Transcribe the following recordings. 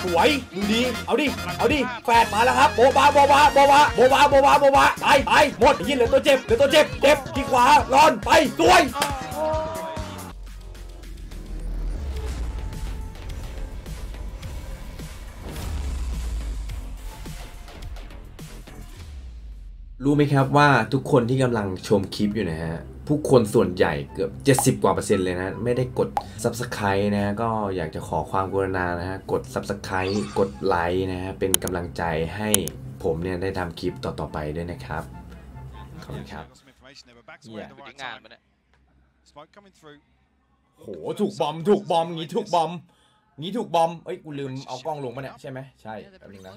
สวยดูดีเอาดิแฟดมาแล้วครับโบบาไปหมดยิงเหลือตัวเจ็บที่ขวาร้อนไปสวยรู้ไหมครับว่าทุกคนที่กำลังชมคลิปอยู่นะฮะผู้คนส่วนใหญ่เกือบ70%กว่าเลยนะไม่ได้กด Subscribe นะก็อยากจะขอความกรุณานะฮะกด Subscribe กดไลค์นะฮะเป็นกำลังใจให้ผมเนี่ยได้ทำคลิปต่อๆไปด้วยนะครับขอบคุณครับโหถูกบอมงี้ถูกบอมเอ้ยกูลืมเอากล้องลงมาเนี่ยใช่ไหมใช่แป๊บนึงนะ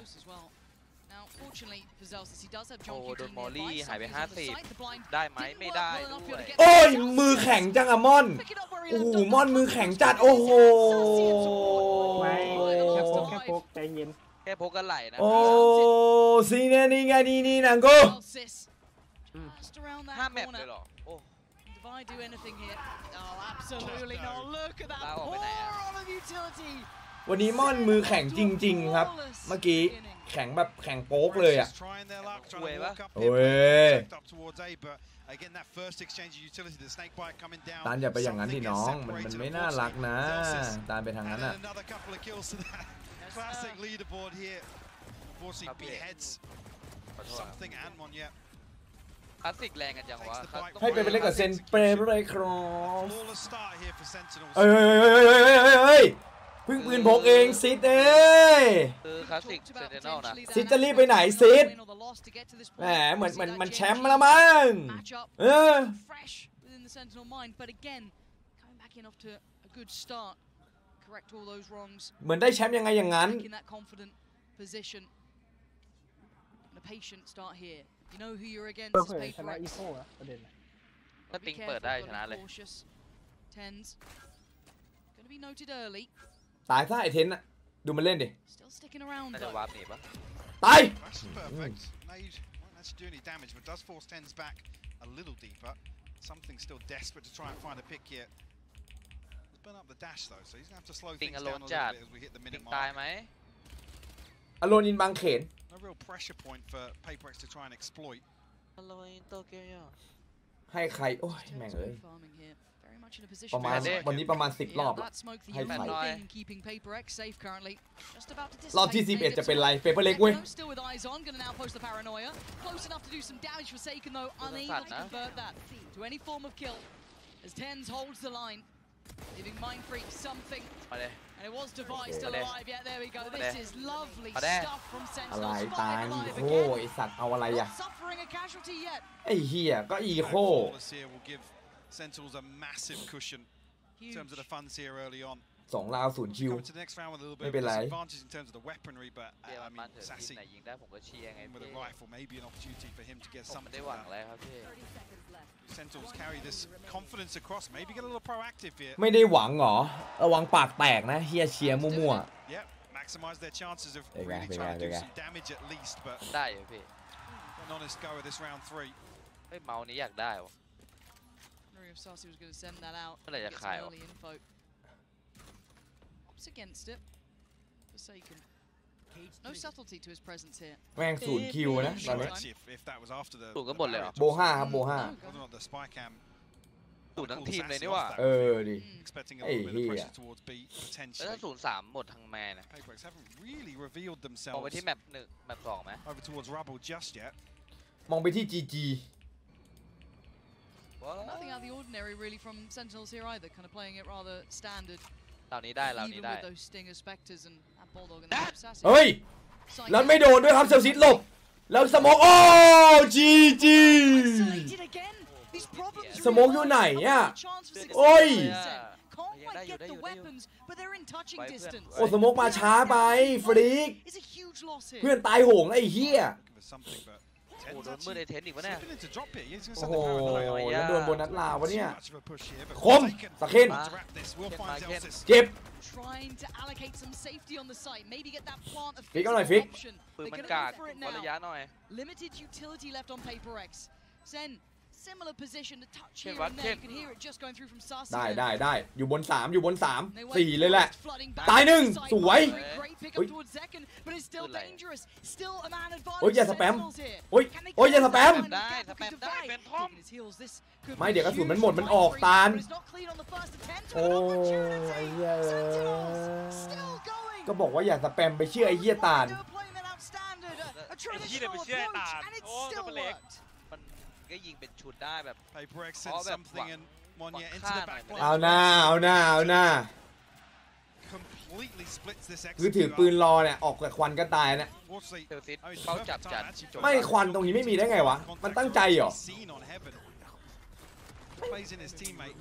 โอ้โดนมอลลี่หายไป50ได้ไหมไม่ได้ด้วยโอ้ยมือแข็งจังอะม่อนโอ้โหม่อนมือแข็งจัดโอ้โหไม่แค่พกใจเย็นแค่พกกันไหลนะโอ้ซีเนี่ยนี่ไงนี่นังโก5 แมปเลยหรอโอ้วันนี้ม่อนมือแข็งจริงๆครับเมื่อกี้แข็งแบบแข็งโป๊กเลยอ่ะโอ้ยตานอย่าไปอย่างนั้นดิน้องมันไม่น่ารักนะตานไปทางนั้นอ่ะคลาสสิกแรงกันยังวะให้ไปเล่นกับเซนเปรย์เลยครับเอ้ยพึ่งปืนพกเองซิดคือคลาสสิกเซนเทนนลนะซิดจะรีบไปไหนซิดแหมเหมือนมันแชมป์มาแล้วมั้งเหมือนได้แชมป์ยังไงอย่างนั้นชนะอีโซ่ประเด็นถ้าติงเปิดได้ชนะเลยตายซะไอเทนอะดูมันเล่นดิน่าจะวาร์ปหนีปะตายติงอโลนจัดติงตายไหมอโลนอินบางเขนให้ใครโอ้ยแม่งเอ้ยประมาณวันนี้ประมาณ10 รอบให้ใครรอบที่11จะเป็นไรเปเปอร์เล็กเว้ยLeaving Mind Freak something. And it was devised alive. Yeah, there we go. This is lovely stuff from Sentinel. อะไรตายอีโคไอสัตว์เอาอะไรอะ Suffering a casualty yet. ไอเหี้ยก็อีโค Sentinels a massive cushion in terms of the funds here early on. 2 ราว0 คิวไม่เป็นไร in terms of the weaponry, but I mean, Sassy with a rifle maybe an opportunity for him to get something. Sentinels carry this confidence across, maybe get a little proactive here. ไม่ได้หวังหรอระวังปากแตกนะเฮียเชียร์มั่วๆ maximize their chances of really trying to do some damage at least, but ได้อยู่พี่ an honest go of this round 3. เฮ้ยเมาส์นี้อยากได้วะอะไรจะขายวะแม่ง0 คิวนะตอนนี้สูงก็หมดเลยเหรอโบ5ครับโบ5สูงทั้งทีมเลยนี่ว่ะดิไอ้เหี้ยแล้วถ้า0-3หมดทั้งแม่นะมองไปที่แมป1แมป2ไหมมองไปที่ GG Nothing out of the ordinary really from Sentinels here either, kind of playing it rather standard. เหล่านี้ได้ Even with those Stinger Spectres and Bulldog and Assassin. เฮ้ยแล้วไม่โดนด้วยครับเซลซิสหลบแล้วสโมกโอ้จีสโมกอยู่ไหนอ่ะโอ้ยโอ้สโมกมาช้าไปฟรีกเพื่อนตายโหงไอ้เหี้ยโอ้โดนมือในเทนอีกวะเนี่ยโอ้โหแล้วโดนโบนัสลาวะเนี่ยคมสะเคน เจ็บฟิกเอาหน่อยฟิกปืนมันกากขอระยะหน่อย Similar position, a touch Ken here what, and there. Ken? You can hear it just going through from Sassi. ได้อยู่บน3อยู่บน They 3 went 4เลยแหละ forward, flooding back ตายหนึ่ง inside สวย Mindfreak. Great pick up towards Zekken, but it's still dangerous. Still a man โอ้ย advantage. อย่าสแปม Sentinels here. โอ้ย Can they โอ้ยอย่า close สแป that ม line of ได้ gap? สแปม Looking to ได้ divide. เป็นทอม Taking his heels. This could ไม่ be เดี๋ยวกระสุน huge มันหมด for มันออก Mindfreak, ตาล but it's not clean on the first attempt. โอ้ An ไอ้ opportunity. เหี้ย Sentinels still going. ก็บอกว่าอย่าสแปมไปเชื่อไอ้เหี้ยตาล They're playing that outstandard, a ไอ้ที่เนี่ย traditional ไปเชื่อไอ้ approach, ตาล and it โอ้ still มันเล็ก worked. มันก็ยิงเป็นชุดได้แบบ Paper X Oh, sent that something one. and Monya One into the can, back I line. เอาหน้า Completely splits this คือถือ execute ปืน up. รอเนี่ยออกจากควันก็ตายนะ Unfortunately, เซลซิส I mean, it's เป้า perfect จับ time จัด actually to ไม่ควันตรงนี้ไม่มีได้ไงวะ มันตั้งใจเหรอ Seen on Heaven. Plays in his teammate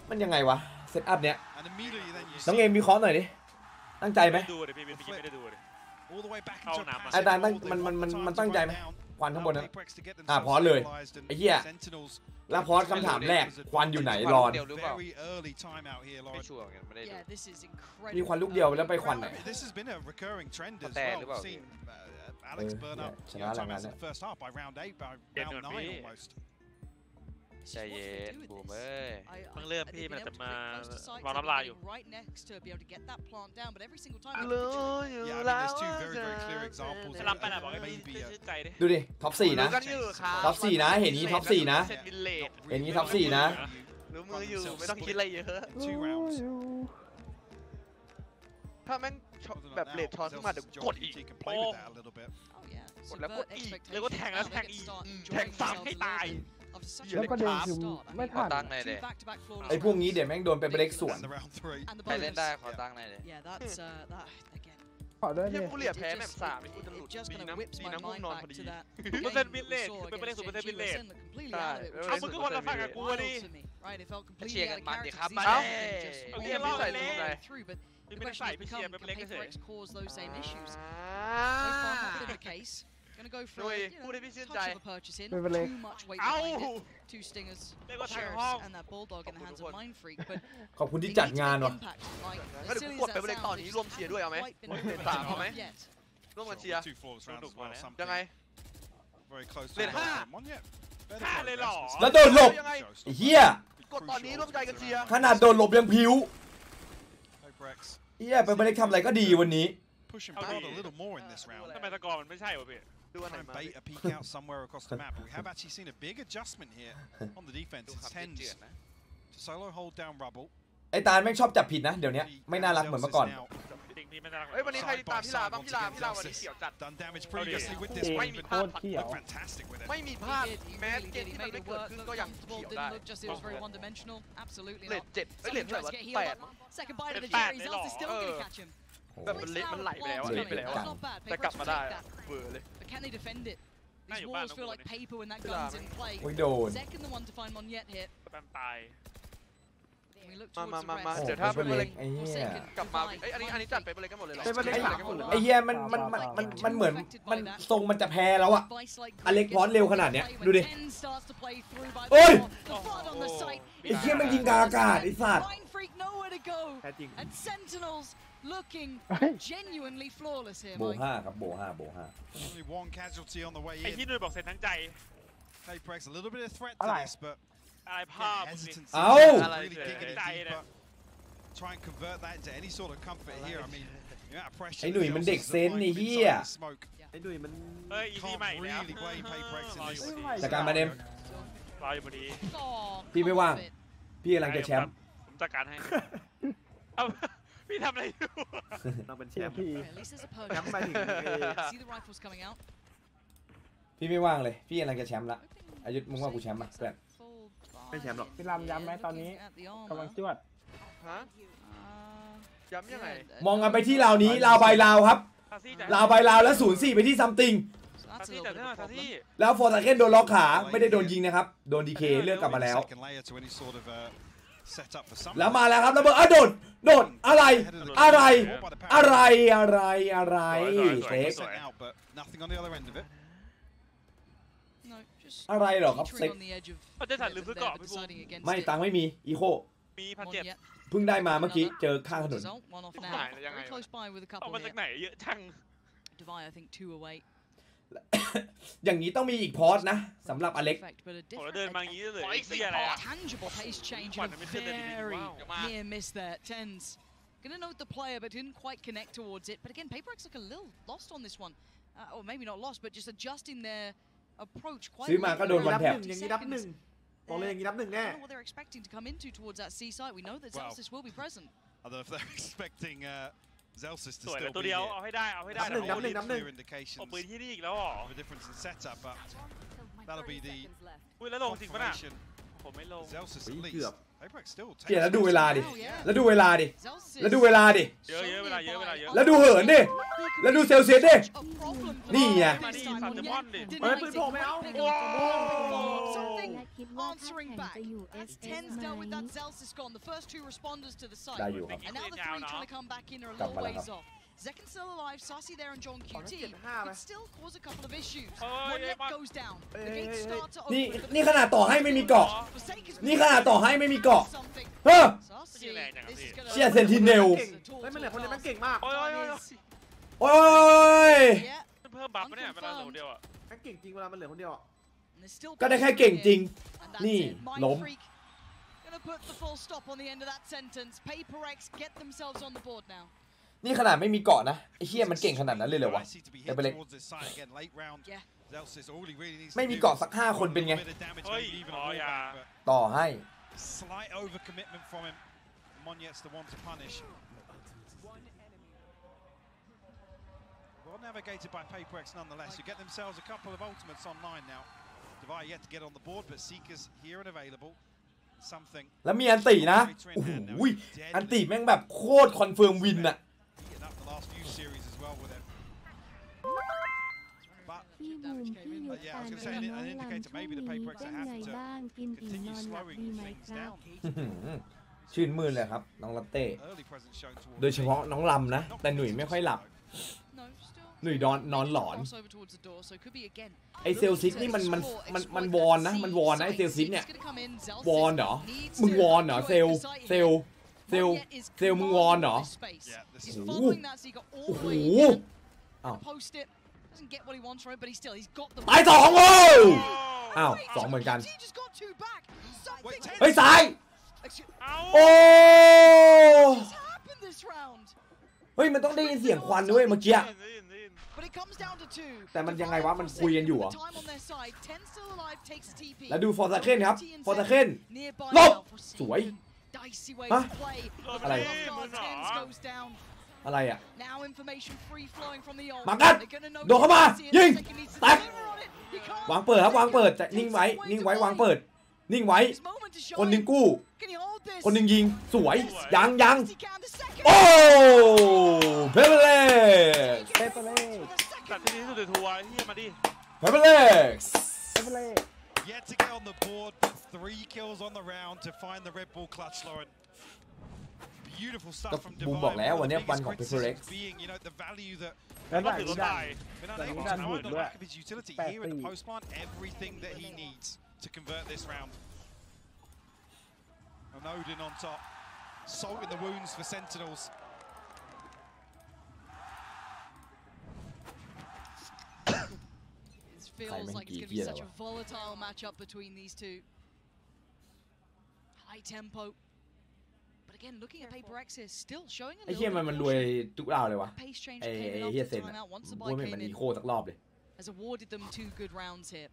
มันยังไงวะเซตอัพเนี้ย and immediately then you น้อง see เอมวิเคราะห์หน่อยดิตั้งใจไหม ไม่ดูเลยพี่ไม่ได้ดูเลย all the way back Oh, into a nah, passive ไอ้ตาลตั้ง hold. They มัน want the time มัน to ตั้งใจ run ไหม down. ควันข้างบน Now นั้น Paper X to get พอ themselves เลย stabilized and ไอ้เหี้ย Sentinels แล้วพอสคำถามแรกควันอยู่ไหนรอน very early time out here, ไม่ Lauren. ชัวร์เหมือนกันไม่ได้ดู Yeah, this is incredible. มีควันลูกเดียวแล้วไปควันไหน This has been a recurring trend as There, well. well, We've seen Alex burn up yeah, time yeah. in the first half by round 8, by Yeah, round no, 9 yeah. almost. ใจเย็นบูมเอ้ย เพิ่งเริ่มพี่มันจะมาวางน้ำลายอยู่ Right next to be able to get that plant down, but every single time. รู้อยู่ Yeah, I mean, แล้ว there's two very, very clear examples จะ of รับไปไหนบอกให้ maybe ชื่นใจดิ ดูดิท็อป4นะ รู้กันอยู่ครับ ท็อป4นะเห็นนี้ท็อป4นะ เซนบิลเลต เห็นนี้ท็อป4นะ รู้มืออยู่ไม่ต้องคิดอะไรเยอะ 2 rounds. ถ้าแม่งแบบเลทช้อนขึ้นมาเดี๋ยวกดอีก You can play with that a little bit. Oh yeah. Gộtแล้วกดอีก แล้วก็แทงแล้วแทงอีก แทงซ้ำให้ตาย แล้วประเด็นคือไม่ ขอ ทัน ตั้งหน่อยเลย ไอ้พวกนี้เดี๋ยวแม่งโดนไปเบรกสวน And the round 3. ใครเล่นได้ขอตั้งหน่อยเลย Yeah, that's that again. ขอด้วย เฮี ดิ ยกูเหลี่ยแพ้แมป3นี่กูจะหลุ It ด just ดี kind นะ of whips ดี my นะง่วง mind นอน back พอดี to that เปอร์เซ็นต์บิลเลต game we คือเป็น saw เปอร์เซ็นต์ against บิลเลต GSN that completely ใช่ out of it, which เอา is มึงก็คนละฝั่งกับกู wild ดิ to me, right? It felt completely Cheer out of man, character di khắp 'cause these bạn. guys just Ê, went ok, right bạn này. through, but the Đi bên question phải, has bên become, kia, bên can lấy cái Paper gì? X cause those same issues? So อ่า far, not been the case. Gonna go for ด้วย a พูดให้พี่ชื่น touch ใจ of a purchase in, ไม่เป็นไร too much weight เอ้า behind it. Two stingers, เรียกว่าทาง sheriffs, ห้อง and that bulldog in the hands of Mind Freak, but ขอบคุณ they ที่ need จัด to งาน make ว่ะ impact. Like, งั้น as เดี๋ยว silly กู as กดไป that เบรก sounds, ต่อ they นี้ just ร่วมเชียร์ด้วยเอาไหม haven't quite been เลท able to 3เอาไหม yet. ร่วมกันเชียร์ Two flawless rounds as well. Some ยังไง very close to Lên the ha. bottom one yet. Better ห้าเลยเหรอ progress. แล้วโดนหลบ ยังไง ไอ้เหี้ย กดตอนนี้ร่วมใจกันเชียร์ ขนาดโดนหลบยังผิว Paper X เหี้ยไปเบรกทำอะไรก็ดีวันนี้ pushing Oh, back yeah. a little more in this round. ทำไมตะกอนมันไม่ใช่วะพี่ ดูอันไหน Try and มา bait a peek out somewhere across the map. But we have actually seen a big adjustment here on the defense. ดู It's ขับเจือ tens ดนะ to solo hold down Rubble. ไอ้ตาลแม่งชอบจับผิดนะเดี๋ยวนี้ไม่น่ารักเหมือนเมื่อก่อน จริงพี่ไม่น่ารัก เฮ้ยวันนี้ใครตามพี่ลาบ้างพี่ลาวันนี้เขียวจัด Done damage previously with this เอง one, โค but ตรเขียว looked fantastic with it. ไม่มีพลาด He แม้ really เกม did. He ที่มัน made ไม่ it เกิด work. ขึ้น Looked ก็ยัง comfortable. เขียวได้ Didn't look just it was very one-dimensional. Absolutely เลท not. 7เลท Somebody เท่าไหร่ tries to วะ get healed 8 up. Second bite of the Bad, cherry. they Zelsta's still lost. gonna catch him. แบบมันเละมันไหลไปแล้วอะ เละ เละไปแล้ว จั อะ ง Not bad. แต่ Paper กลับ X มา will ได้ take อะ that. เบื่อเลย But can they defend it? Nah, These you're walls bad, feel I'm like going paper when that Good gun's job, in play. โอ้ยโดน Second the one to find Monyet hit. แปมตาย We look มา towards มา the มา rest. เดี๋ยวถ้า โอ้ เป็น ย มะเร็ง ไอ้เหี้ย กลับมาเอ้ยอันนี้จัดไปมะเร็งกันหมดเลยเหรอ เป็นมะเร็ง ไอ้ สามคนเหรอ ไอ้เหี้ยมันเหมือนมันทรงมันจะแพ้แล้วอะ อเล็กพอสเร็วขนาดเนี้ยดูดิ โอ้ย ไอ้เหี้ยมันยิงกลางอากาศไอ้สัตว์ แท้จริง And Sentinels looking เฮ้ย genuinely flawless here, โบ Mike. ห้าครับโบห้า Only one casualty on the way ไอ้ in. ที่นุ้ยบอกเซ็นทั้งใจ Paper X a little bit of threat to Alright. this, but อะไรภาพมึงดิ hesitancy. Ow! Really kicking it deep, but try and convert that into any sort of comfort here. I mean, the amount of pressure. ไอ้หนุ่ยมันเด็กเซนส์นี่เหี้ย Smoke. ไอ้ดุยมัน เฮ้ยอีซี่ Can't ใหม่แล้ว really blame Paper X in รออยู่ this. พอดี จัดการมาเดม รออยู่พอดี Oh, พี่ไม่ come ว่าง off it. พี่กำลังจะแชมป์ ผมจัดการให้ เอ้าพี่ทำอะไรอยู่ เราเป็นแชมป์ Okay, at least there's a perk. แชมป์ไปถึง See the rifles coming out. พี่ไม่ว่างเลยพี่กำลังจะแชมป์ละ อายุมึงว่ากูแชมป์ปะเพื่อน ไม่แชมป์หรอกพี่รำย้ำไหมตอนนี้กำลังจวด ฮะย้ำยังไง มองกันไปที่ลาวนี้ลาวใบลาวครับ ทาซี่จ่าย ลาวใบลาวแล้ว0-4ไปที่ซัมติง ทาซี่จ่ายได้ไหมทาซี่ แล้วฟอร์ตาเคนโดนล็อกขาไม่ได้โดนยิงนะครับ โดนดีเคเลือกกลับมาแล้ว Second layer to any sort of setup for some. แล้วมาแล้วครับแล้วเบิร์ดโดดอะไร อะไรเซ็ก Sent out, but nothing on the other end of it. No, just อะไรเหรอครับ teetering เซ็ก on the edge of เขาจะถ่ายลืม there, ซื้อเกาะ but พี่บูม deciding against ไม่ it. ตังค์ไม่มีอีโค มี1,700 Monyet, เพิ่งได้มาเมื่อกี้เจอข้างถนน result, one off Oh, now. right, Very close by with a เอา couple มาจาก here. ไหนเยอะจัง Divide, I think, 2 away. อย่างนี้ต้องมีอีกพอสนะสำหรับอเล็ก ผมเดินมาอย่างนี้เลยไอ้เหี้ยอะไรอะ Tangible pace change and a very near miss there. Tens gonna note the player, but didn't quite connect towards it. But again, Paper X look a little lost on this one, or maybe not lost, but just adjusting their approach quite. ซื้อมาก็โดนวันแท็บ อย่างนี้นับหนึ่งบอกเลยอย่างนี้นับหนึ่ง I แน่ don't know what they're expecting to come into towards that C site. We know that Zelsis will be present. I don't know if they're expecting Zelsis to สวย still ตัว be เดียว here. เอาให้ได้เอาให้ได้ นับหนึ่ง Clear indications เอาปืนที่นี่อีกแล้วเหรอ of a difference in setup, but that'll be the อุ้ยแล้วลงจริงปะน่ะ confirmation. ผมไม่ลง Zelsis at เกื least. อบ Paper X still เปลี่ยนแล้วดูเวลาดิ Oh, yeah. แล้วดูเวลาดิ Zelsis แล้วดูเวลาดิ เยอะเวลาเยอะเวลาเยอะ แล้วดูเหินดิ แล้วดูเซลเซียสดิ นี่ไง มาดิซันเดมอนดิ เฮ้ยปืนผมไม่เอา Something answering back. Tens dealt with that Zelsis gone. The first two responders to the ได้ site. อยู่ครับ And now the three trying to come back in are a little ways off. Zekken still alive, Sassy there and John QT could still cause a couple of issues. One net goes down. The gates start to นี่ open. นี่ขนาดต่อให้ไม่มีเกาะ Forsaken's นี่ขนาดต่อให้ไม่มีเกาะ something. เฮ้อ Sassy, this is gonna เชี่ยเซนติเนล เก่งเฮ้ยมันเหลือคนเดียวมันเก่งมาก โอ้ยโอ้ยโอ้ย โอ้ย Yeah. เพิ่มบัฟปะเนี่ยเวลาเหลือเดียวอ่ะ มันเก่งจริงเวลามันเหลือคนเดียวอ่ะ And there's still ก็ได้แค่เก่งจริง And that's นี่ it. Mind ล้ม Freak gonna put the full stop on the end of that sentence. Paper X get themselves on the board now. นี่ขนาดไม่มีเกาะนะไอ้เหี้ยมันเก่งขนาดนั้นเลยเหรอวะ Icy to be เดี๋ยว hit ไปเลย towards this side again, late round. Yeah. Zelsis, all he really needs to ไม่มี do เกาะสัก5 คนเป็นไง is a bit of damage, Oi. maybe even a Oh, yeah. wallbang, but ต่อให้ slight overcommitment from him. Monyet's the one to punish. Well navigated by Paper X nonetheless, who get themselves a couple of ultimates online now. Devi yet to get on the board, but Seekers here and available. Something. แล้วมีอันตินะโอ้โหอันติแม่งแบบโคตรคอนเฟิร์มวินอะ Heating up the last few series as well with it. But พี่บูมพี่ยุทธการเป็นน้องลำช่วงนี้เป็นไงบ้างกินอิ่มนอนหลับดีไหมครับ ชื่นมื่นเลยครับน้องลัตเต้ early presence shown towards โดยเฉพาะน้องลำนะ แต่หนุ่ยไม่ค่อยหลับ No, still หนุ่ยนอนหลอน crossover towards the door, so it could be again. ไอเซลซิกนี่มันวอนนะมันวอนนะไอเซลซิกเนี่ยวอนเหรอมึงวอนเหรอเซลมึงวอนเหรอ Yeah, this He's is following that Zika all โอ้ the โห way in. อ้าว Post it. Doesn't get what he wants from it, but he's got the ตาย2โว้ยอ้าว2เหมือนกัน He just got two back. Something เฮ้ยซ้าย เอ้า โอ้ has happened this round. เฮ้ยมันต้องได้ยินเสียงควันด้วยเมื่อกี้ But it comes down to two. แต่มันยังไงวะมันคุยกันอยู่เหรอ Time on their side. Ten still alive takes a TP. แล้วดูฟอร์ซาเคนครับฟอร์ซาเคน Nearby ลบ now for สวย Dicey way ฮะ to play. อะไร Tens goes down. อะไรอ่ะ Now information free flowing from the old. มากัด They're gonna know โดดเข้ามา Dicey and ยิง Second needs to แตก deliver on it. He can't. วางเปิดครับวางเปิดแต่นิ่งไว้วางเปิด นิ่งไว้ His moment to คนหนึ่ง shine. กู้ Can he hold this? คนหนึ่งยิงสวยยัง Yes, he can. The second. โอ้เพเปอร์เล็ก เปเปอร์เล่ ตัดที่ดีที่สุดในทัวร์เฮียมาดิ เพเปอร์เล็ก เปเปอร์เล่ yet to get on the board, but 3 kills on the round to find the Red Bull clutch, Lauren. Beautiful ก็ stuff from บูม Divine. บอกแล้ว One วัน of นี้ the วันของ biggest เพเปอร์เล็ก criticisms being, you know, the value that แล้วได้ ถือรถ ได้ ได้ been But unable he to done find good, on the look. back of his utility Back here at the three. post plant. Everything that he needs to convert this round. And Odin on top. Salt in the wounds for Sentinels. It feels like it's going to be such a volatile matchup between these two. High tempo. But again, looking at Paper X here, still showing a ไอ้ little เฮีย bit มัน of รวย caution. ทุกราวเลยวะ Pace change ไอ้ came in เฮีย after เซนอะ timeout once the กู buy ไม่เห็น came มันมี in. โคสักรอบเลย Has awarded them 2 good rounds here.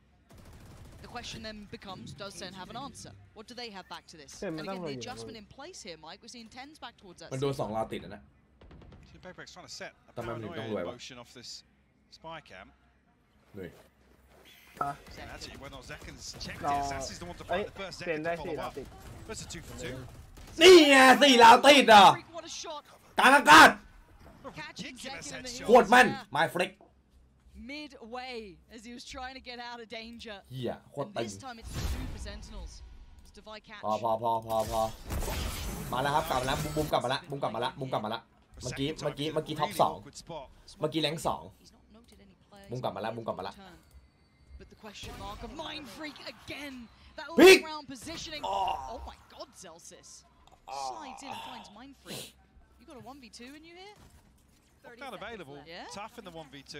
The question then becomes, does Sen have an answer? What do they have back to this? Sen And again, theไม่ต้อง adjustment in place here, Mike. We're seeing Tens back towards that. มันโดน2ราวติดอะนะ So Paper X trying to set a Tamam, paranoia don't worry. in motion off this spy cam. หนุ่ย And actually, when Zeken's checked รอ it, Sass is the one to เอ้ย find the first เปลี่ยน Zeken ได้ to สี่ follow ดาว up. ติด That's a 2 for 2. นี่ไง4ราวติดอ่ะ Freak, what a shot. กลางอากาศ Catching Ridiculous Zekken in the headshot. โคตรแม่น ไมฟลิก midway as he was trying to get out of danger. เฮียโคตร And ตึง this time it's 2 for Sentinels. It's Divide catch. พอมาแล้วครับกลับมาแล้วบูมกลับมาแล้วบูมกลับมาแล้วเมื่อกี้ท็อป Awkward spot. 2เมื่อกี้แรง2 He's not noted any players. บุ้งกลับมาแล้วบุ้งกลับมาแล้ว But the question mark of Mind Freak again. That Peek! all round positioning. Oh my God, Zelsis slides in and finds Mind Freak. You got a 1v2 in you here? Not available. Yeah. Tough in the 1v2.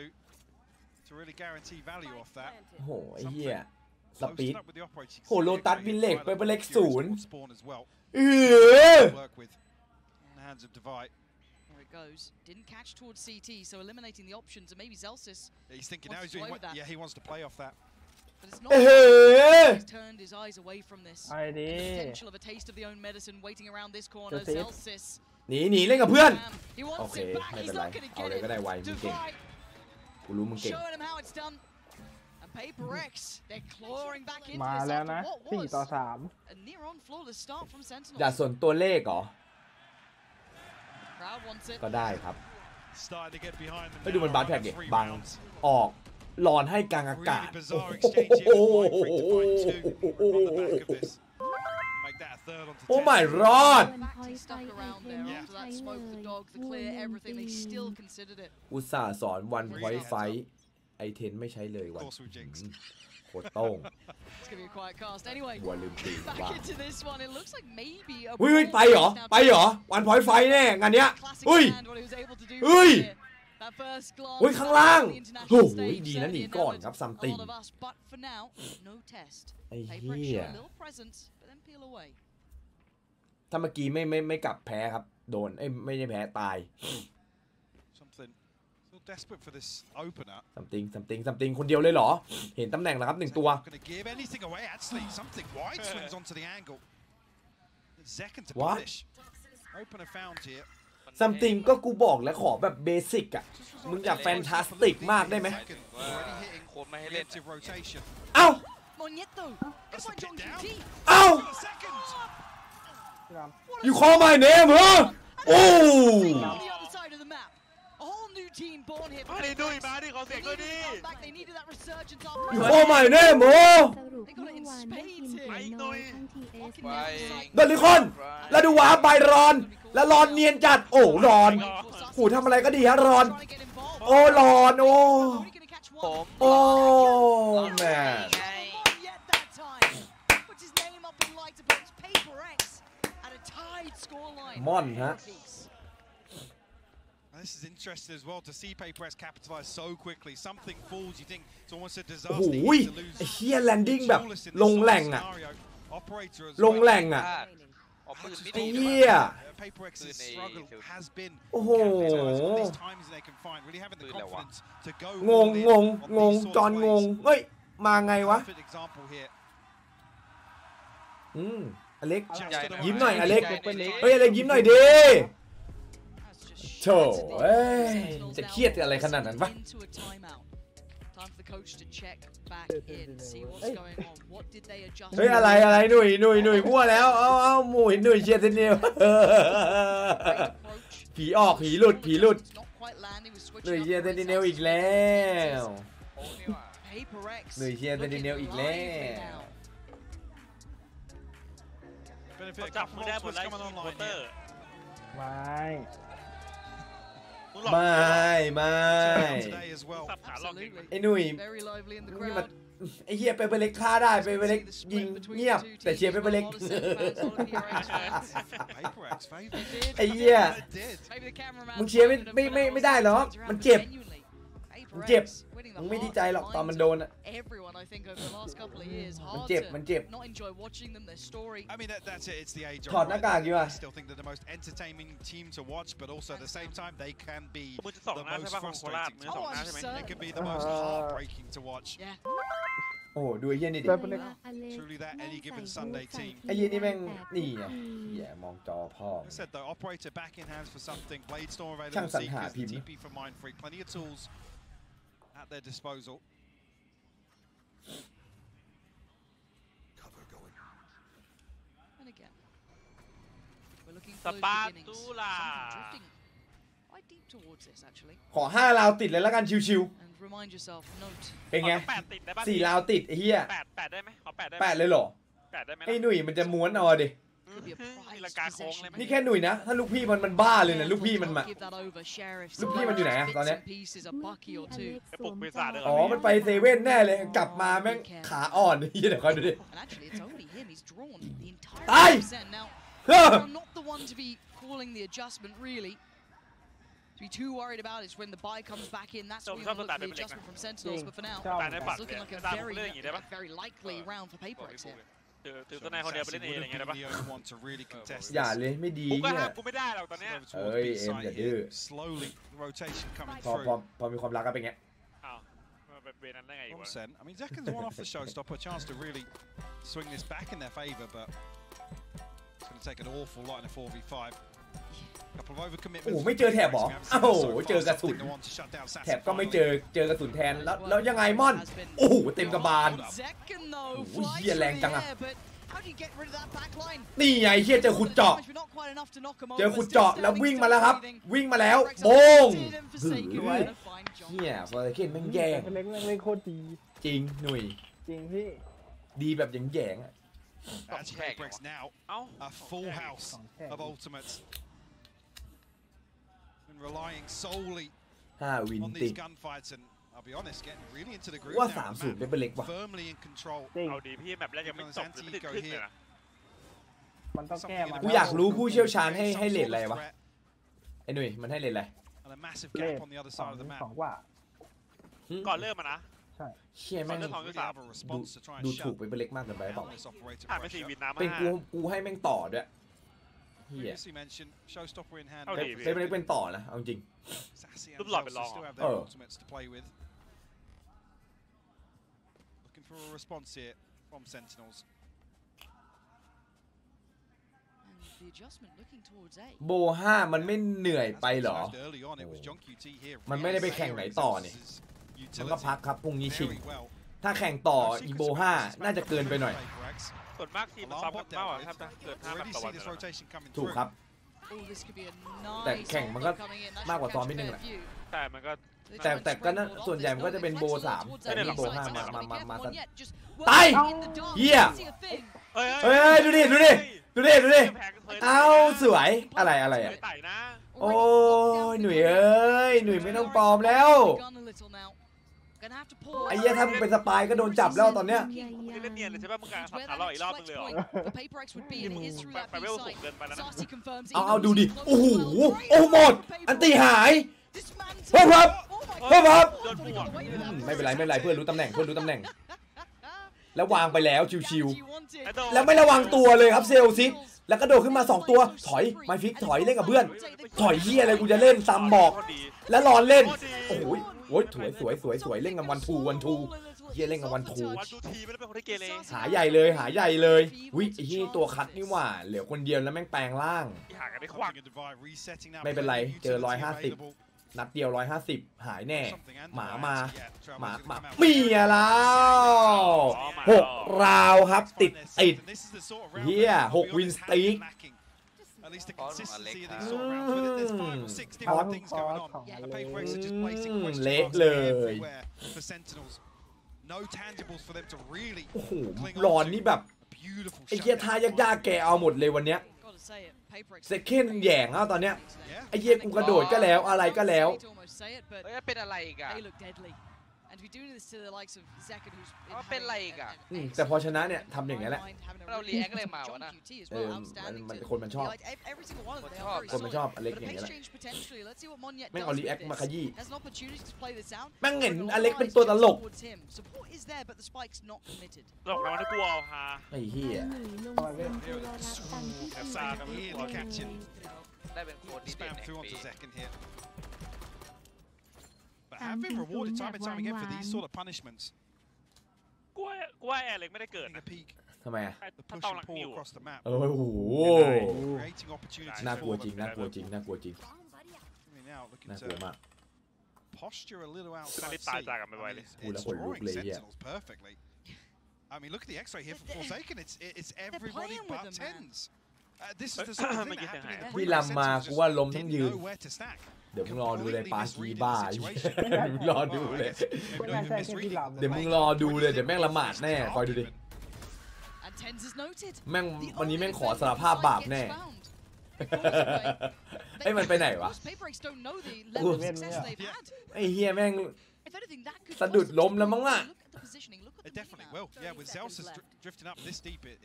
to really guarantee value off that. โอ้โหไอ้เหี้ยสปีด Posted up with the operator. โหโลตัสวิลเลจไปเป็นเลขศูนย์ Spawn as well. work with in the hands of Divide. There it goes. Didn't catch towards CT, so eliminating the options, and maybe Zelsis. He's thinking now Wants he's to doing play with that. yeah, he wants to play off that. But it's not. เฮ้ย He's turned his eyes away from this. ไอ้ดิ Potential of a taste of the own medicine waiting around this corner. That's it. Zelsis. หนีเล่นกับเพื่อน He โอ wants เค it back. ไม่ He's เป็นไร not going to เอา get เลยก็ได้ it. ไวมึงเก่ง Divide กูรู้มึงเก่ง showing him how it's done. And Paper X, they're clawing back into มา this แล้ว after นะ what 4 ต่อ was 3 a near on flawless start from อย่า Sentinel. สนตัวเลขเหรอ Crowd wants it. ก็ได้ครับ Starting to get behind them ไปดูมัน now, บาสแพ็ก around ดิ 3 บัง rounds. ออกหลอนให้กลางอากาศ Really bizarre exchange here with Mindfreak to find two on the back of this. Make that a third onto โอ้ 10. my god He stuck around there after that smoke, the dog, the clear, everything. They still considered it. อุตส่าห์สอนวันไวไฟไอเทนไม่ใช้เลยวัน Of course we jinxed. โคตรโต้ง It's gonna be a quiet cast. Anyway, วัวลืมตีว่า back into this one. It looks like maybe a เฮ้ยไปเหรอ ไปเหรอวันพอยไฟแน่งานเนี้ย classic เฮ้ย hand, what he was able to do เฮ้ย here. That first glance เฮ้ยข้างล่าง on the international โอ้โห stage ดีนะหนี certainly ก่อน enamored ครับซัม a ติง lot of us, but for now, no test. ไอ้ Paper X เหี้ย show a little presence, but then peel away. ถ้าเมื่อกี้ไม่กลับแพ้ครับ โดนไม่ใช่แพ้ตาย Something still desperate for this opener. ซัมติงคนเดียวเลยเหรอ เห็นตำแหน่งแล้วครับ1ตัว Not going to give anything away. Actually, something wide swings onto the angle. Second to What? finish. Opener found here. ซัมติงก็กูบอกแล้วขอแบบเบสิกอ่ะ มึงอยากแฟนตาสติกมากได้ไหม Second, already hitting โคตรไม่ให้เล่น preemptive rotation. เอ้า Monieto, it's like John down. QT. เอ้า Second. อยู่คอmy name เหรอโอ้ On the other side of the map. A whole new team born here. มาดิดุยมาดิขอเสียง They ด้วย needed ดิ to come back. They needed that resurgence อยู่ after. คอmy name เหรอ สรุปเมื่อวานได้กินแต่น้อยทั้งทีเอส ไป เดลิคอนแล้วดูวาร์ปไปรอน แล้วรอนเนียนจัด โอ้รอนหูทำอะไรก็ดีฮะรอน Trying to get involved. โอ้รอนโอ้ Only gonna catch ผ one. ม โอ้แมน ไง Not yet that time. Puts his name up in lights upon Paper X at a tied scoreline. ม่อนฮะ This is interesting as well to see Paper X capitalize so quickly. Something falls, you think it's almost a โอ้โห disaster here to lose. ไอ้เฮียแลนดิ้งแบบ Tallest in ล this ง sort แห of ล่งอ่ะ scenario. Operator as ลง well. แหล่งอ่ะ พลาดออกปืนไม่ ไอ้ ดี เหี้ย Paper X's struggle has been โอ้โห capitalized on these times they can find. Really having the confidence to go ง all in on ง these sort จอน of ง ways. เฮ้ย มาไงวะ Perfect example here. อเล็ก Just ใหญ่ to the ยิ้มหน่อย right. อเล็ก ใหญ่หน่อย เฮ้ยอเล็กยิ้มหน่อยดิ That's just โถเอ้ย จะเครียดอะไรขนาดนั้นปะ into a timeout. Time for the coach to check back in, see what's going on. What did they adjust? เฮ้ยอะไรหนุ่ยมั่วแล้ว เอาหมูหนุ่ยเชียร์เซนเนล Great approach. ผีออกผีหลุด It's not quite landing. We're หนุ่ย switching เชียร์ up เซน right เนล sides. อีกแล้ว โอ้นี่ว่ะ Paper X หนุ่ยเชียร์เซนเนลอีกแล้ว Benefit เขา a จับ couple มือ of ได้หมด ultimates แล้ว coming โค online เตอ here. ร์ ไม่ มึงหลอก ไม่ Today as well. สับขาหลอกเก่ง Absolutely. ไอ้หนุ่ย Very lively in the นี่มัน crowd. ไอ้เฮียเปเปอร์เล็กฆ่าได้เปเปอร์เล็กยิงเงียบ แต่เชียร์เปเปอร์เล็ก Paper X favourite. ไอ้เหี้ย It did. มึงเชียร์ไม่ได้หรอกมันเจ็บ มันเจ็บ มึงไม่ดีใจหรอกตอนมันโดนอ่ะ Everyone, I think, over the last couple of years, มัน hard เจ็บ to มันเจ็บ not enjoy watching them, their story. I mean, that's it. It's the age of ถอดหน้ากากดีกว่า I still think they're the most entertaining team to watch, but also at the same time, they can be มึงจะส่ง the หน้าใช่ most ป่ะของโคราช frustrating มึง to จะส่ง Oh, หน้า I'm ใช่ไหม certain. They can be the most heartbreaking to watch. Yeah. โอ้โหดูไอ้เฮียนี่ดิ Truly that any given Sunday team. ไอ้เฮียนี่แม่งนี่ไงเฮียมองจอพ่อ Like I said though, operator back in hands for something. Bladestorm ช่าง available. สรรหา Seekers, พิมพ์ TP for Mindfreak. Plenty of tools at their disposal. And again, we're looking ส for those ปา beginnings. ตูล่า Something drifting quite deep towards this, actually. ขอ5ราวติดเลยแล้วกันชิว And remind yourself, note. ๆเป็นไง ขอ8ติดได้ป่ะ 4ราวติดไอ้เฮีย แปดได้ไหมขอ8ได้ไหม 8เลยเหรอ 8ได้ไหม ไอ้หนุ่ยมันจะม้วนเอาดิ Could be a มี prized ราคาโค้งเลยไหม นี่แค่หนุ่ยนะ ถ้าลูกพี่มันบ้าเลยนะลูกพี่มันมา Give that over, Sheriff. ลูกพี่มันอยู่ไหนอะตอนเนี้ย Bits and pieces, a bucky or two. ไปปลุกปีศาจเลยเหร อ๋อ มันไปเซเว่นแน่เลย กลับมาแม่งขาอ่อนไอ้เฮียเดี๋ยวคอยดูดิ And actually, it's only him. He's drawn the entire Aye. percent. Now, เฮ้อ I'm not the one to be calling the adjustment, really. To be too worried about is when the buy comes back in. That's when you look for the adjustment from Sentinels. But for now, it's looking like a very likely round for PaperX here. ถือตัวในคนเดียวไปเล่นเองอะไรเงี้ยได้ปะ อย่าเลยไม่ดี กูก็ เนี่ย ห้ามกูไม่ได้หรอกตอนเนี้ย เอ้ยเอ็มอย่าดื้อ พอมีความรักก็เป็นไง อ้าวไปเบนั้นได้ไงวะ I mean, Zekken's one off the showstopper, a chance to really swing this back in their favour, but it's going to take an awful lot in a 4v5. Couple of overcommitments. โอ้ไม่เจอแถบหรออ้าวเจอกระสุนแถบก็ไม่เจอกระสุนแทนแล้วยังไงม่อนโอ้โหเต็มกระบาลโอ้ยเหี้ยแรงจังอะนี่ไงเหี้ยเจอขุดเจาะแล้ววิ่งมาแล้วครับวิ่งมาแล้วโป้งเหี้ยฟอร์เคนแม่งแย่ง เล็กแม่งโคตรดี จริงหนุ่ย จริงพี่ ดีแบบแย่งอะ As PaperX now, a full house of ultimates. And relying solely 5 วิน on ติ these gunfights, and I'll be honest, getting really into the groove ว่า now. 3-0เป็นเล็กว่ะ Firmly in control. จริง เอาดีพี่แบบแรกยังไม่จบไม่ติดขึ้นเลยนะ มันต้องแก้มา กูอยากรู้ผู้เชี่ยวชาญให้เลทอะไรวะไอ้หนุ่ยมันให้เลทอะไร And a massive เล gap ข on the other สอ side ง of the map. กว่า ก่อนเริ่มมานะ ใช่ เชี่ยแม่ง ก่อนเริ่ม Really have a response to try ดู and ถูก shut เป็นเล็กมากเกินไปเปล่า down this operator ผ่านไป4 pressure. วินน้ำ เป็น มา กูให้แม่งต่อด้วยเฮีย Previously mentioned, showstopper in hand. เอาดี เป็นเล็กเป็นต่อนะเอาจริง Sassy and Look like Chelsea a still long. have their Oh. ultimates to play with. Looking for a response here from Sentinels. And the adjustment looking towards A. โบ5มันไม่เหนื่อยไปเหรอ Emphasized early on, it was John QT here. มันไม่ได้ไปแข่งไหนต่อนี่ Utility มันก็พักครับพรุ่งนี้ชิง very well. ถ้าแข่งต่ออีโบ5น่าจะเกินไปหน่อย ส่วนมากทีมมันซ้อมกันมากกว่าถ้าเกิด5แบบ Already ต่อวั see น this rotation coming ถูก through. ครับ Oh, this could be a แต่ nice แข่งมันก็ outlook coming in. That มากกว่า should ซ้อม catch นิดนึง a แหละ fair few. แต่มันก็ แต่ก็น่าส่วนใหญ่มันก็จะเป็นโบ3แต่นี่โบ5มา ตาย เหี้ย เฮ้ย เฮ้ยดูดิเอาสวยอะไรอ่ะ ไม่ไต่นะ โอ้ยหนุ่ยเอ้ยหนุ่ยไม่ต้องปลอมแล้ว ไอ้เหี้ยถ้ามึงเป็นสปายก็โดนจับแล้วตอนเนี้ย ไม่ได้เล่นเนียนเลยใช่ป่ะมึงการสับขาเราอีกรอบนึงเลยเหรอไปเวลสูงเกินไปแล้วนะ เอาดูดิโอ้โหโอ้หมดอันตีหายเพิ่มครับ โดนบวก ไม่เป็นไรเพื่อนรู้ตำแหน่งแล้ววางไปแล้วชิวๆแล้วไม่ระวังตัวเลยครับเซลซิกแล้วก็โดดขึ้นมา2ตัวถอยไมฟิกถอยเล่นกับเพื่อนถอยเหี้ยอะไรกูจะเล่นซ้ำบอกแล้วรอนเล่นโอ้โหสวยเล่นกันวันทูเหี้ยเล่นกันวันทู วันดูทีไม่ได้เป็นคนที่เกเร หาใหญ่เลยวิไอ้ที่ตัวคัดนี่หว่าเหลือคนเดียวแล้วแม่งแปลงร่าง หากันได้ควัก ไม่เป็นไรเจอ150นัดเดียว150หายแน่หมามีแล้ว6ราวครับติดเฮีย6วินสตีก At least the consistency of these sort of rounds with it. There's 5 or 6 different things going on. And PaperX are just placing question marks everywhere for Sentinels. No tangibles for them to really โอ้โห cling รอน on นี่แบบ to. Beautiful ไอ้เหี้ยท่ายากๆแกเอาหมดเลยวันเนี้ยเซคเคนแหย่งแล้วตอนเนี้ยไอ้เหี้ยกูกระโดดก็แล้วอะไรก็แล้ว เฮ้ยเป็นอะไรอีกอะ เป็นไรอีกอะ แต่พอชนะเนี่ยทำอย่างนี้แหละ เรารีแอคอะไรมาวะนะ มันคนมันชอบคนมันชอบอเล็กอย่างนี้แหละแม่งเอารีแอคมาขยี้แม่งเห็นอเล็กเป็นตัวตลก หลอกเราไม่กลัวฮะ ไอ้เหี้ย Really catching ได้เป็นโค้ดดีเด่น spam แห่ง through ปี onto Zekken here. But have been rewarded time and time again for these sort of punishments. กลัวแอร์เล็กไม่ได้เกิด Taking a peek, ทำไไมอ่ะ the push and pull across the map, โอ้โห creating opportunities น่ากลัว for จริง them. น่ากลัวจริง I mean, now looking น่ากลัว to มาก posture a little outside Really C. tight tag, I'm I away. mean, it's Hula drawing hula play, yeah. Sentinels perfectly. I mean, look at the X-ray here for Forsaken. It's everybody playing with but them, man. tens. This is the sort of thing that happened in the พี่ pre-race. ลำมา Sentinels กูว่าล้ม just ทั้ง didn't ยืน know where to stack. เดี๋ยวมึงรอดูเลยปากีบ้ามึงรอดูเลย ไม่น่าใช่แค่พี่ลำ เดี๋ยวมึงรอดูเลยเดี๋ยวแม่งละหมาดแน่คอยดูดิแม่งวันนี้แม่งขอสารภาพบาปแน่ไอ้มันไปไหนวะไอ้เฮียแม่งสะดุดล้มแล้วมั้งอ่ะ It definitely will. Yeah, with Zelsa's drifting up this deep, it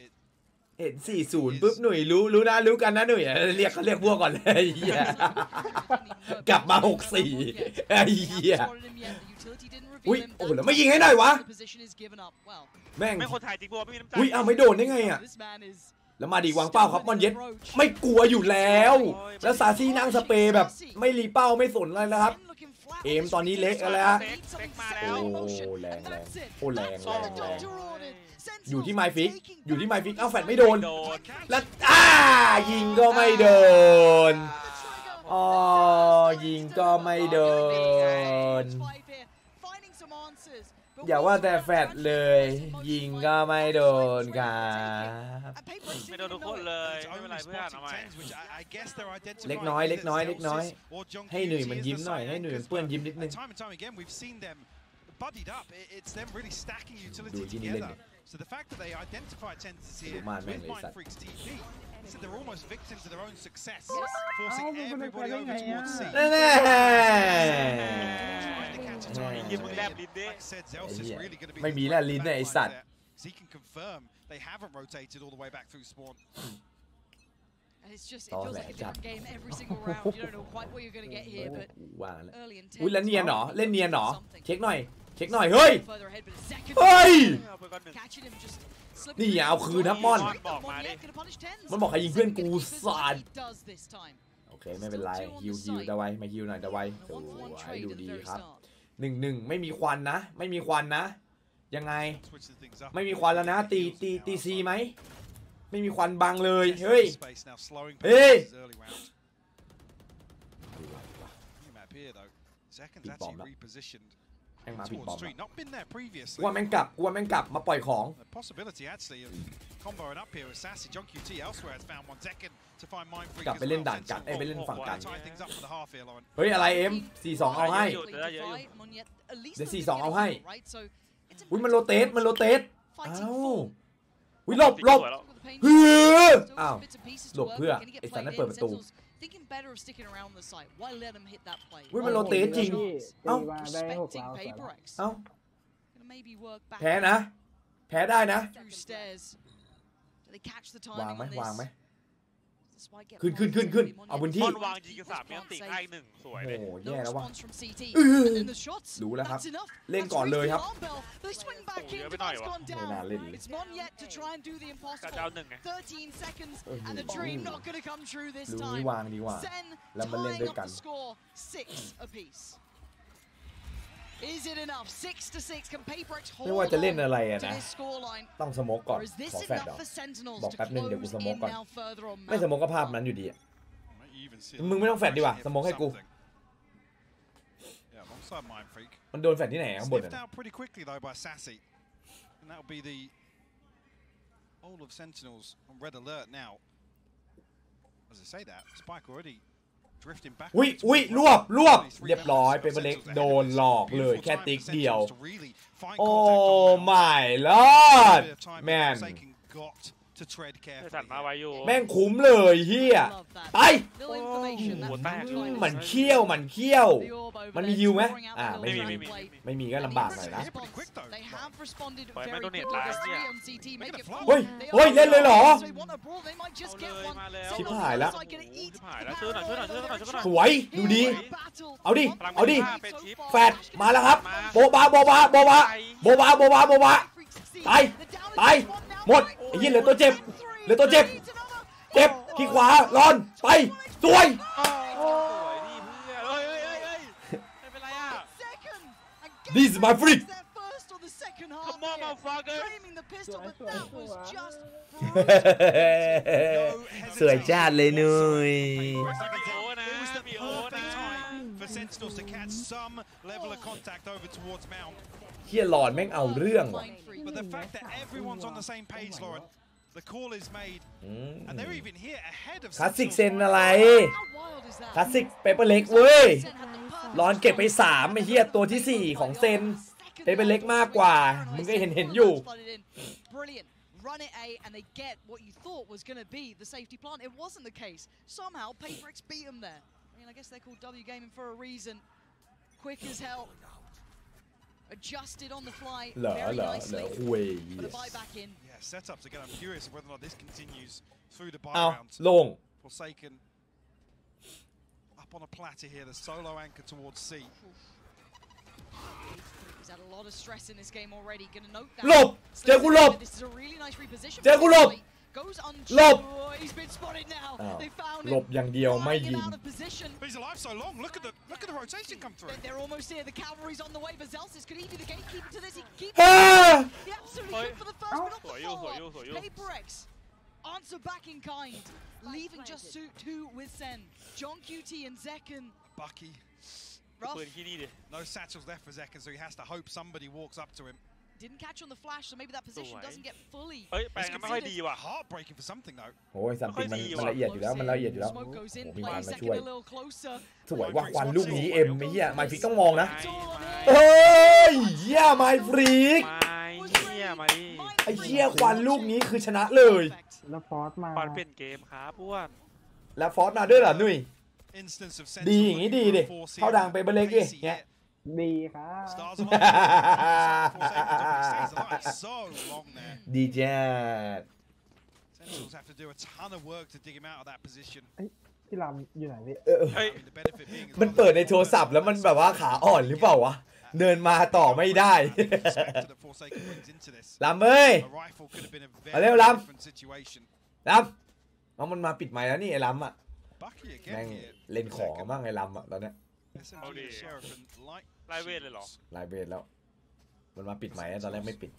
ไอ้ เห็น40ปุ๊บหนุ่ยรู้นะรู้กันนะหนุ่ยเรียกเขาเรียกพวกก่อนเลยเหี้ยกลับมา64ไอ้เหี้ยอุ้ยโอ้แล้วไม่ยิงให้หน่อยวะแม่ง ไม่คนไทยจริงบัวไม่มีน้ำใจ อุ้ยเอาไม่โดนได้ไงอ่ะแล้วมาดีวางเป้าครับมอนเย็ดไม่กลัวอยู่แล้วแล้วซาซี่นั่งสเปรย์แบบไม่รีเป้าไม่สนอะไรแล้วครับเอมตอนนี้เล็กแล้วฮะ มาแล้ว โอ้แรงโอ้แรงอยู่ที่ไมฟิกเอ้าแฟดไม่โดนแล้วยิงก็ไม่โดนอ๋อยิงก็ไม่โดนอย่าว่าแต่แฟดเลยยิงก็ไม่โดนครับไม่โดนทุกคนเลยไม่เป็นไรเพื่อนเอาใหม่ เล็กน้อยให้หนุ่ยมันยิ้มหน่อยให้หนุ่ยมันเปื้อนยิ้มนิดนึงดูที่นี่เล่น So the fact that they identify Tenzes here with Mindfreak's TP, so they're almost victims of their own success, forcing everybody over towards C. Trying to catch a timing. Like I said, Zeus is really going to be ไม่มีแล้วลิ้นเนี่ยไอ้สัตว์ So he can confirm they haven't rotated all the way back through spawn. And it's just, it feels like a different game every single round. You don't know quite what you're going to get here, but ว่าแล้ว early and อุ้ยแล้วเนียนเหรอเล่นเนียนเหรอ something. เช็คหน่อยเฮ้ย Further ahead, but a second. เฮ้ย Catching him just นี่อย่าเอาคืนนะม่อน บอกมาดิ มันบอกให้ยิงเพื่อนกูสาด He does this time. โอเคไม่เป็นไรฮิวตะไวมาฮิวหน่อยตะไวสวยดูดีครับ1-1ไม่มีควันนะยังไงไม่มีควันแล้วนะตีซีไหมไม่มีควันบังเลยเฮ้ยปิดบอมแล้วแม่งมาปิดบอมว่าแม่งกลับมาปล่อยของกลับไปเล่นด่านกัดไปเล่นฝั่งกันเฮ้ยอะไรเอ็ม42เอาให้เดี๋ยว42เอาให้อุ้ยมันโรเตทอ้าวอุ้ยหลบเฮ้ยอ้าวหลบเพื่อไอ้สันนั่นเปิดประตูอุ้ยมันโรเตทจริงเอ้าแพ้นะแพ้ได้นะวางไหมขึ้นเอาพื้นที่ บอลวางยิงกัน3เมตรตีให้1สวยเลย โอ้แย่แล้ววะรู้แล้วครับเล่นก่อนเลยครับไม่น่าเล่นเลยจะเอา1ไงรู้นี่วางดีกว่าแล้วมันเล่นด้วยกันไม่ว่าจะเล่นอะไรอะนะต้องสโมกก่อนขอแฟดบอกแป๊บนึงเดี๋ยวกูสโมกก่อนไม่สโมกก็ภาพนั้นอยู่ดีมึงไม่ต้องแฟดดีกว่าสโมกให้กูมันโดนแฟดที่ไหนข้างบนอุ้ยรวบเรียบร้อยเป็นเล็กโดนหลอกเลยแค่ติ๊กเดียวโอ้ my lord แม่นแม่งคุ้มเลยเฮียไปมันเขี้ยวมันมีฮิวไหมไม่มีก็ลำบากหน่อยนะไม่โดนเน็ตตายเนี่ยเฮ้ยเล่นเลยเหรอชิบหายแล้วช่วยหน่อยสวยดูดีเอาดิแฟดมาแล้วครับโบบาตายหมดไอ้ยี่เหลือตัวเจ็บที่ขวาร้อนไปสวยThis is my freak สวยจ้าเลยนุ้ยเฮียหลอนแม่งเอาเรื่องว่ะคลาสสิกเซนอะไรคลาสสิกเปเปอร์เล็กเว้ยร้อนเก็บไป3ไอ้เหี้ยตัวที่4ของเซนเปเปอร์เล็กมากกว่ามึงก็เห็นอยู่ Run it A and they get what you thought was going to be the safety plant. It wasn't the case. Somehow Paperx beat them there. I mean, I guess they're called W Gaming for a reason. Quick as hell. adjusted on the fly เหรอ very เหรอ nicely คุย but a buy back in. Yeah, setups again. I'm curious whether or not this continues through the buy เอา round. ลง Forsaken up on a platter here. The solo anchor towards C. He's had a lot of stress in this game already. Gonna note หลบ that. เจอกูหลบ This is a really nice reposition. เจอกูหลบ Goes หลบ oh, he's been spotted now. อ้าว They found หล him. บอย่างเดียวไม่ Flying ยิ him ง out of position. But he's alive so long. Look at the rotation come through. They're almost here. The cavalry's on the way. Vazelsis, could he be the gatekeeper to this? He can keep ฮ่า He absolutely could for the first, but not the follow-up. Paper X answer back in kind, leaving just two with Sen. John QT and Zekken. Bucky. รัฟ ปืนที่นี่ดิ No satchels left for Zekken, so he has to hope somebody walks up to him. Didn't catch on the flash, so maybe that position doesn't get fully. เฮ้ยแปลงกันไม่ค่อยดีว่ะ Heartbreaking for something though. โอ้ยซัมติงมันละเอียดอยู่แล้วมันละเอียดอยู่แล้ว Smoke goes in, โอ้มีควัน plays มา Zekken ช่วย a little closer. สวยว่าควันลูกนี้เอ็มไม่เหี้ยไมฟิกต้องมองนะ It's all on เอ้ him. ยเหี้ยไมฟรีก ไม่เหี้ยมาดิ ไอ้เหี้ยควันลูกนี้คือชนะเลย แล้วฟอสมา ก่อนเปลี่ยนเกมครับอ้วน แล้วฟอสมาด้วยเหรอนุ้ย Instance of ดี Sentinel อย่างนี้ดีดิ looking forเข้าดังไปเบอร์เล็กดิเนี่ย ดีครับ Stars alive. Stays alive so long there. ดีจ้า Sentinels have to do a ton of work to dig him out of that position. พี่ลำอยู่ไหนพี่ เฮ้ย I mean, the benefit being as มัน well เปิดในโทรศัพท์แล้วมันแบบว่าขาอ่อนหรือเปล่าวะ เดินมาต่อไม่ได้ perspective that Forsaken brings into this. ลำเอ้ย A rifle could have been a very เอาเร็วลำ different situation. ลำเอามันมาปิดไมค์แล้วนี่ไอ้ลำอ่ะ Bucky แม่ง again here. เล่นของบ้างไอ้ลำอ่ะตอนเนี้ย SMG and Sheriff and light ไล่เวทเลยเหรอ ลายเบสแล้ว มันมาปิดไมค์แล้วตอนแรกไม่ปิด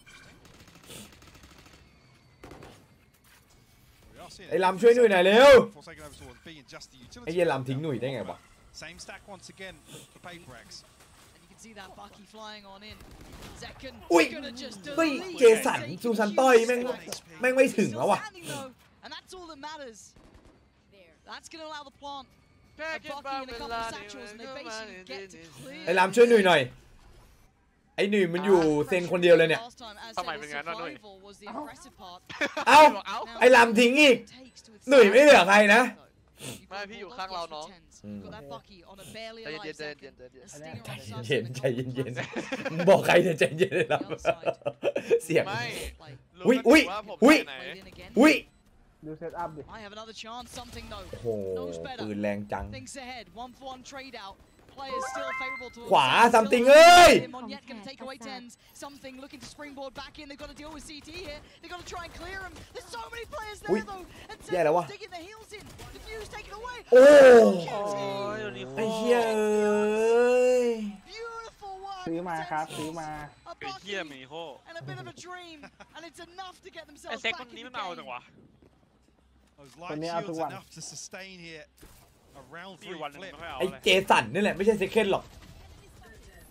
We are seeing ไอ้ลำช่วยหน่อยหน่อยเร็ว Forsaken over towards B and just the utility. ไอ้เหี้ยลำทิ้งหนุ่ยได้ไงวะ Same stack once again for Paper X. And you can see that Bucky flying on in. Zekken อุ้ย gonna just เฮ้ย delete เจสัน it. ซูซันต้อยแม่งไม่ถึง Still แล้วว่ะ standing though, and that's all that matters. That's gonna allow the plant แค่ a คิด Bucky บ้าง and เว a couple ลา of นี่ satchels, and มัน they ก็มา basically get to clear. ไอ้ลำช่วยหนุ่ยหน่อย ไอ้หนุ่ยมันอยู่เซนคนเดียวเลยเนี่ย Last time, as ทำไม said, เป็น the งั้นน่ะหนุ่ย survival was the impressive part. เอ้า เอ้า Now, ไอ้ลำทิ้งอีก takes to its หนุ่ยไม่เหลือใครนะ You've ไม่ got พี่อยู่ Bulldog ข้างเรา lost น้อง for tens. You've got that Bucky on a barely ใจ alive เย็นใจ second. เย็น A stinger ใจ on the assassin เย็น and ใจ a เย็น gold plus มึงบอกใครจะใจเย็นเลยลำเสียง ไม่ play. รู้ อุ๊ย ไหม อุ๊ย ว่าผม อุ๊ย ไปไหน Played in again. อุ้ย ดูเซตอัพดิ I have another chance. Something though. โอ้โหปืนแรงจัง Thinks ahead. 1-for-1 trade out. Players still favorable to ขวา something เอ้ย Yet gonna take away tens. Something looking to springboard back in. They've got to deal with CT here. They've got to try and clear him. There's so many players there Ui. though. And Yeah, that Sentinels was- digging their heels in. The fuse taken away. โอ้ โอ้ยเดี๋ยวนี้โค ไอ้ ตร เหี้ยเอ้ย Beautiful work. ซื้อมาครับ Sentinels. ซื้อมา A ไอ้เหี้ย Bucky มีโค and a bit of a dream. And it's enough to get ไอ้ themselves เซ็ก back คน in นี้ the มันเอาจัง game. วะ Those Còn light nhớ shields Tuan. enough to sustain here. A round พี่ three วันหนึง flip. ไม่ค่อยเอา ไอ้ เลย เจสันนี่แหละไม่ใช่เซคเคนหรอก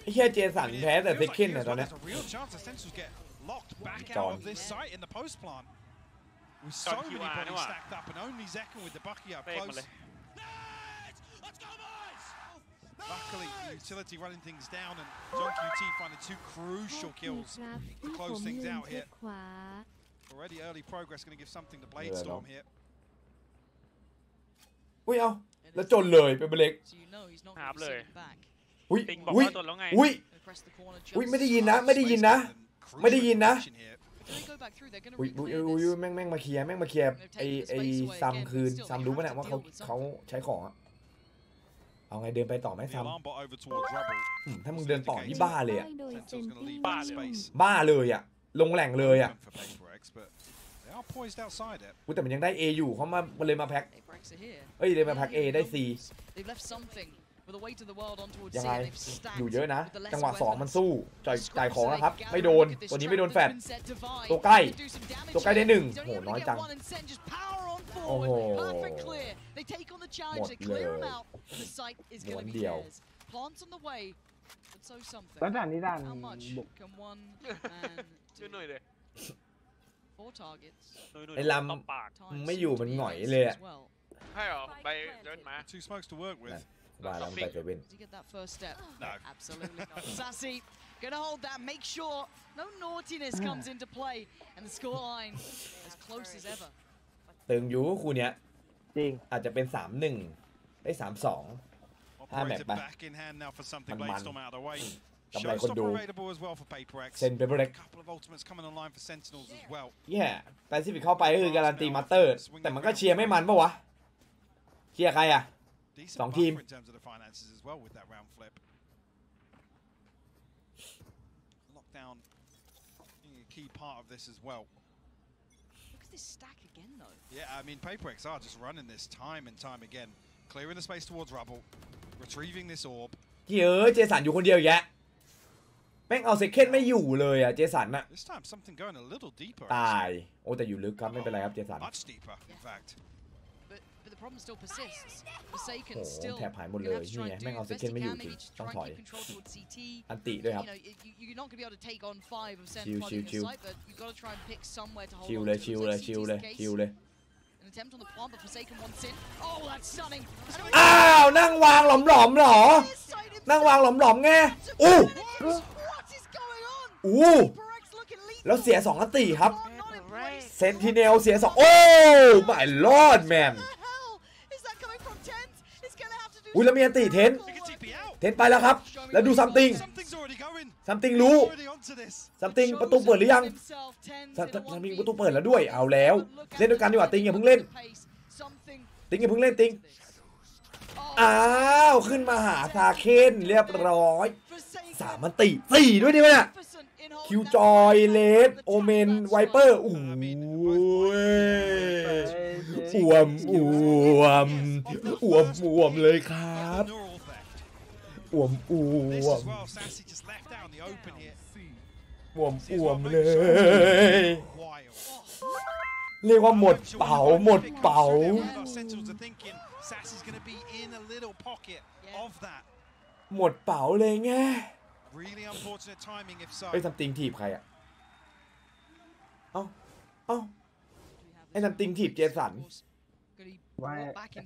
ไอ้เหี้ยเจสันแพ้แต่ Feels เซ like คเคน here เนี่ย as ตอน well, เนี้ย there's a real chance the Sentinels get locked back John. out of this site in the post plant. With so John many QR bodies นี่หว่า stacked up and only Zekken with the Bucky up เป๊กมา close. เลย Luckily, the utility running things down and John QT finding two crucial โทษที kills. ครับที่ close ผม things ลืม out คลิ here. กขวา Already early progress going to give something to Yeah, Bladestorm no. here. อุ้ยเอาแล้วจนเลยเป็นเบลก So you know he's not Hạp going to lời. sit back. อุ้ย ปิงบอก อุ้ย ว่าจนแล้วไง อุ้ย They press the corner อุ้ย just ไม่ได้ยินนะไม่ได้ยินนะ Crucial ไม่ได้ยินนะ position here. If they go back through, they're going to อุ้ยอุ้ย reclear อุ้ย this. แม่งมาเคลียร์ไอ้ซัมคืนซัมรู้ป่ะเนี่ยว่าเขาใช้ของอะเอาไงเดินไปต่อไหม The ซัม alarm bot over towards Rubble. ถ้ามึงเดินต่อนี่บ้าเลยอะ โดยเซน Sentinels going to ตี้ leave บ้า that เลย space. บ้าเลยอะลงแหล่งเลยอะ For Paper X, but they are poised outside it. อุ้ยแต่มันยังได้ A อยู่เขามาเลยมาแพ็ค Paper X are here. เอ้ยเลยมาแพ็ค A ได้ C They've left something with the weight of the world on towards ยัง C. ไง and They've stacked อยู่เยอะนะ with the lesser จังหวะ2 มัน weapons. สู้จ่ายของแล้วครับ ไม่โดน ตัวนี้ไม่โดนแฟด Been set divide. ตัวใกล้ They do some damage ตัวใกล้ได้ here. 1 He's โห only able to น้อย get จัง one and Sen just power on โอ้โห forward. Perfect clear. They take on the หม challenge. ด They เล clear ย them out. The site is going to be ม้วนเดียว theirs. Plants on the way. But so something. แล้วด่านนี้ด่าน How much บุก can one and ช่วยหน่อยเลย four targets? หน่อย ไอ้ลำ ตบปาก Time ไม่อยู่ seems to มัน be หงอย against เลย them อะ as well. ให้เหรอไปเดินมา Two smokes to work with. ว่าแล้วมันไปเซเว่น Does he get that first step? No. Absolutely not. Sassy, gonna hold that, make sure no naughtiness comes into play, and the scoreline as close as ever. ตึงอยู่คู่เนี้ย จริง อาจจะเป็น 3-1 ได้ 3-2 Operator mẹ, ba. back in hand now for something. Man, man. Bladestorm out of the way. กำไรคนดู available as well for PaperX. เซ็น PaperX A couple of ultimates coming online for Sentinels as well. แย่แปซิฟิกเข้าไปก็คือการันตีมาสเตอร์แต่มันก็เชียร์ไม่มันปะวะเชียร์ใครอ่ะ Decent สองทีม buffer in terms of the finances as well with that round flip. Lockdown being a key part of this as well. Look at this stack again, though. Yeah, I mean, PaperX are just running this time and time again. Clearing the space towards rubble. Retrieving this orb. เยอะเจสันอยู่คนเดียวแยะแม่งเอาเซคเคนไม่อยู่เลยอ่ะเจสันน่ะ This time something going a little deeper. ตายโอ้แต่อยู่ลึกครับไม่เป็นไรครับเจสัน Much deeper, in fact. But the problem still persists. Forsaken โอ้ still แถบหายหมดเลยนี่ไงแม่งเอาเซคเคนไม่อยู่จริงต้องถอยอันติด้วยครับ You're not going to be able to take on 5 of Sen ชิว flooding ชิ the ว site, but you've got to try and pick somewhere to hold ชิว on เลย to. ชิวเลยชิวเลยชิวเลย An attempt on the plant, but Forsaken wants in. Oh, that's stunning. อ้าวนั่งวางหลอมๆหรอนั่งวางหลอมๆไงอู้ What is going on? อู้ PaperX looking lethal. แล้วเสีย2อันติครับ Not in place. เซนติเนลเสีย2โอ้ my lord man What the hell is that coming from Tent? It's going to have to do อุ้ยแล้วมีอันติเทน They can TP out. เทนไปแล้วครับแล้วดูซัมติง Something's already going. ซัมติงรู้ Already onto this. ซัมติงประตูเปิดหรือยัง himself, Tens ซัม in a ติง 1v. ประตูเปิดแล้วด้วยเอาแล้วเล่นด้วยกันดีกว่าติงอย่าเพิ่งเล่น Something ติงอย่าเพิ่งเล่นติงอ้าวขึ้นมาหาซาเคนเรียบร้อย3มันติ4ด้วยดิวะเนี่ยคิวจอยเลสโอเมนไวเปอร์อู้อ้วมเลยครับ Neural theft. อ้วม This as well. Sassy just left out in the open here. เลย Wild. เรียกว่าหมดเป๋าหมดเป๋า Sentinels are thinking Sassy's going to be in a little pocket of that. หมดเป๋าเลยไง Really unfortunate timing if so. ไอ้ซัมติงถีบใครอ่ะเอ้าไอ้ซัมติงถีบเจสัน ว่า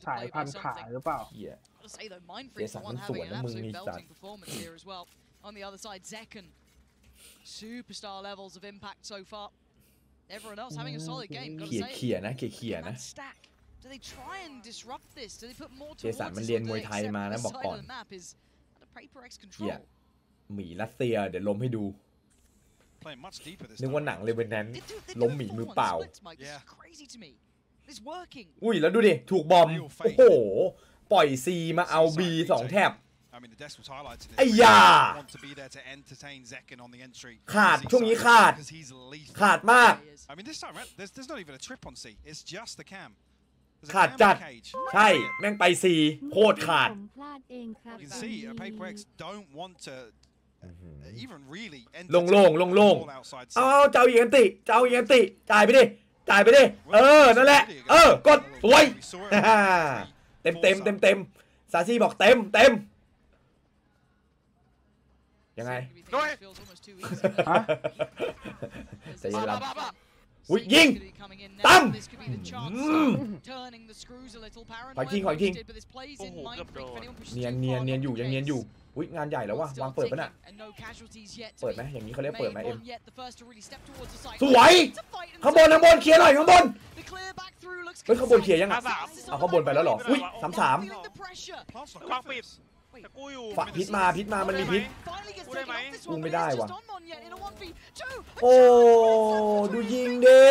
สายพันธุ์ขายหรือเปล่า เหี้ย Gotta say though, Mind Freak for one having an absolute belting performance here as well. On the other side, Zekken, superstar levels of impact so far. Everyone else having a solid game. Gotta say, เขี่ยนะ that stack. Do they try and disrupt this? Do they put more เจ towards สัน this? มัน Or เรียน do มวย they ไทย accept มา that นะ the บอก side ก่อ of น the map is under PaperX เหี้ย control? หมีรัสเซียเดี๋ยวล้มให้ดู Playing much deeper this นึก time. ว่าหนังเลยเวนนั้น They ล้ม do หมี it มือ for เปล่า one splits, Mike. This is crazy to me. It's working. อุ้ยแล้วดูดิถูกบอมโอ้โหปล่อยซีมาเอา B 2 แท็บ I mean, the desk was highlighted. ไอ้ยา Want to be there to entertain Zekken on the entry. ขาดช่วงนี้ขาด Because he's lethal. ขาดมาก I mean, this time around, there's not even a trip on C. It's just the cam. There's a ขาด cam จัด cage. ใช่แม่งไปซีโคตรขาด ผมพลาดเองครับ You can see PaperX don't want to even really โล่ง all outside C. เอาเจ้าอีกอันติจ่ายไปดินั่นแหละกดสวยเต็มซาซี่บอกเต็มยังไง ฮะใจเย็นลำอุ้ยยิงตั้มขออีกทีเนียนอยู่ยังเนียนอยู่อุ้ยงานใหญ่แล้ววะวางเปิดปะน่ะเปิดไหมอย่างนี้เขาเรียกเปิดไหมเอ็มสวยข้างบนเคลียร์หน่อยข้างบนเฮ้ยข้างบนเคลียร์ยังอ่ะเอาข้างบนไปแล้วเหรออุ้ย3-3 วางปิดแต่กูอยู่ ฝากพิษมามันมีพิษ กูได้ไหม กูไม่ได้ว่ะโอ้ดูยิงดิ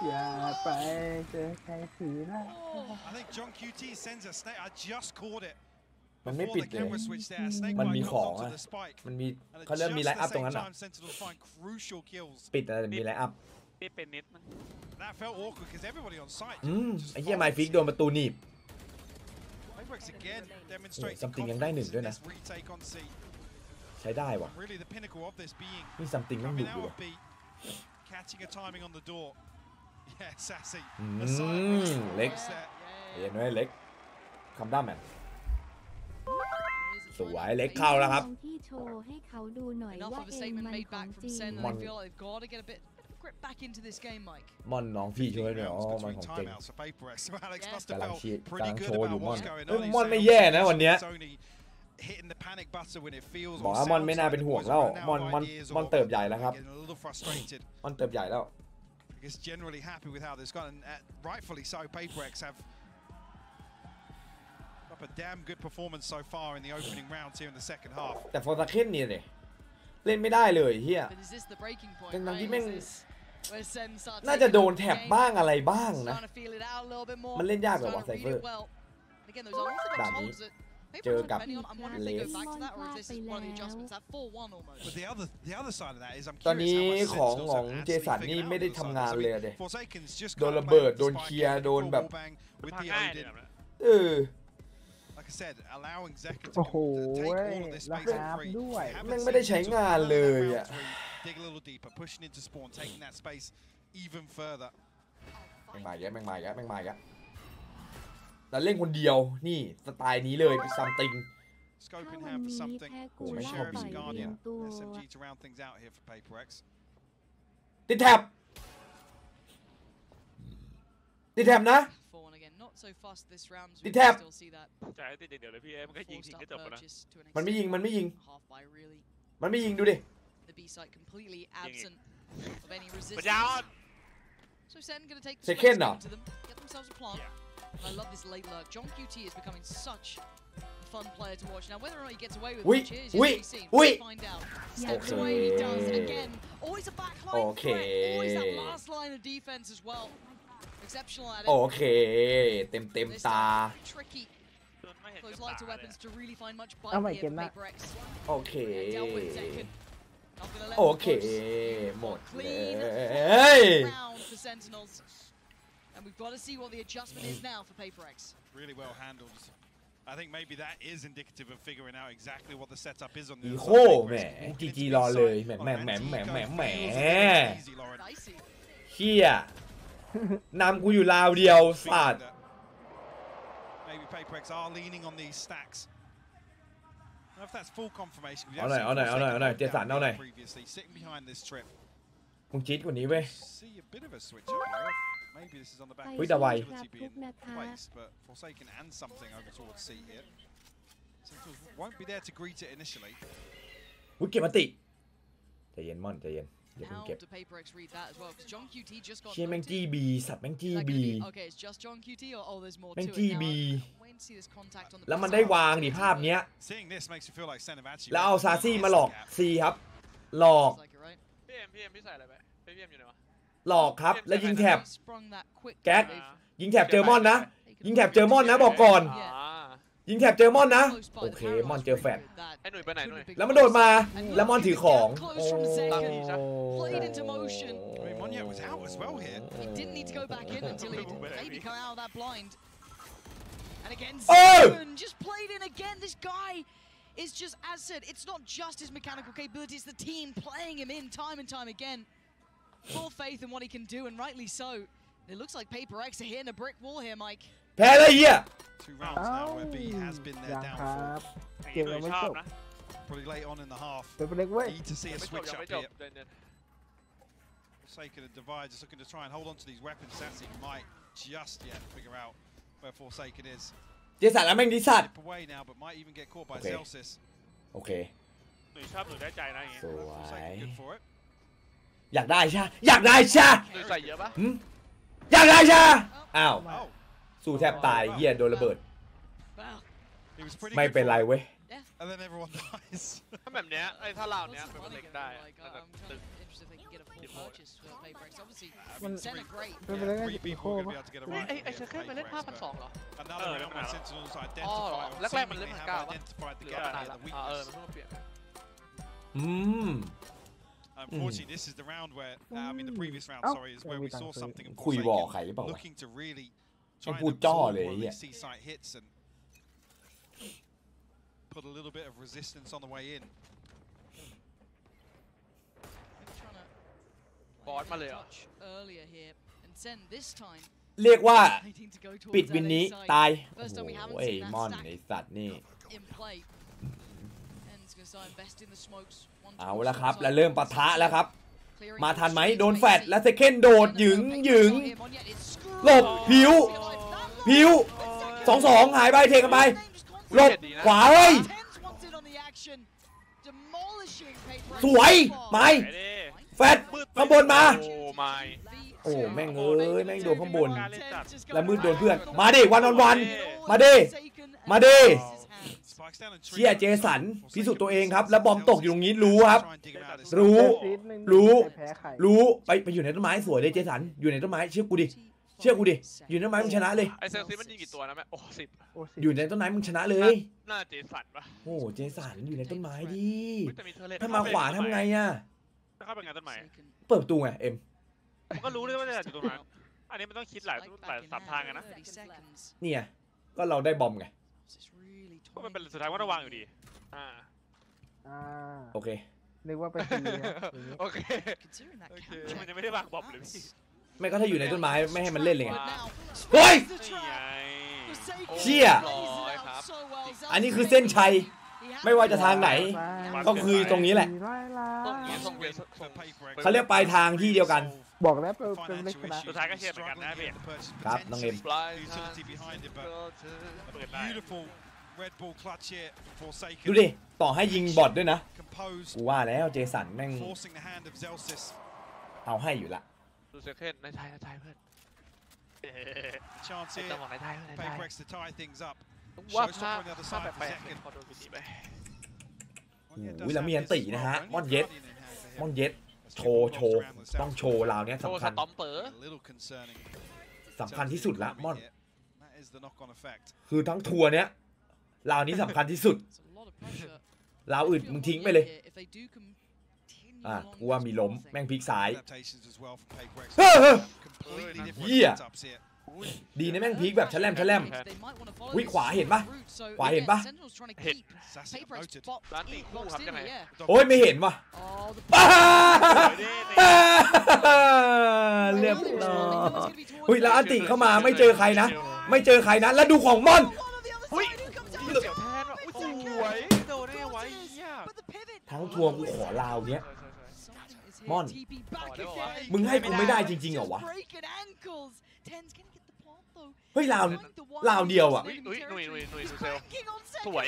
อย่าไปเจอใครถือนะ I think John QT sends a snake. I just caught it. มันไม่ Before ปิด the เลย camera switched there, Snake มันมี Bite ของ comes อ่ะ onto the spike. มันมี And at เขาเริ่มมี just ไลน์ the อัพตรง same นั้นอ่ะ time, Sentinels find crucial kills. ปิดแต่มีไลน์อัพ ปิดเป็นนิดนึง That felt awkward because everybody on site. ไอ้เหี้ยไมฟิกโดนประตูหนีบ PaperX again demonstrating something ยังได้หนึ่ง confidence ด้วย in นะ this retake on C. ใช้ได้ว่ะ Really the pinnacle of this being นี่ซัมติงแม่งดุ coming อยู่ out ว่ะ of B, catching a timing on the door. Yeah, Sassy. เล็กเห็นไหมเล็กคำด้ามแมนสวยเล็กเข้าแล้วครับ ที่โชว์ให้เขาดูหน่อย Enough ว่า of a เอง statement มัน made ของ back จริ from ง Sen, and I feel like they've got to get a bit of grip back into this game, Mike. มอนน้องพี่ช่วยหน่อย Rounds มัน between ของจริง timeouts for PaperX. So Alex must กำ have ลัง felt เชียร์ pretty กำลัง good โชว์อยู่ about มอน what's going เอ้ย on. มอนไม่แย่นะวันเนี้ย Hitting the panic button when it feels บอกว่ามอนไม่น่าเป็นห่วงแล้วมอนเติบใหญ่แล้วครับ getting a little frustrated. มอนเติบใหญ่แล้ว I guess generally happy with how this gone, and rightfully so. PaperX have up a damn good performance so far in the opening rounds here in the second half. แต่ฟอร์ซาเคนเนี่ยเล่นไม่ได้เลยเฮียทั้งที่แม่งน่าจะโดนแท็บบ้างอะไรบ้างนะมันเล่นยากกว่าไซเฟอร์ด่านนี้เจอกับเลสตอนนี้ของเจสันนี่ไม่ได้ทำงานเลยเดโดนระเบิดโดนเคลียร์โดนแบบโอ้โหแล้วครับด้วยแม่งไม่ได้ใช้งานเลยอ่ะแม่งมาอีกแล้วเล่นคนเดียวนี่สไตล์นี้เลยเป็นซัมติงกูไม่ชอบบีติดแท็บนะติดแท็บใช่ติดเดี๋ยวเลยพี่มันก็ยิงทิ้งก็จบแล้วนะมันไม่ยิงดูดิปัญญาเซเคนเหรอI love this late lurk. John QT is becoming such a fun player to watch. Now, whether or not he gets away with it is yet to be seen. We'll find out. Steps away, he does again. Always a backline threat. Always that last line of defense as well. Exceptional at it. โอเคเต็มตา Tricky. Those lighter weapons to really find much bite here for PaperX. โอเค Dealt with second. โอเคหมดเลย round for Sentinels. And we've got to see what the adjustment is now for PaperX. Really well handled. I think maybe that is indicative of figuring out exactly what the setup is on the โคแหมจีรอเลยแหมเฮียนำกูอยู่ราวเดียวสัตว์ Maybe PaperX are leaning on these stacks. If that's full confirmation. เอาหน่อยเจสันเอาหน่อย Sitting behind this trip. มึงจี๊ดกว่านี้เว้ย See a bit of a switch up here. Maybe this is on the back. แต่ไว But Forsaken and something over towards C here. Sentinels won't be there to greet it initially. เก็บมาติใจเย็นม่อนใจเย็นอย่าเพิ่งเก็บเชี่ยแม่งจี้บีสัตว์แม่งจี้บีแม่งจี้บีแล้วมันได้วางดิภาพเนี้ยแล้วเอาซาซี่มาหลอกซีครับหลอกพี่ใส่อะไรไปพี่อยู่ไหนวะหลอกครับแล้วยิงแถบแก๊กยิงแถบเจอมอนนะยิงแถบเจอมอนนะบอกก่อนยิงแถบเจอมอนนะโอเคมอนเจอแฟดไอ้หนุ่ยไปไหนหนุ่ยแล้วมันโดดมาแล้วมอนถือของIt's just, as said, it's not just his mechanical capability, it's the team playing him in time and time again. Full faith in what he can do, and rightly so. It looks like PaperX are hitting a brick wall here, Mike. แพ้เลยเหี้ย 2 rounds now where B has been their downfall. เกมยังไม่จบ Probably late on in the half. Need to see a switch up here. Forsaken and Divide just looking to try and hold on to these weapons. Sassy might just yet figure out where Forsaken is. เจสันแล้วแม่งดิสัตว์โอเคหนุ่ยชอบหนุ่ยได้ใจนะอย่างเงี้ยสวยอยากได้ใช่อยากได้ใช่หนุ่ยใส่เยอะปะอยากได้ใช่อ้าวสู้แทบตายเหี้ยโดนระเบิดไม่เป็นไรเว้ย ถ้าแบบเนี้ยไอ้ถ้าเราเนี้ยเป็นเล็กได้มันเป็นไปได้ไงโค้งไอ้เซอร์เคิลมันเล่น5,200เหรอแรกๆมันเล่น1,900ป่ะหรือว่ามันเพิ่งมาเปลี่ยนUnfortunately, this is the round where I mean the previous round, sorry, is where we saw something of looking to really try and absorb all these C-site hits and put a little bit of resistance on the way in. บอสมาเลยอ่ะเรียกว่าปิดวินนี้ตายโอ้ยมอนไอสัตว์นี่เอาละครับแล้วเริ่มปะทะแล้วครับมาทันไหมโดนแฟดแล้วเซเคนโดดหยึงหลบผิว2-2หายไปเทกันไปหลบขวาเฮ้ย สวยไม้แฟดข้างบนมาโอ้แม่งเอ้ยแม่งโดนข้างบนแล้วมืดโดนเพื่อนมาดิวันวันมาดิมาดิเชี่ยเจสันพิสูจน์ตัวเองครับแล้วบอมตกอยู่ตรงนี้รู้ครับรู้ไปอยู่ในต้นไม้สวยเลยเจสันอยู่ในต้นไม้เชื่อกูดิอยู่ในต้นไม้มึงชนะเลยไอเซลซีมันยิงกี่ตัวนะแม่โอ้10อยู่ในต้นไม้มึงชนะเลยน่าเจสันปะโอ้เจสันอยู่ในต้นไม้ดิถ้ามาขวาทำไงอ่ะเข้าไปไงต้นไม้เปิดประตูไงเอ็มมันก็รู้เลยว่าจะอยู่ตรงนั้นอันนี้มันต้องคิดหลายสับทางกันนะนี่ไงก็เราได้บอมไงก็มันเป็นสุดท้ายว่าระวังอยู่ดีโอเคนึกว่าเป็นโอเคมันยังไม่ได้วางบอมเลยไม่ก็ถ้าอยู่ในต้นไม้ไม่ให้มันเล่นเลยไงเฮ้ยเชี่ยอันนี้คือเส้นชัยไม่ว่าจะทางไหนก็คือตรงนี้แหละเขาเรียกปลายทางที่เดียวกันบอกแล้วเป็นเล็กนะสุดท้ายก็เชียร์เหมือนกันนะพี่ครับน้องเอ็มดูดิต่อให้ยิงบอทด้วยนะกูว่าแล้วเจสันแม่งเอาให้อยู่ละดูเซคันในไทยเพื่อนจะบอกในไทยว่าภาพแปลกๆพอโดนวิธีไปอุ้ยแล้วมีอันตีนะฮะมอนเย็ดโชว์ต้องโชว์ราวนี้สำคัญที่สุดละมอนคือทั้งทัวร์เนี้ยราวนี้สำคัญที่สุดราวอื่นมึงทิ้งไปเลยกูว่ามีล้มแม่งพลิกซ้ายเหี้ยดีนะแม่งพลิกแบบแฉลมวิขวาเห็นปะเห็นโอ้ยไม่เห็นวะเรียบร้อยแล้วอันติเข้ามาไม่เจอใครนะแล้วดูของม่อนทั้งทัวร์กูขอลาวเนี้ยม่อนมึงให้กูไม่ได้จริงๆเหรอวะเฮ้ยลาวเดียวอ่ะหนุ่ยเซลสวย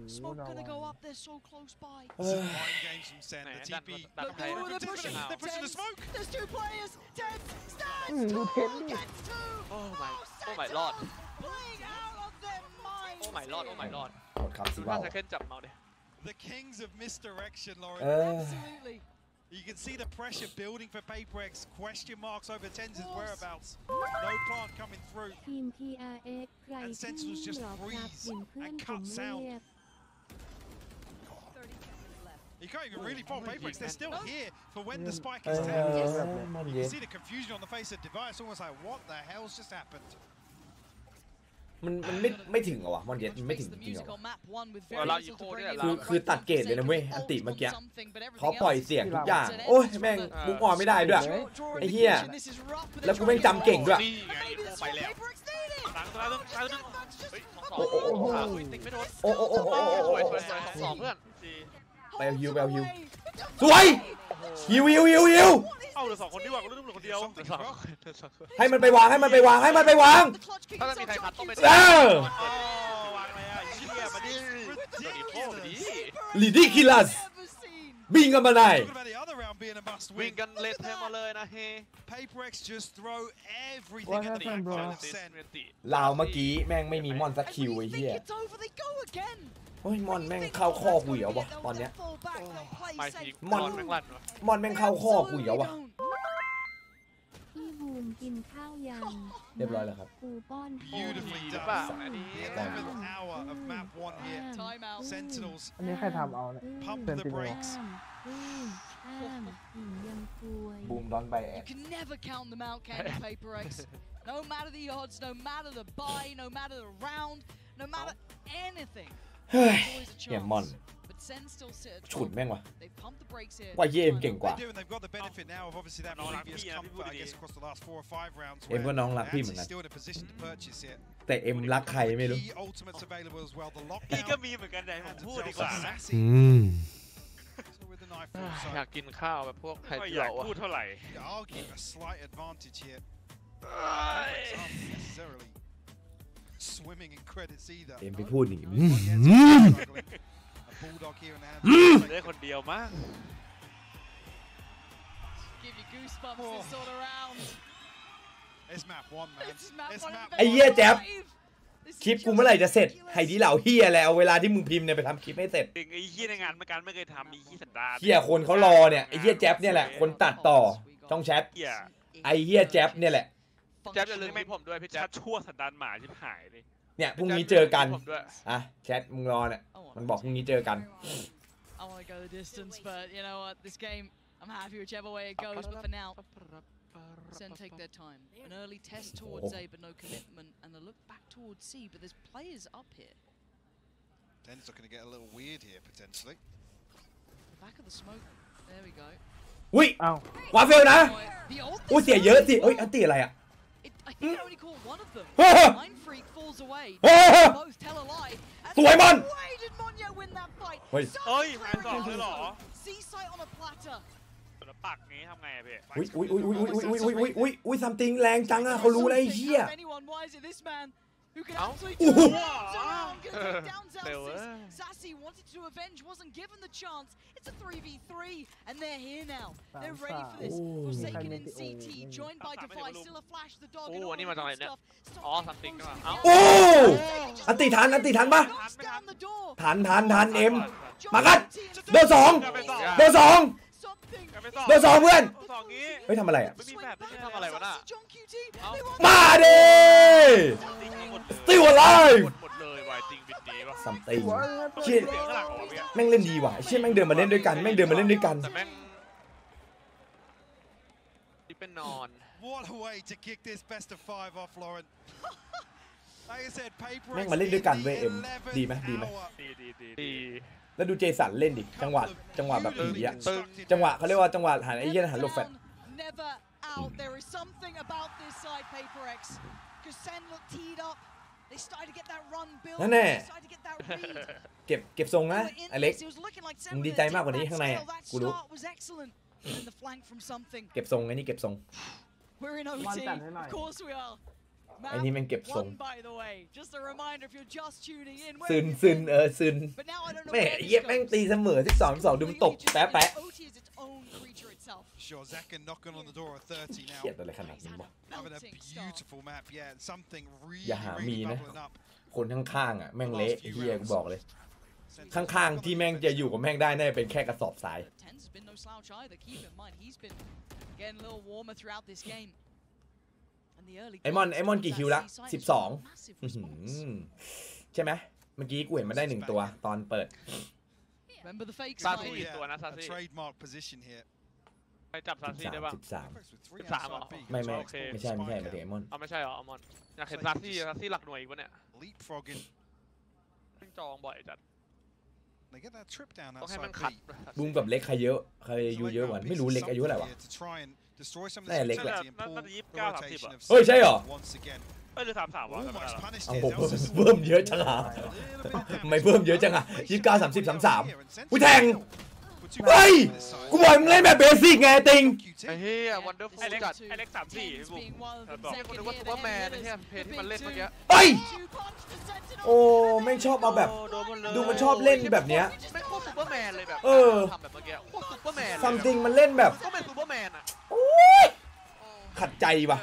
Smoke gonna go up. They're so close by. They're pushing the smoke. There's two players. Ten stands tall. Gets two. Oh my lord. Playing out of their mind. Oh my lord. ครับสิว่า จับเมาดิ The kings of misdirection, Lauren. Absolutely. You can see the pressure building for PaperX. Question marks over Tenz's whereabouts. No plant coming through. And Sentinels just freeze and cut sound. You can't even really fault PaperX. They're still here for when the spike is tapped. You can see the confusion on the face of Device. Almost like, what the hell's just happened? มันไม่ถึงเหรอวะมอนเย็ดมันไม่ถึงจริงเหรอคือตัดเกรดเลยนะเว้ยอันติเมื่อกี้พอปล่อยเสียงทุกอย่างโอ้ยแม่งมุกออนไม่ได้ด้วยไอ้เหี้ยแล้วกูแม่งจำเก่งด้วยไปแล้วโอ้สองเพื่อนไปฮิวสวยฮิวเอาเหลือ2คนดีกว่ากูเลือกคนเดียวให้มันไปวางถ้าจะมีใครขัดต้องไปวางลิดิคิลัสบิงกันมาไหนวิ่งกันเละเทะมาเลยนะเฮ้ PaperX just throw everything at the back ลาวเมื่อกี้แม่งไม่มีมอนสักคิวไอ้เหี้ยโอ้ยมอนแม่งเข้าข้อกูเหรอวะตอนเนี้ยมอนแม่งเข้าข้อกูเหรอวะพี่บูมกินข้าวยังเรียบร้อยแล้วครับกูป้อนอันนี้ใครทำเอาเนี่ยเป็นติโนบูมดอนไปแอด You can never count them out, can you, PaperX? No matter the odds, no matter the buy, no matter the round, no matter anything. เฮ้ยเหี้ยมอนฉุดแม่งวะว่าเยมเก่งกว่าเอ็มก็น้องรักพี่เหมือนกันแต่เอ็มรักใครไม่รู้พี่ก็มีเหมือนกันไหนผมพูดดีกว่าอยากกินข้าวแบบพวกไฮเจียวพูดเท่าไหร่ swimming in credits either. เอ็มไปพูดนี่ ได้คนเดียวมั้ง Give you goosebumps this sort of round. It's map 1, man. It's map 1. ไอ้เหี้ยแจ๊บคลิปกูเมื่อไหร่จะเสร็จไฮดีเหล่าเฮียแล้วเวลาที่มึงพิมพ์เนี่ยไปทำคลิปให้เสร็จ จริงไอ้เหี้ยในงานเมื่อกันไม่เคยทำไอ้เหี้ยสันดาน เฮียคนเขารอเนี่ยไอ้เฮียแจ๊บเนี่ยแหละคนตัดต่อช่องแชท เหี้ย ไอ้เฮียแจ๊บเนี่ยแหละ แจ๊บอย่าลืมไม่ผมด้วยพี่แจ๊บชั่วสันดานหมาชิบหายเลย เนี่ยพรุ่งนี้เจอกันอ่ะแชทมึงรอเนี่ยมันบอกพรุ่งนี้เจอกัน I want to go the distance, but you know what? This game, I'm happy whichever way it goes. But for now, Sen take their time. An early test towards A, but no commitment, and a look back towards C. But there's players up here. Ten's looking to get a little weird here potentially. Back of the smoke. There we go. อุ้ย เอ้า วาเฟลนะอุ้ยเสียเยอะสิเอ้ยอันตีอะไรอ่ะ I think I only caught one of them. Mind Freak falls away. Both tell a lie. สวยมัน Why did Monyo win that fight? เฮ้ย เฮ้ยแมนสองเลยเหรอ Seaside on a platter. แล้วปักงี้ทำไงอะพี่ อุ้ยอุ้ยอุ้ยอุ้ยอุ้ยอุ้ยอุ้ยอุ้ยอุ้ยอุ้ยซัมติงแรงจังอ่ะเขารู้แล้วไอ้เหี้ย Why is it this man who can Ow. absolutely Ooh. turn things around, gonna take down Zalsis. Sassy wanted to avenge, wasn't given the chance. It's a 3v3, and they're here now. They're ready for this. Forsaken in CT, joined by Defy, still a flash, the dog, and all the good stuff. อ๋อซัมติงก็มาเอ้า โอ้อันตีทันปะ Knocks down the door. ทันเอ็มมากันเบอร์สองเบอร์สอง Something. เบอร์สองเพื่อน สองงี้ เฮ้ยทำอะไรอ่ะ ไม่มีแบบไม่ทำอะไรวะน่ะ John QT. They want มาดิ Still alive หมดเลยวายติงบิดดีวะ ซัมติงเชี่ย เสียงข้างหลังออกมา แม่งเล่นดีว่ะเชี่ยแม่งเดินมาเล่นด้วยกันแม่งเดินมาเล่นด้วยกัน แต่แม่งที่เป็นนอน What a way to kick this best of 5 off, Lauren. Like I said, Paper แม่งมาเล่นด้วยกันเว้ยเอ็มดีไหม ดี แล้วดูเจสันเล่นดิจังหวะแบบผีอะจังหวะเขาเรียกว่าจังหวะหันไอ้เหี้ยหันหลบแฟลช Never out. There is something about this side, Paper X. Because Sen looked teed up. They started to get that run build. นั่นแน่ They started to get that read. เก็บทรงนะ They were in อเล็ก this. It was looking like Sen มึง was ดี gonna ใจ take มากกว่านี้ that ข้างใน scale. อะ That กูรู้ start was excellent. And then the flank from something. เก็บทรงไอ้นี่เก็บทรง We're in OT. Of course we are. ไอ้นี่แม่งเก็บทรง One, by the way. Just a reminder if you're just tuning in. ซึน But now I don't know แม่ where เหี้ย this แม่ง goes. ตีเสมอ12-2ดูมันตกแปะ OT is its own creature itself. Sure, Zaka knocking on the door of 30 now. เกลียดอะไรขนาดนี้วะ Having a beautiful map, yeah, and something really, อย่าหามี really นะ bubbling up. คนข้างๆอ่ะแม่งเละไอ้เหี้ยกูบอกเลย ข้างๆที่แม่งจะอยู่กับแม่งได้แน่เป็นแค่กระสอบทราย Tens has been no slouch either. Keep in mind he's been getting a little warmer throughout this game. And the early ไอมอนกี่คิวละ12ใช่ไหมเมื่อกี้กูเห็นมันได้1ตัวตอนเปิด Remember the fake ซา side. ซี่ตัวนะซา A ซี่ trademark position here. ไปจับซาซี่ได้ป่ะ 13 With three It's outside Sam. B. ไม่ โอเค ไม่ใช่หมายถึงไอมอน เอาไม่ใช่เหรออัลมอนอยากเห็นซาซี่หลักหน่วยอีกวะเนี่ย Leapfrogging. จองบ่อยจัด They get that trip down ต้องให้ outside มันขัด B. บูมกับเล็กใครเยอะใครอายุเยอะกว่าไม่รู้เล็กอายุเท่าไหร่วะ To try and destroy some of น่า this จะเล็กแหละ utility and pull the rotation of เฮ้ยใช่เหรอ once again. หรือ33วะ Almost punished เอา here. ผม That was a เพิ่มเยอะจังอ่ะ little bit of damage. ไม่เพิ่มเยอะจังอ่ะ29 30 33 อุ้ยแทง Put two เฮ้ย on this side. กูบอกมึงเล่นแบบเบสิกไงติง QT. ไอ้เฮียวันเดอร์ฟู ไอ้ ล เล็ก จัดไอ้เล็ก34พี่ Tens บุ๋ม being one of them. บอก Second นึกว่า here, ซูเปอร์แมน the ไอ้เฮียเพจที่มันเล่นเมื่อกี้ เฮ้ย two punch the Sentinel. โอ้แม่งชอบเอาแบบ โดนหมดเลย ดูมันชอบเล่นแบบเนี้ย ไม่โคตรซูเปอร์แมนเลยแบบ เออ ทำแบบเมื่อกี้โคตรซูเปอร์แมน ซัมติงมันเล่นแบบ ก็เป็นซูเปอร์แมนอ่ะ โอ้ยขัดใจว่ะ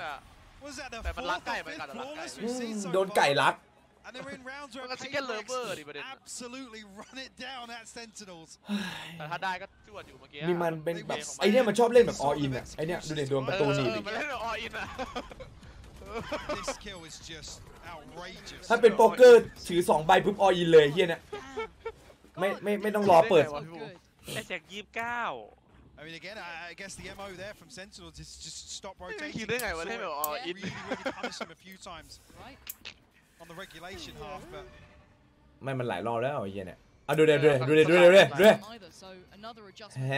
Was that theแต่มัน fourth รักไก่ or เหมือน fifth กันรักไก่ flawless we've seen so โดนไก่ far? รัก And they're in rounds where มันก็ chicken Paper X lover ดิประเด็น absolutely run it down at Sentinels. แต่ถ้าได้ก็จวดอยู่เมื่อกี้ นี่มันเป็นแบบไอเนี้ยมันชอบเล่นแบบอออินอ่ะไอเนี้ยดูเด็ดโดนประตูหนีบ มันเล่นแบบออินอ่ะ This kill is just outrageous. ถ้าเป็นโป๊กเกอร์ถือ2ใบปุ๊บออินเลยเฮียเนี่ยไม่ต้องรอเปิด So good. ไอ้แจก29 I mean, again, I guess the MO there from Sentinels is just stop คิด rotating. ได้ไงวะเล่นแบบออิน Really, really punish him a few times Right. on the regulation half, but ไม่มันหลายรอบแล้วไอ้เฮียเนี่ยอ่ะดูเด็ด Either, so another แฮ adjustment.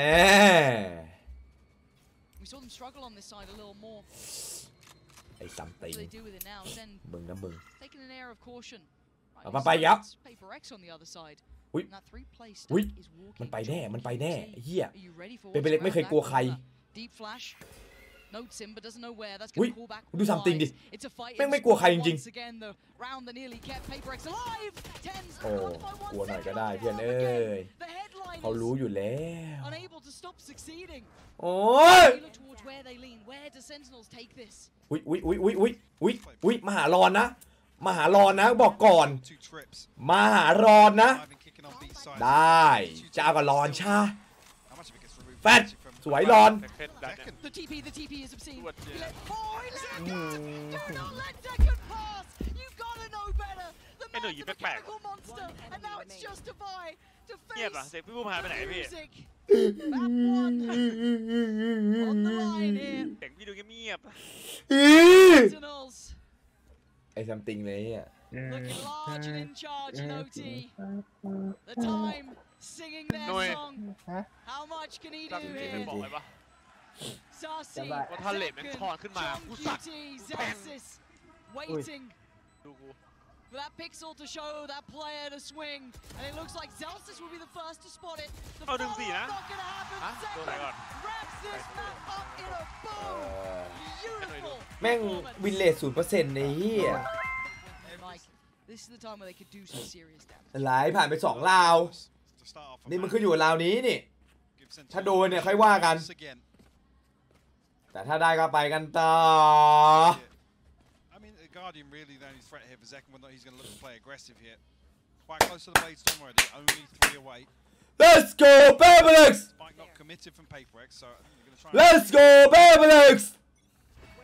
We saw them struggle on this side a little more. ไอ้ซัมติง What do they do with it now? Zen มึงนะมึง taking an air of caution. เอามันไปยับ Paper X on the other side. อุ๊ย And that three-play stack อุ๊ย is walking มันไปแน่ John มันไปแน่ QT. ไอ้เฮีย Are you ready for เป็นไปเล็กไม่เคยกลัวใคร Deep flash. Notes him, but doesn't know where. That's อุ้ย going to call back. ดู something ดิ It's a fight. แม่งไม่กลัวใครจริง Once again, the round that nearly kept PaperX alive. Tens โอ้ กลัวหน่อยก็ได้เพื่อนเอ้ย the headline เขารู้อยู่แล้ว unable to stop succeeding. โอ้ย You look towards where they lean. Where do Sentinels take this? อุ้ยมหารอนนะมหารอนนะบอกก่อน 2 trips. มหารอนนะ Diving, kicking on beat side. ได้จะเอากับรอนชา How much of it gets removed แฟด from สวยรอน Second. The TP is obscene. What, He yeah. let- oh, he's do not let Deckard pass. You gotta know better. The Hey, no, man's you a back back. mechanical monster, and now it's just a Vi to เงียบอ่ะ face เสียงพี่บูมหายไปไหนพี่ music. Map 1 on the line here. เสียงพี่ดูเงียบ Sentinels ไอ้ซัมติงเลยอ่ะ looking large and in charge in OT. The time singing their Noi. song. How much can he ๆตั้ง do ที่เป็น here? บอกเลยปะ Sarsi, ว่าถ้าเลดแม่งทอนขึ้นมา John กูสัตว์ QT, Xerxes, waiting ดูกู for that pixel to show that player to swing. And it looks like Xerxes will be the first to spot it. The Oh, didn't see, follow-up huh? not gonna happen. Huh? Go Second, back on. wraps this map up in a bow. Beautiful แม่ง performance. วินเลท0%ในเฮีย Like, this is the time where they could do some serious damage. ไหลผ่านไป2ราว To start off, นี่มันขึ้นอยู่กับราวนี้นี่ give Sentinel ถ้าโดนเนี่ยค่อยว่ากัน once again. แต่ถ้าได้ก็ไปกันต่อ I mean, the Guardian really the only threat here for Zekken, whether he's going to look to play aggressive here. Quite close to the Blade Storm already, only 3 away. Let's go PaperX Spike not committed from PaperX, so I think they're going to try Let's go PaperX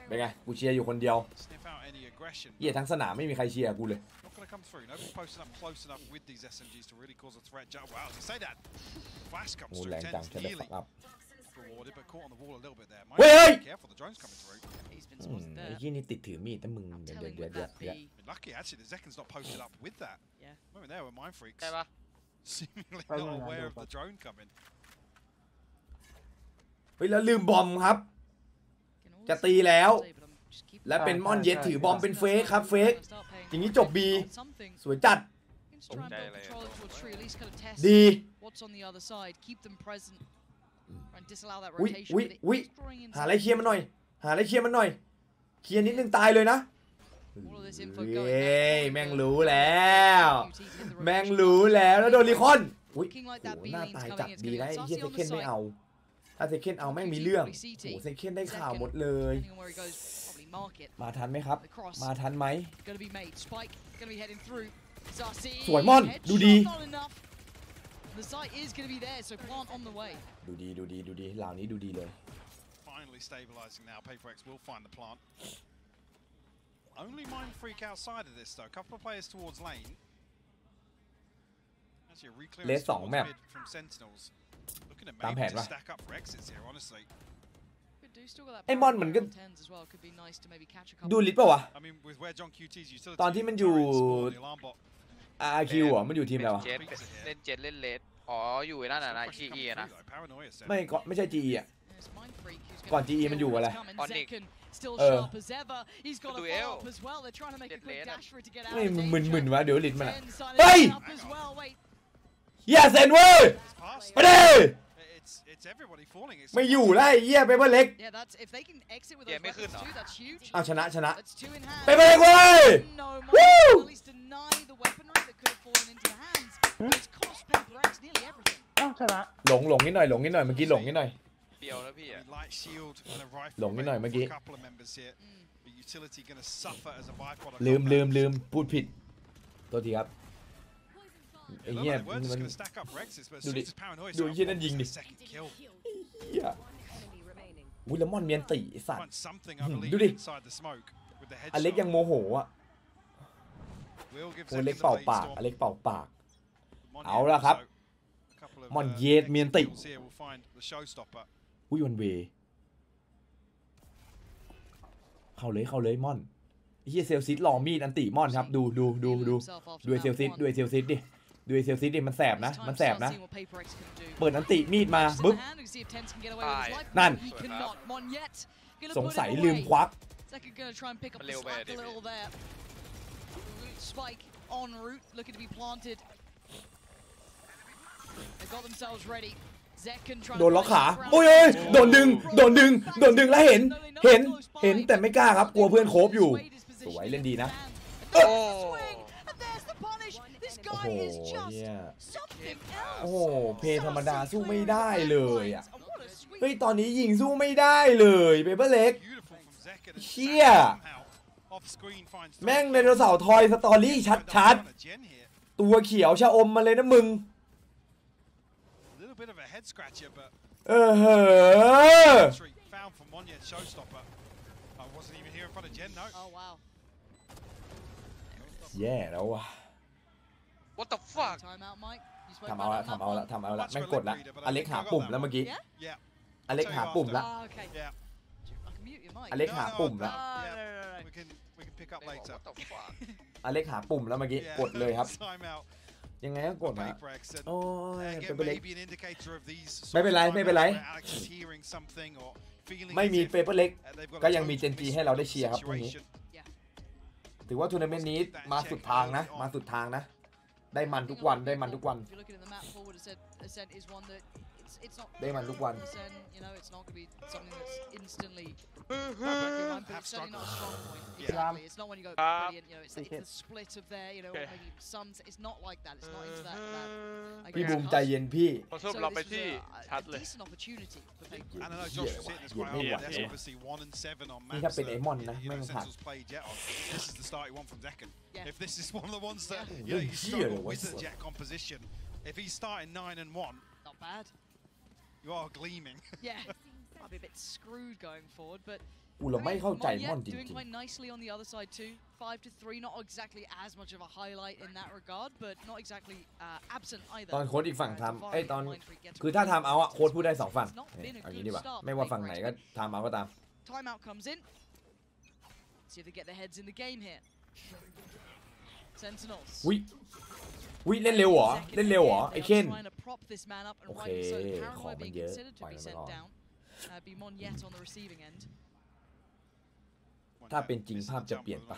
เป็นไงกูเชียร์อยู่คนเดียว and sniff out any aggression. เหี้ยทั้งสนามไม่มีใครเชียร์กูเลย Not going to come through. Nobody's posting up close enough with these SMGs to really cause a threat. Wow, to say that. Flash comes โอ้ through. แรงจัง Tens จะได้ nearly ฝักอัพ rewarded, but caught on the wall a little bit there. Wait, hey! Be careful, the drone's coming through. He's been อืม spotted ไอ้ there. ที่นี่ติดถือมีดแต่มึงเดี๋ยว Telling เดี๋ยว would เดี๋ยว that เดี๋ยว be? Lucky, actually, the Zekken's not posted up with that. Yeah. Moment there with Mind Freaks. ใช่ปะ Seemingly Oh, not no, aware no, of the no. drone coming. เฮ้ยแล้วลืมบอมครับ Can always จะตีแล้ว say, but I'm just keeping และเป็นม่อนเย็ดถือบอมเป็นเฟกครับเฟก Start paying อย่างนี้จบ B something. สวยจัด Just try and build control towards tree, at least kind of test ดี what's on the other side, keep them present, try and disallow that อุ๊ย rotation. อุ๊ย but it อุ๊ย is drawing in หาอะไรเคลียร์มันหน่อย หาอะไรเคลียร์มันหน่อย เคลียร์นิดนึงตายเลยนะ all of this info เฮ้ going ย back. แม่งรู้แล้ว QT to hit the แม่ง rotation. รู้แล้วแล้วโดนรีคอนอุ้ย Looking like โห that B หน้า lane's ตาย coming จัด in. It's ดี gonna นะ get ไอ้เหี้ย Sarsi เซ on เคน the ไม่ side. เอา ถ้าเซเคนเอาแม่งมีเรื่อง โอ้เซเคนได้ข่าวหมดเลย Depending on where he goes, probably mark it. มาทันไหมครับ มาทันไหม Gonna be made. Spike gonna be heading through. Sarsi. สวยม่อน Headshot ดูดี not enough. The site is gonna be there, so plant on the way. ดูดีดูดีดูดีเหล่านี้ดูดีเลย Finally stabilizing now. PaperX will find the plant. Only Mind Freak outside of this, though. A couple of players towards lane. Actually, a reclearance Late song towards map. mid from Sentinels. Looking at ตาม maybe แผน to ปะ stack up for exits here, honestly. Could do still got that ไอ้มอน power มันก็ on tens as well. Could be nice to maybe catch a couple. ดูลิสป่าวะ I mean, with where John QT's utility ตอนที่มันอยู่ spawned the alarm bot. RQ อ่ะมันอยู่ทีมอะไรวะ เจ็ดเล่นเจ็ดเล่นเลดอ๋ออยู่นั่นน่ะนะ Question จี coming นะ through, though. Paranoia set. ไม่ก็ไม่ใช่ GE อ่ะ There's Mind Freak who's gonna ก่อน GE มันอยู่อะไร coming. Onyx. Zekken still Ờ. sharp as ever. He's got a Duel. follow-up as well. They're trying to make a Get quick laid dash for it to get out ไม่ of มึน danger. มึนวะเดี๋ยวลิสมันอ่ะ Ten signing Hey! up as well. Wait. เหี้ยเซนเว้ย It's past. มาดิ It's everybody falling. It's ไม่อยู่แล้วไอ้เหี้ยเปเปอร์เล็ก Yeah, that's if they can exit with Yeah, those weapons ไม่ขึ้นเหรอ too. That's huge. เอาชนะชนะ That's two in hand. เปเปอร์เล็กเว้ย No, Woo! Mind at least deny the weaponry that could have fallen into the hands. But it's cost PaperX nearly everything. อ้าวชนะ หลงนิดหน่อยหลงนิดหน่อยเมื่อกี้หลงนิดหน่อย เดียวแล้วพี่ I อ่ะ mean, light shield and a rifle หลงนิดหน่อย available เมื่อกี้ for a couple of members here. But utility going to suffer as a byproduct. ลื of ม that. ลืมพูดผิดตัวทีครับ ไอ้ It เหี้ย looked like มัน we're just going to stack up for exits, but as ดู soon ดิ as his paranoia ดูไอ้เหี้ยนั่นยิงดิ second kill. เหี้ยอุ้ยแล้วมอนเมียนตีไอ้สัตว์ Find something, I believe, ดูดิ inside the smoke with the อเล็กยัง headshot. โมโหอ่ะ Will give โอ้เล็ก Zekken เป่า the ปาก blade อเล็กเป่าปาก storm. เอาละครับ So, a couple of, มอนเยด exit เมียนติ kills here will find the showstopper. อุ้ยวันเวเข้าเลยม่อนไอ้เหี้ยเซลซิสรอมีดอันติม่อนครับดูดูไอ้เซลซิสดูไอ้เซลซิสดิดูไอ้เซลซิสดิมันแสบนะมันแสบนะ เปิดอันติมีดมาปึ๊บ นั่น สงสัยลืมควัก Second gonna try and pick up the Little slack bit, a little there. Spike en route, looking to be planted. They got themselves ready. โดนล็อกขาโอ้ยโดนดึงแล้วเห็นแต่ไม่กล้าครับกลัวเพื่อนโคบอยู่สวยเล่นดีนะโอ้โหเนี่ยโอ้โหเพธรรมดาสู้ไม่ได้เลยอ่ะเฮ้ยตอนนี้ยิงสู้ไม่ได้เลยเปเปอร์เล็กเชี่ยแม่งไดโนเสาร์ทอยสตอรี่ชัดๆตัวเขียวชะอมมาเลยนะมึงแย่แล้วว่ะ What the fuck ทำเอาละแม่งกดละอเล็กหาปุ่มแล้วเมื่อกี้อเล็กหาปุ่มละอเล็กหาปุ่มละอเล็กหาปุ่มแล้วเมื่อกี้กดเลยครับยังไงก็กดนะโอ้ยไม่เป็นไรไม่มีเปเปอร์เล็กก็ยังมีเจนจีให้เราได้เชียร์ครับพรุ่งนี้ถือว่าทัวร์นาเมนต์นี้มาสุดทางนะได้มันทุกวันได้มันทุกวันพี่บูมใจเย็นพี่สรุปเราไปที่ชัดเลยนี่ถ้าเป็นไอมอนนะแม่งหักIf this is one of the ones that he struggled with the Jet composition, if he's starting 9-1, not bad. You are gleaming. Yeah, I'll be a bit screwed going forward, but เราไม่เข้าใจมอนจริง doing quite nicely on the other side too. 5-3, not exactly as much of a highlight in that regard, but not exactly absent either. ตอนโค้ชอีกฝั่งทำตอนคือถ้าทำเอาอะโค้ชพูดได้สองฝั่งเอางี้ดีกว่าไม่ว่าฝั่งไหนก็ทำเอาก็ตาม Timeout comes in. See if they get their heads in the game here. Sentinels. วิเล่นเร็วเหรอไอ้เคนโอเคของมันเยอะปล่อยมันไปก่อนถ้าเป็นจริงภาพจะเปลี่ยนปะ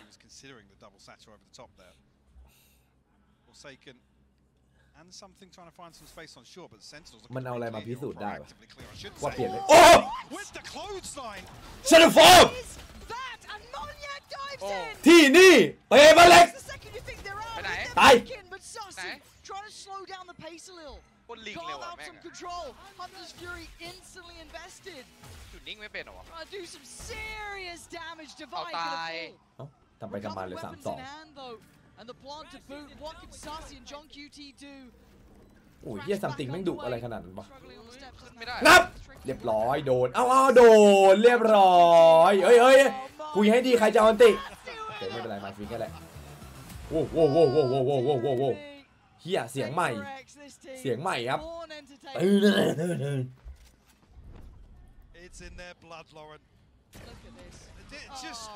มันเอาอะไรมาพิสูจน์ได้ว่าเปลี่ยนเลยโอ้เซนฟอร์มที่นี่เปเปอร์เล็กตายคนลิงเร็วอ่ะแม่งจุดนิ่งไม่เป็นหรอเอาตายทำไปทำมาเลย3-2โอ้ยเฮียซัมติงแม่งดุอะไรขนาดนั้นวะนับเรียบร้อยโดนเอาโดนเรียบร้อยเอ้ยคุยให้ดีใครจะอันติไม่เป็นไรมาฟินแค่แหละโว้เฮียเสียงใหม่ครับ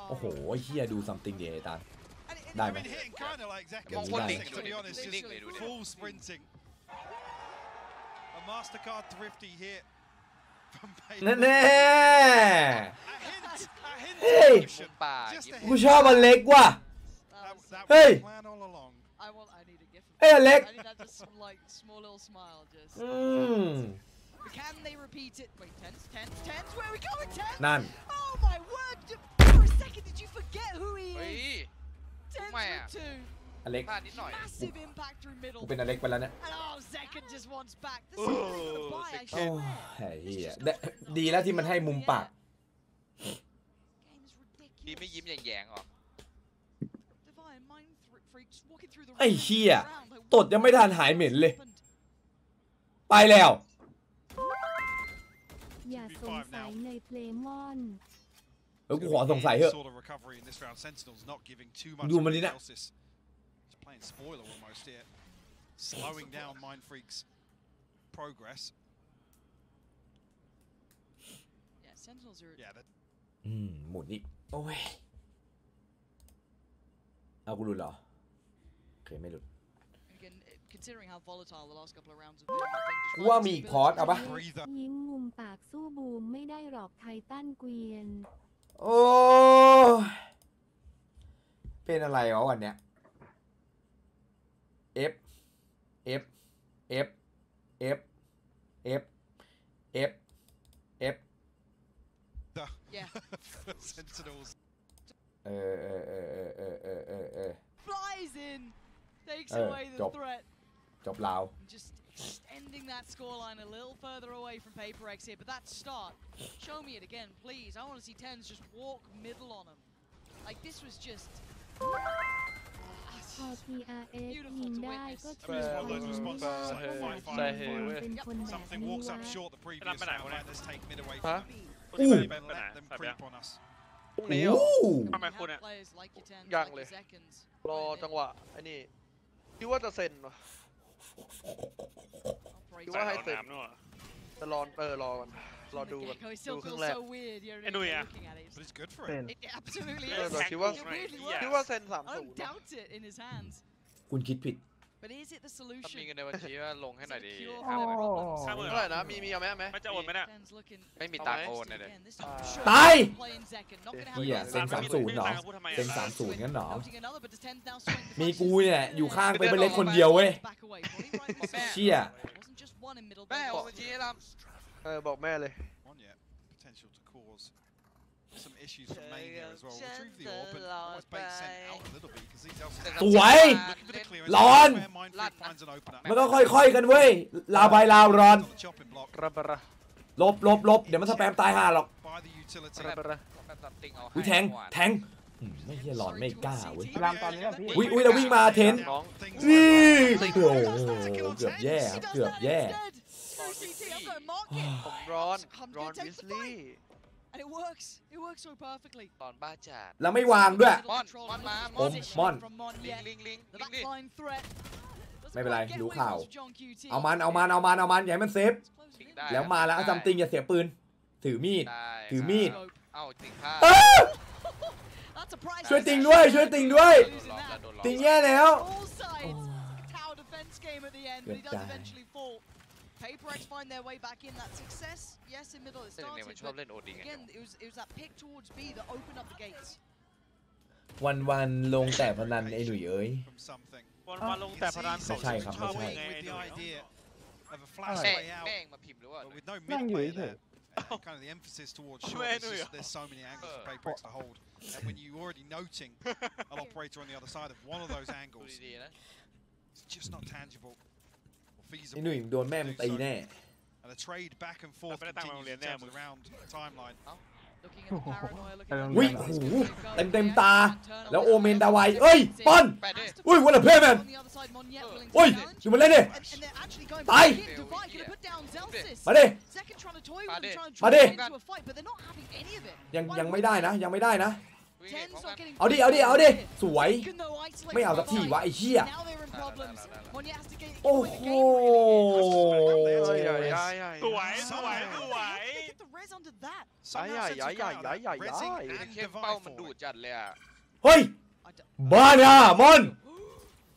โอ้โหเฮียดูซัมติงเดียตาได้ไหมมองคนลิงดูดิแน่เฮ้ยกูชอบมันเล็กว่ะเฮ้ยเล็กนั่นอเล็กกูเป็นอเล็กไปแล้วเนี่ยโอ้ยดีแล้วที่มันให้มุมปากดีไม่ยิ้มแย่งๆหรอไอ้เหี้ยตดยังไม่ทันหายเหม็นเลยไปแล้วอย่าสงสัยในเพลมอนกูขอสงสัยเถอะดูมันนี่นะหมุนอีกโอ้ยเอากูหลุดเหรอโอเคไม่หลุดว่ามีอีกพอร์ตเอาปะยิ้มมุมปากสู้บูมไม่ได้หรอกไททันเกวียนโอ้เป็นอะไรวะวันเนี้ย F F Yeah. Sentinels. Flies in, takes away the threat. จบลาว Just extending that scoreline a little further away from PaperX here, but that start, show me it again, please. I want to see Tens just walk middle on him. Like this was just. พอ PRS ยิงได้ก็ถือ Something walks up short the previous round. Let's take mid away ฮะ from them. Let them creep on us. พรุ่งนี้เหรอทำไมคุณเนี่ย ยังเลยรอจังหวะไอ้นี่คิดว่าจะเซ็นคิดว่าให้เซ็นจะรอรอกันรอดูกันดูครึ่งแรก ไอ้หนุ่ยอะ But it's good for เซ็ him. น It absolutely แต่ is. คิดว่า It really คิด works. ว่าเซ็น I don't doubt it in his hands. คุณคิดผิด But is it the ถ้า solution? มีเงินในบัญชีก็ลงให้หน่อยดี Cure โอ้ for their problems? 50,000 เท่าไหร่นะมีเอาไหม มันจะโอนไหมเนี่ย Tens looking ไม่มีตังค์โอนเลย again. This time for sure. ตาย Playing Zekken, not gonna เฮีย have เซ็ง the 30เหรอเซ็ง30งั้นเหรอ Noting another, but does Tens now swing the มี punches? กูเนี่ยอยู่ข้างไปเป็นเล็กคนเดียวเว้ย Back away. Putting right in the เชี่ย Wasn't just one in middle, แม่ but โอนบัญชีให้ล บอกแม่เลย One yet. Potential to cause some issues from main here as well. Retrieve the orb, but almost bait sent out a little bit because these elves สวย looking for the clearance. ร้อน Where Mindfreak finds an opener. มันก็ค่อยๆกันเว้ยลาวไปลาวร้อน On the chopping block ลบเดี๋ยวมันสแปมตายห่าหรอก by the utility. ำแบบตัดติ่งเอาให้ อุ้ยแทงไม่เฮียหลอนไม่กล้าเว้ย รามตอนนี้อะพี่ อุ้ยเราวิ่งมาเทน น้อง Things นี่ like โอ้โหเกือบแย่ครับเกือบแย่ CT, I'm gonna mark it. ผมร้อนวิสลี่ And it works so perfectly. ตอนบ้าจัด แล้วไม่วางด้วย ม่อนมา ม่อน From Mon ลิง yet. ลิงลิง The ลิงดิ backline threat. ไม่เป็นไร Doesn't quite get รู้ away ข่าว from John QT. เอามันอย่าให้มันเซฟ It's closing in. ได้ แล้วมาแล้วซัมติงอย่าเสียปืนถือมีด ได้ ถือมีด Scope. เอ้าติ่งพลาด That's a price. ช่วยติงด้วย โดนล้อมแล้วโดนล้อม ติงแย่แล้ว All sides. Tower defense game at the end, but he does Good guy. eventually fall. PaperX find their way back in. That success, yes, in middle it ซึ่งเนี่ยมัน started, ชอบ but เล่นโอดีไง again, it was that pick towards B that opened up the gates. วันลงแต่พนันไอ้หนุ่ยเอ้ย from something. วันมาลงแต่พนัน ไม่ใช่ครับไม่ใช่ With the idea of a แม่ flash way out, แม่งมาพิมพ์หรือว่า but with no นั่ง mid อยู่ play เฉ there. ย Kind of the emphasis towards short. Man, There's so many angles for PaperX to hold, and when you're already noting an operator on the other side of one of those ดู angles, ดีๆนะ it's just not tangible or ไอ้ feasible. หนุ่ยโดนแม่มันตีแน่ And the trade back and forth But I don't continues in really terms of know. the round timeline. Looking at the paranoia, looking ไปโรง at เรี อุ้ ย ย น โอ้โหเต็มตาแล้วโอเมนดาไวเอ้ยป้อน แปะดิ อุ้ยวันละเพย์แมน on the other side, Mon yet willing to โอ้ย challenge. อยู่มาเล่นดิ And they're actually going Bye. back in. Divide gonna put down Zelsis. มาดิ Zekken trying to toy with Bye. them, trying to Bye. draw them into a fight, but they're not having any of it. ยังไม่ได้นะยังไม่ได้นะ วิ่งเห็น Ten's พร้อม not กัน getting เอาดิสวย Zekken, though, isolated ไม่เอาสัก from ที behind. วะไอ้เหี้ย Now they're in problems. Mon yet has to get โอ้ away โห the game. ใหญ่ สวย How are they get the res onto that? Somehow Ay, ay, Sentinel ay, ay, ay, Rezzing ay. and เข้มเป้า Divide มัน for ดู it. ดจัดเลยอ่ะ เฮ้ย I don't- บ้าน่ะมอน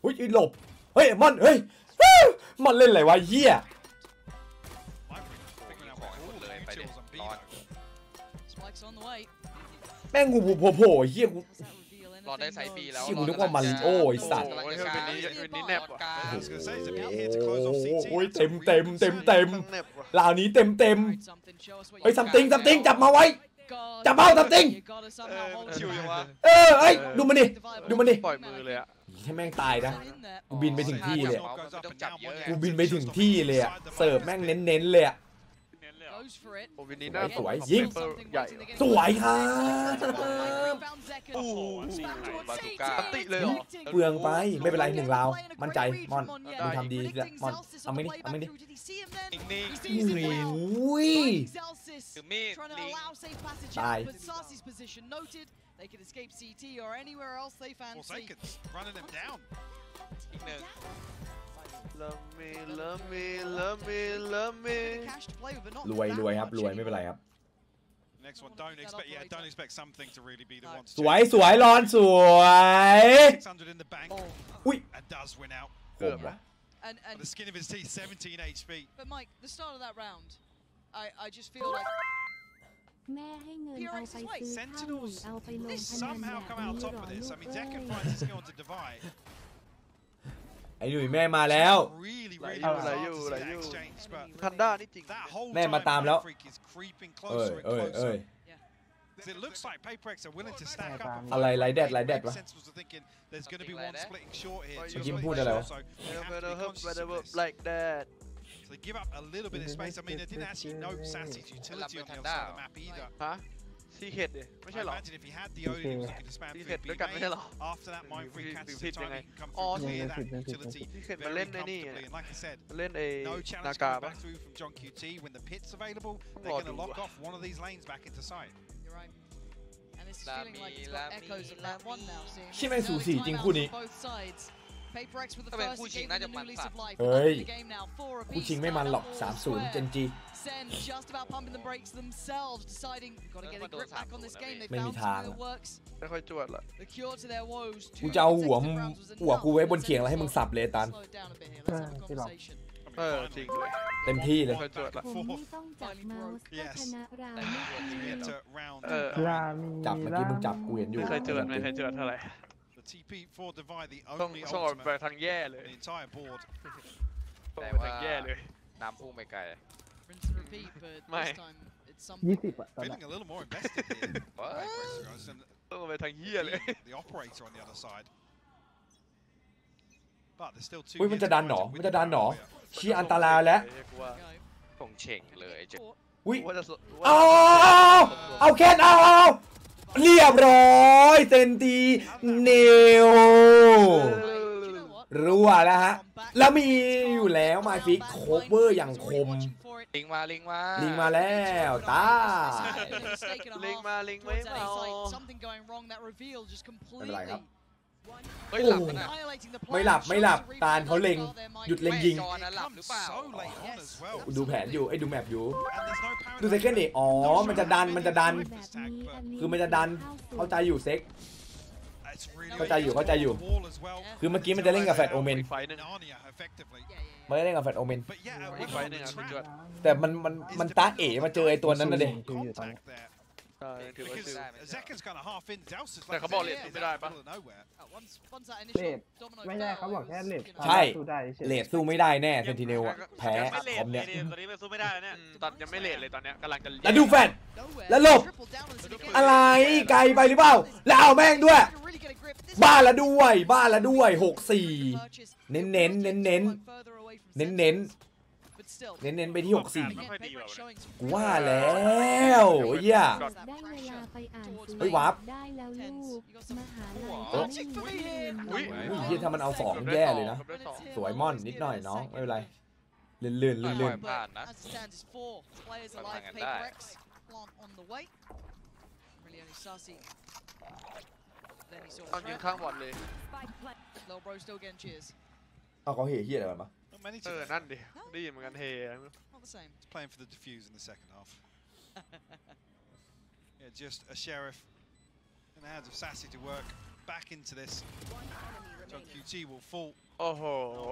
อุ้ยหลบเฮ้ยมอนเฮ้ยมอนเล่นอะไรวะเหี้ย Figuring out ของ what หม all ด the เลยไปดิ utils on B ร้อน though. Spike's on the way. แม่งงูโผล่เหี้ยกู Does that reveal รอได้ anything? ไซบี No. แล้ว เชี่ยกูนึกว่ามาริโอ้ไอ้สัตว์ กำลังจะ โอ้ย กลาง คืนนี้แนบว่ะ กลาง I was going to say, it's a bit here to close off CT. โอ้ย That's a เต็ม really เต็ม concerning เต็ม เน็บว่ะ ลาวนี้เต็ม Alright, something, show us what เฮ้ย you ซัม got. ติงจับมาไว้ God. จับเอาซัมติง You gotta somehow hold it ชิวยัง back. วะ เอ้ยดูมันดิ ดูมันดิ ปล่อยมือเลยอ่ะ ให้แม่งตายนะ In there. กูบินไปถึงที่เลย ไม่ต้องจับเยอะไง กูบินไปถึงที่เลยอะเสิร์ฟแม่งเน้นๆเลยอะ เน้นเลยเหรอ Goes for it. โอวินนี้น่า สวยยิง เปอร์ใหญ่ สวยครับ Found Zekken. โอ้โห Back towards บาตู CT. ก้า ติเลยเหรอ เปลืองไปไม่เป็นไรหนึ่งราวมั่นใจมอน ได้ มึงทำดีแล้วมอนเอาไม่ดิเอาไม่ดิ Did he see him then? นิ่ง He โ sees him well. อ้ย Zelsis ถือมีด trying to ลิง allow safe passage Bye. out, but Sarsi's position noted. They could escape CT or anywhere else they Four fancy. seconds, running them down. อีกหนึ่ง Love me Cash to play with, but not รวย that รวยครับ much รวยไม่เป็นไร anyway. ครับ Next one, don't expect something to really be the one to สวย change. สวยรอนสวย 600 in the bank. Oh. Ui. And does win out. ผม And, On the skin of his teeth, 17 HP. but Mike, the start of that round, I just feel like แม่ให้เงินเอาไปซื้อข้าวหรือเอาไปลงพนัน Somehow แบบ come นี้ out หร top อ of ลู this. I ก mean, เอ้ Zekken ย finds his skill to divide. ไอ้หนุ่ยแม่มาแล้ว Really really Oh, bizarre you, to see like that you. exchange, but ทันด้านี่จริง that whole แม่มา time ตามแล้ว Mind Freak is creeping closer and เอ้ย closer. Yeah. It looks like Paper X are willing to stack up. and อะไร fight. ไรแดดไรแดดวะ Sentinels are thinking there's going to be one splitting short here. เมื่อกี้มึงพูดอะไรวะ So they have to be conscious of this. like that So they give up a little bit of space. I mean, they didn't actually know Sassy's utility on the other side of the map either. ฮะซีเค็ดดิไม่ I ใช่หรอ imagine if he had the Odin, he was looking to spam ซี through เค็ด B ด้วยกันไม่ใช่ main. หรอ After that, Mind Freak catches the ผิดยัง time, ไง he can come อ๋อ through ซี clear that utility เค็ดมา very เล่นในนี่ comfortably. And like I said, เล่นไอ้ no นา challenge กา coming ปะ back through from John QT. When the pit's available, they're going to lock off one of these lanes back into sight. You're right. And it's feeling like it's got echoes of that one now. Seeing ใช่ไหมสูสีจริง timeouts คู่นี้ on both sides. Paper X with the ถ้าเป็น first คู่ชิง game น่า with จะ a มั new น lease สัต of ว์ life. เฮ้ย The game now, 4 apiece. คู่ชิงไม่มันหรอก 3-0 เจนจี Sen just about pumping the brakes themselves, deciding got to get a grip back on this game. They ไม่มี found ทาง something that works. ไม่ค่อยจวดละ The cure to their woes. กูจะเอาหัวกูไว้บนเขียงแล้วให้มึงสับเลยตัน Slow it down a bit here. Let's have a conversation. จริงเลย เต็มที่เลย ไม่ค่อยจวดละ ผมไม่ต้องจับเมาส์ก็ชนะเราไม่ Get to round ลา nine. มี จับเมื่อกี้มึงจับกูเห็นอยู่ ไม่เคยจวดเท่าไหร่ The TP4 divide, the ต้อง only ส่ง ultimate ไปทางแย่เลย on the entire board. ส่งไปทางแย่เลย น้ำพุ่งไปไกล Rinse and repeat, but Mày. this time it's something. 20อ่ะตอนนั้น Feeling a little more invested here. Guys, and ส่งไปทางเหี้ยเลย the operator on the other side. But there's still two. อุ้ยมัน years จะดันหนอ to fight มัน with จะดันหนอ the barrier. ชี้อันตรายแล้ว Go. คงเฉ่งเลยเจ๊ อุ้ย ว่าจะ เอาแค่เอาเรียบร้อยเซนตีเนว You know what? รั่วแล้วฮะ แล้วมีอยู่แล้วมาฟิกโคเวอร์อย่างคม ลิงมาลิงมา ลิงมาแล้วตา ลิงมาลิงไม่เอา Something going wrong that reveal just completely. ไม่เป็นไรครับ เฮ้ยหลับมันอ่ะ ไม่หลับตาลเขาเล็งหยุดเล็งยิง จอนะหลับหรือเปล่า So late on as well. ดูแผนอยู่ดูแมปอยู่ And there's no power ดูเซคันด์ดิอ๋อ มันจะดัน แบบนี้ คือมันจะดัน เข้าใจอยู่เซ็ก It's really เข้าใจอยู่ wall as well. คือเมื่อกี้มันจะเล่นกับแฟตโอเมน อีกไฟนึง Narnia, effectively. มันจะเล่นกับแฟตโอเมน But yeah, Big with fight the nè, trap, ไม่จวด แต่มันตาเอ๋มาเจอไอ้ตัวนั้นน่ะดิ contact there. ใช่ถือว่า Because ชื่อ Zekka's kind of half in. Delsa's แต่ like เขาบอกเลทไม่ได้ปะ middle of nowhere. Once that เล initial ด domino ไม่ได้เขาบอกแค่เลด ใช่ สู้ได้เฉย เลดสู้ไม่ได้แน่เซนติเนลอะแพ้ ไม่เล คอมเนี่ย ตอนนี้ไม่สู้ไม่ได้แล้วเนี่ย ตอนยังไม่เลทเลยตอนเนี้ยกำลังจะ แล้วดูแฟน nowhere. แล้วหลบ Triple down on the city gate. อะไรไกลไปหรือเปล่า แล้วเอาแม่งด้วย Really get a grip. This บ้านละด้วย6-4 purchase. เน้นFurther away from เน้น Sentinels, but still. เน้นไปที่ ไม่ 6-4 ค่อยดี Paper ว่ะ X showing some กูว่าแล้วเหี้ย ได้เวลาไปอ่านสื่อ เฮ้ยวาร์ป ได้แล้วลูกมหาลัย เอ้ย ไม่มีเรียน อุ้ย อุ้ยเหี้ยถ้ามันเอา2แย่เลยนะ ได้สอง สวยม่อนนิดหน่อยน้องไม่เป็นไรลื่น ปล่อยผ่านนะ As it stands, it's 4 players Phải alive. bằng Paper đại. X plant on the way. Really only Sassy. Then he saw ต้องยืนข้างบอลเลย Lil Bro still getting cheers. ๆเอาเขาเหี้ยอะไรกันปะ Not many เออ today. นั่นดิได้ยินเหมือนกันเฮ Not the same. It's playing for the defuse in the second half. Yeah, just a sheriff in the hands of Sassy to work back into this. So QT will fall. โอ้โห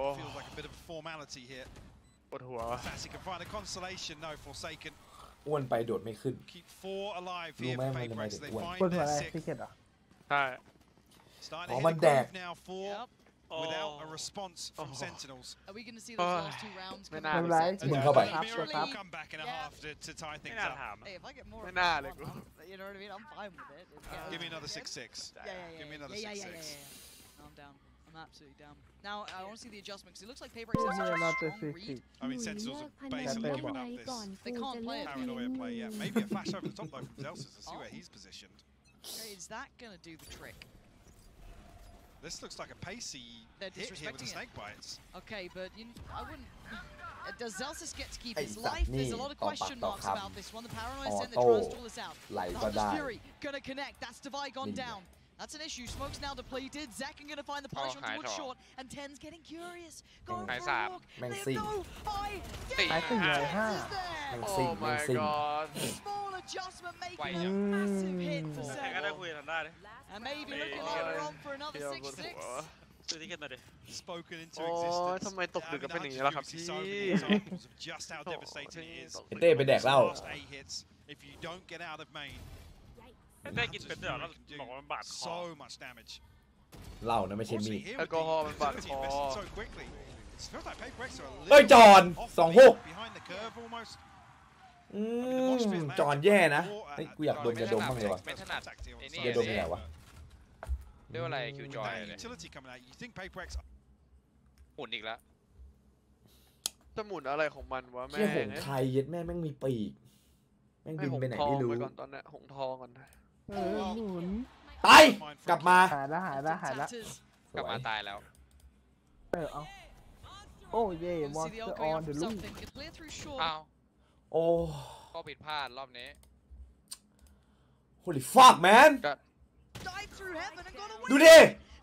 Oh, feels like a bit of a formality here. ปวดหัว Sassy can find a consolation. No, Forsaken. อ้วนไปโดดไม่ขึ้น Keep 4 alive Lu here mấy for mày Paper X. được They quên. find คนหัว their อะไร sixth. พี่เกตเหรอ ใช่ Starting Oh, to man, hit the groove Dad. now for Yep. without a response from Oh. Sentinels. Are we going to see those last 2 rounds?ไม่ come น่า out ไม่ of เป็นไร Sentinels? มึงเข้าไป ครับ Mira ครับ will come back in a Yeah. half to tie ไม่ things น่า up. ถาม Hey, if I get more, Mấy of na that lại one, cũng- you know what I mean? I'm fine with it. Give me another Yeah, 6-6. yeah, Give me another yeah, 6-6. No, I'm down. I'm absolutely down. Now I want to see the adjustment because it looks like Paper X has Give me such a another strong read. 6-6. I mean, หนุ่ย Sentinels เลิ are กพนัน basically ได้ giving ไง up this ก่อน They กู can't จะ play เลิ it. กเลี้ยง paranoia มึ play. Yeah, ง maybe a flash over the top though from Delsa's to see where he's positioned. Okay, is that going to do the trick? This looks like a pacey They're hit here with the disrespecting it. snake bites. Okay, but I wouldn't. Does Zelsis get to keep Hey, his that life? There's a knee, lot of top question back, top marks ham. about this one. The Paranoia Oh, sent the tries to oh. pull this out. Lại The có Hunter's đài. Fury gonna connect. That's Divide gone Nhìn down. That's an issue. Smoke's now depleted. Zakin gonna find the punish on hại towards thọ. short, and Ten's getting curious. Going Hại for a sạp. walk. Mang They xì. have no Hại xì rồi ha. Is there. แม่งซิ่ง Oh แม่ง my ซิ่ง god Small adjustment making Quay a nhá. massive hit for ใครก็ได้ Sen. คุยกันได้เลย And maybe looking Ôi. later on for another เดี๋ยวปวดหั 6-6. ว ซื้อทิเก็ตหน่อยดิ Spoken into โอ้ย existence. ทำไมตกดึก I กัน mean, เป็น the อย่างนี้ล่ะครับ Hunter's พี่ Fury is so many examples of just how devastating it is. ไอ้เต้ไปแดกเหล้า Last 8 hits. If you don't get out of main, ได้กินเป็นเดี๋ยวแล้วบอกว่ามันบาดคอ so much damage. เหล้านะไม่ใช่มีด Unfortunately, here แอล with กอฮอล์ the มันบาด utility คอ invested so quickly, เอ้ยจอน26จอนแย่นะเฮ้ยกูอยากดมยาดมบ้างเลยวะ ไม่ถนัดไอ้นี่ ยาดมยังไงวะ เรียกว่าอะไรคิวจอยเลยหมุนอีกแล้ว จะหมุนอะไรของมันวะแม่ เชี่ยหงไทยเย็ดแม่แม่งมีปีกแม่งบินไปไหนไม่รู้ ก่อนตอนนี้หงทองก่อน หมุน ไปกลับมา หายแล้ว กลับมาตายแล้ว เอาโอ้เย่มอนสเตอร์ออนเดอะลูก อ้าว โอ้ ก็ผิดพลาดรอบนี้ holy fuck man ดูดิ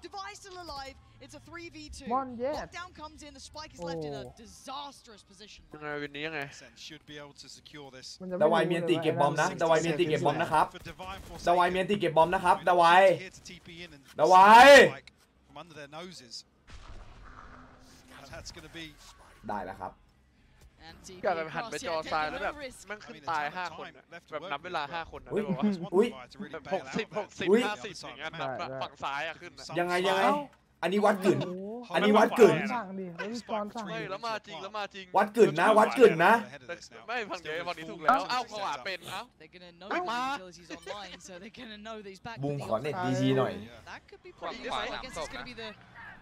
Device still alive. It's a 3v2. One, yeah. Lockdown comes in. The spike is left in a disastrous position. ยังไงวินนี้ยังไง ดาวายเมียนตีเก็บบอมนะดาวายเมียนตีเก็บบอมนะครับดาวายเมียนตีเก็บบอมนะครับดาวายได้แล้วครับ อยากหันไปจอซ้ายแล้วแบบแม่งขึ้นตาย5 คนแบบนับเวลา5 คนนะ อุ้ย แบบ60 อุ๊ย 50อย่างเงี้ยนับฝั่งซ้ายขึ้น ยังไงอันนี้วัดกึ่นอันนี้วัดกึ่น สั่งดิแล้วพี่ปอนสั่ง ไม่แล้วมาจริงวัดกึ่นนะวัดกึ่นนะ ไม่ฝั่งเดียวฝั่งนี้ถูกแล้วเอ้าเขาเป็นเอ้า They're gonna know the utilities online, so they're gonna know that he's back. บูมขอเน็ตดีๆหน่อย That could be pretty good. I guess it's gonna be the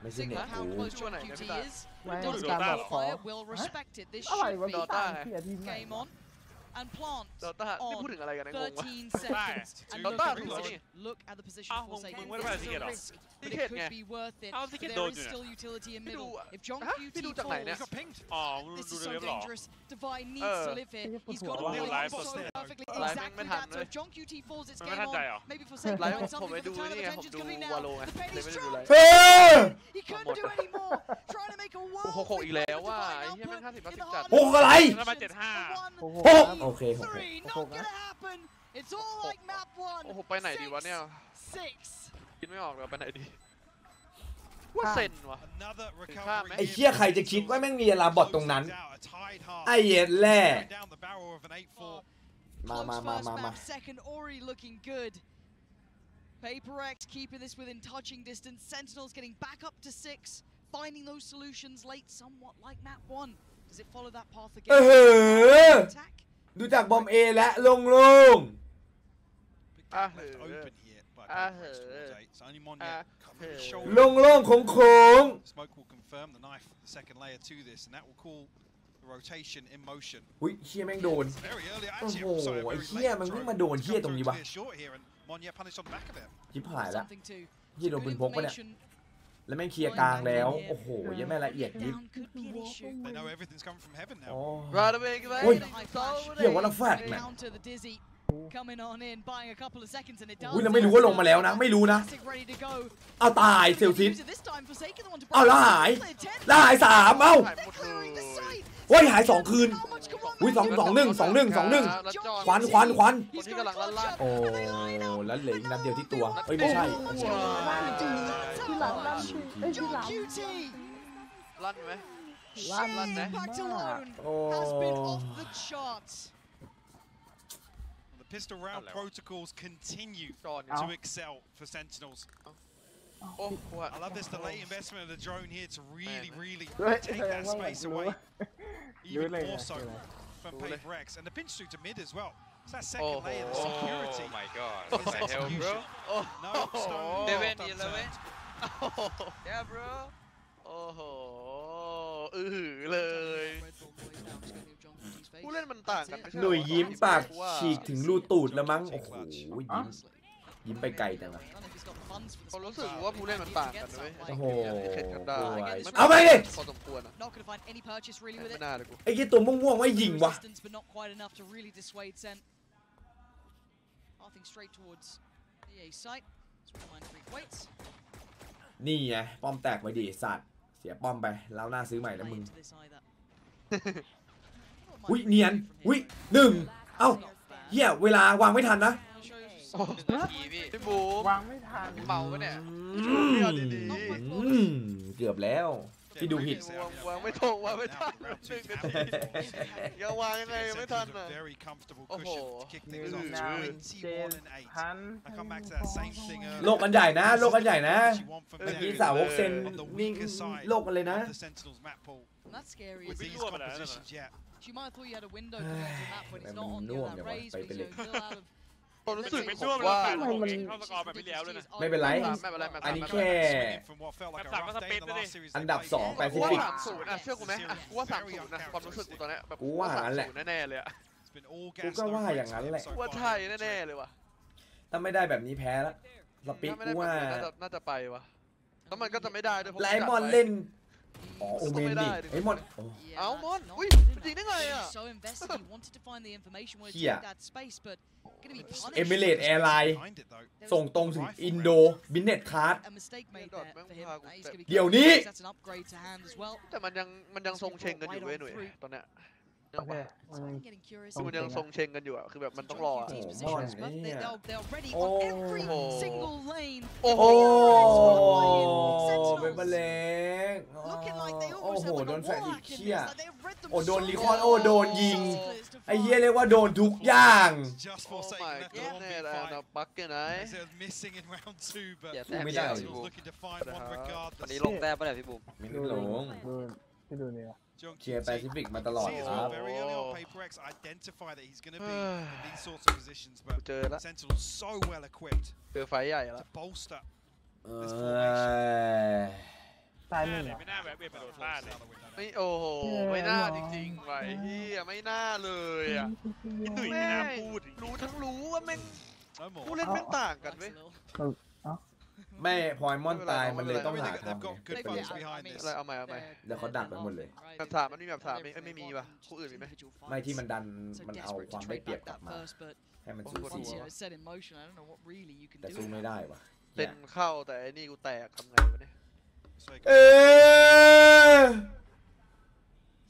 ไม่ใช่เน็ต how กู close John QT is. ไม่ Does การบอกขอ Fire will respect it. This อะไร should วะ be พี่ต่างเสียทีมไหน game on and plant โดต้านี่พูดถึงอะไรกันนะงงวะ 13 seconds. And look Dota at the ถูกแล้วนี่ position. Look at the position Áo for không- Satan.มึงไม่ได้ This is a ticket risk, but it Ticket couldไง be worth it. Áo ticket There đồ is chưa nè? still utility in พี่ดู middle. If John พี่ดู QT จากไหนเนี่ย falls, อ๋อมึง this ดู is เรีย so บหรอ dangerous. Divine needs to live here. He's got to Live play live so post perfectly. Live Exactly ไม่ทัน that. So เลย if John QT falls, it's มันไม่ game ทันใจเหรอ on. Maybe for Satan, ไลฟ์ doing ผม something ไป for ดู the turn of นี่ไงผม attention's ดู coming วา now. โลไง The pain เลย is ไม่ได้ดูไล strong. ฟ์ เฮ้ย He couldn't do any more. Trying to make a โอ้โห world อีกแล้วว่าไอ้เหี้ยแม่ง50 จัด หกอะไร ทำไม75 โอ้โห หกโอเคหก 3, not gonna happen. It's all like map โอ้โห 1. ไปไหนดีวะเนี่ย 6. คิดไม่ออกเลยไปไหนดีว่าเซนวะ ไอ้เชี่ยใครจะคิดว่าแม่งมีอาราบอทตรงนั้นไอ้เย็ดแร่มา Close first map, second Ori looking good. Paper X keeping this within touching distance. Sentinels getting back up to 6, finding those solutions late, somewhat like map 1. Does it follow that path เอ again? อ Attack. ดูจากบอมเอและลง อ่ะเหอะอ่ะเหอะอ่ะเหอะ โล่งโค้ง Smoke will confirm the knife, the second layer to this, and that will call the rotation in motion. อุ้ยเชี่ยแม่งโดน Very early, โอ้ actually. โห Sorry, ไอ้ very เชี่ย late มันเพิ่ง drone. มาโดนเชี่ยตรงนี้วะ Clear short here, and Monya punished on the back of it. ชิบหายละ Something to เชี่ยโดนปืนพกปะเนี่ย แล้วแม่งเคลียร์กลางแล้ว โอ้โหยังไม่ละเอียดยิบ down could be an issue. They know everything's coming from heaven โอ้ now. Right away กันไป อุ้ย High flash. เชี่ยวันละแฟดแม่ง Counter the Dizzy. Coming on in, buying a couple of seconds, and it does. อุ้ยเราไม่รู้ว่าลงมาแล้วนะ ไม่รู้นะ Classic ready to go. เอาตายเซลซิส Use it this time, Forsaken the one to เอาแล้วหาย break. Clear 10. แล้วหาย3เอ้า หายหมดเลย Clearing the site. เฮ้ยหาย2คืน How much can one อุ้ย man 2 2 1 2 1 2 1 แล้วจอ ควัน คนที่กำลังลั่น โอ้แล้วเหลืออีกนัดเดียวที่ตัวเอ้ยไม่ใช่ ลั่นจริงที่หลังลั่นจริงไอ้ที่หลัง John QT. ลั่นไหม ลั่น Impact มาก alone โอ้ has been off the charts. The pistol round protocols continue จอน to excel for Sentinels. โอ้โห I love this delayed investment of the drone here to really เฮ้ย take แสดง that ว่า space รู้ away, รู้ even เลย more so นะ from Really? Paper X. And the pinch through to mid as well. It's that Oh, second layer, the security. Oh my god It's what the hell bro execution. โอ้ No โห stone เด left เวนดีแล้วเว้ย unturned. yeah bro โอ้โหเลย ผู้เล่นมันต่างกันไม่ใช่ หนุ่ยยิ้มปากฉีกถึงรูตูดแล้วมั้ง โอ้โหยิ้มไปไกลจังอะ ผมรู้สึกว่าผู้เล่นมันต่างกันเลย โอ้โห เข็นกันได้ เอาไปดิ พอสมควรอะ Not gonna find any purchase really with ไม่ it. น่าเลยกู ไอ้เหี้ยตัวม่วงๆไม่ยิงวะ Resistance, but not quite enough to really dissuade Sent. Pathing straight towards the A site. Mind freak waits. นี่ไงป้อมแตกไปดิสัตว์เสียป้อมไปแล้วหน้าซื้อใหม่แล้วมึง Into this either. อุ้ยเนียนอุ้ย1เอ้าเหี้ยเวลาวางไม่ทันนะ นาทีพี่ พี่บูม วางไม่ทัน เมาปะเนี่ย เกือบแล้ว พี่ดูผิด วางไม่ถูกวางไม่ทันยังวางยังไงไม่ทันอ่ะโอ้โห โลกกันใหญ่นะโลกกันใหญ่นะเมื่อกี้สาวกเซนนี่โลกกันเลยนะ That's scary. With these compositions, yeah. She might have thought you had a window to go to map when it's not on you that raise because you're still out of. ผมรู้สึก เป็น ผ ช่วง ม เวลา ว่า 8 6เองเข้าสกอร์แบบไม่แล้วเลยนะ ไม่เป็นไร ไม่เป็นไร อันนี้แค่ อันดับ2 แปซิ กูว่า ฟิก 30อะเชื่อกูไหมกูว่า30นะความรู้สึกกูตอนนี้แบบ กูว่างั้นแหละ แน่ๆเลยอะ กูก็ว่าอย่างนั้นแหละ กูว่าไทยแน่ๆเลยว่ะ ถ้าไม่ได้แบบนี้แพ้แล้วสปิก ถ้าไม่ กู ได้แบบ ว่า นี้น่าจะไปว่ะแล้วมันก็จะไม่ได้ด้วยเพราะ ไลมอนเล่นอ๋อโอเมนดิไอ้มอน เอ้ามอนอุ้ยจริงได้ไงอ่ะ So invested, he wanted to find the information where to Here. take that space, but gonna be punished. เอมิเรตแอร์ไลน์ส่งตรงถึงอินโดบินเน็ตคาร์ด A mistake made there for him. He's gonna be เดี๋ยวนี้ that's an upgrade to hand as well. แต่มันยังทรงเชงกันอยู่เว้ยหนุ่ยตอนเนี้ย โอเค I'm getting curious. คือมันยังทรงเชงกันอยู่อะคือแบบมันต้องรออะ Team's Oh, positions, but man, they're ready Oh. on every single lane. โอ้โห โอ้ Sentinels เป็นมะเร็ง looking like they โอ้ almost โห have โด like น a แฟนอีก warlock in เชี่ย this. Like they've read them โอ้โดน so รีคอน well. โอ้โดนยิง Clears to ไอ้เหี้ย find. เรียกว่าโดนทุกอย่าง Just โอ้ forsaken my left the god แน่แล้วนะ 1v5. ปักกันไหน As it was missing in round 2, but แต้ม ไม่ เดี ได้ ยว he พี่ was บูม looking to find one วัน regardless. นี้ลงแต้มปะเนี่ยพี่บูม ไม่ ดู หลง ที่ดูเนี่ย เชียร์แปซิฟิกมาตลอด See as ครั well บ very early on, PaperX identify that he's going to be in these sorts of positions, กู but เจอแล้ว Sentinel's so well equipped เจอไฟใหญ่แล้ว to bolster เอ้ย ตายห ห นึ่ น้าง เลย เหรอ ไม่น่าแวะเวียนไปโดนพลาดเลย ไม่โอ้โหไม่น่าจริงๆไว้เฮียไม่น่าเลยอ่ะ ตุ๋ย แม่ ไม่น่าง พูด รู้ทั้งรู้ว่าแม่ง No ผู้ more. เล่นแม่งต่างกันเว้ย ไม่พอยมอนตายมันเลยต้อง I หา mean, they've ทำ got good ไง players behind this. อะไรเอาใหม่เอาใหม่ แล้วเขาดักไปหมดเลย แบบถามมันมีแบบถามไม่มีป่ะคู่อื่นมีไหม ไม่ที่มันดันมันเอาความได้เปรียบกลับมา ให้มันสูสี Once it's set in motion, I don't know what really you can แต่ do. สู้ไม่ได้ว่ะ เต้นเข้าแต่ไอ้นี่กูแตกทำไงวะเนี่ย So เออ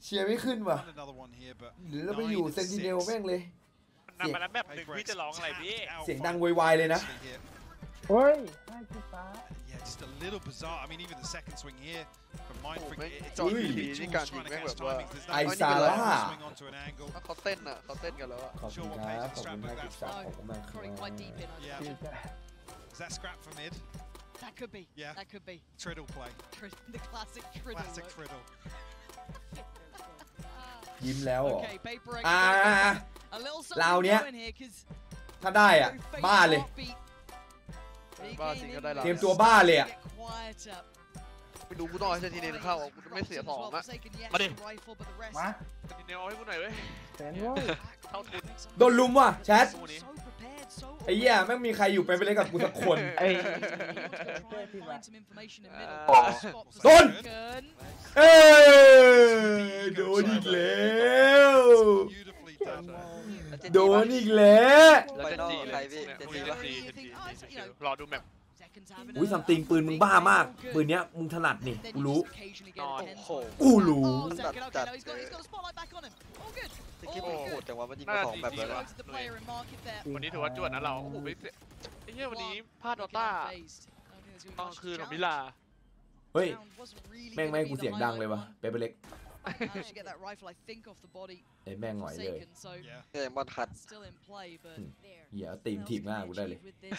เชียร์ไม่ขึ้นว่ะ find another one here, but หรือเราไปอยู่เซนติเนลแม่งเลย นำมาแล้วแบบหนึ่งพี่จะร้องอะไรพี่ เสียงดังวายๆเลยนะ here. เฮ้ยให้กูฟ้า Yeah, just a little bizarre. I mean, even the second swing here from Mindfreak, it's จอด Ui. ทีนี่การยิง trying to แม่ง catch แบบว่า timings. There's ไอ no ซาร่า swing onto an angle. เขาเต้นอ่ะเขาเต้นกันแล้วอ่ะ ขอบคุณครับขอบคุณมากกิจสาขอบคุณมากครั Probably quite deep บ in. I Yeah. think. Is that scrap for mid? That could be. Yeah. That could be. Triddle play. The classic triddle. Classic look. Triddle. ยิ้มแล้วเหรอ Okay, Paper X. อ่า A little เรา something เนี้ย going here, 'cause ถ้าได้อ่ะ no บ้า fatal เลย heartbeat. บ้าจริงก็ได้ เตรียมตัวบ้าเลยอ่ะ Get quieter. ไม่รู้กูต้องให้เซนติเนลเข้ากูจะไม่เสียสองอ่ะ มาดิ Rifle, but the rest มา เซนติเนลเอาให้กูหน่อยเว้ย เซนเว้ย เข้าทุน โดนลุมว่ะแชท so prepared, so ไอ้เหี้ยแม่งมีใครอยู่ไปเล่นกับกูสักคน ไอ้ find some information in middle. อ๋อ Spot for โดน second. เอ้ยโดนอีกแล้ว Beautifully done. โดนอีกแล้ว แล้วจะจีใครพี่จะจีปะ รอดูแมป Seconds having อุ้ยซัมติงปืนมึงบ้ามาก ปืนเนี้ยมึงถนัดนี่ Then กู you รู้ just occasionally get a โอ้ 10. โห กูรู้ Oh, second, okay, now he's got the spotlight back on him. All good. สกิป All โห good. ดจังวะมันยิงมาสองแบบเลย Goes to the player and market there. วันนี้ถือว่าจวดนะเราโอ้โหไม่เสียไอ้เหี้ยวันนี้พลาดดอต้า ตอนคืนของมิลา เฮ้ย แม่งไม่ให้กูเสียงดังเลยวะเปเปอร์เล็ก Managed to get that rifle, I think, off the body. ไอ้แม่งหน่อยเลย Forsaken, so Yeah. เกมบอลคัด still in play, but เหี้ยตีมถีบหน้ากูได้เลย with this.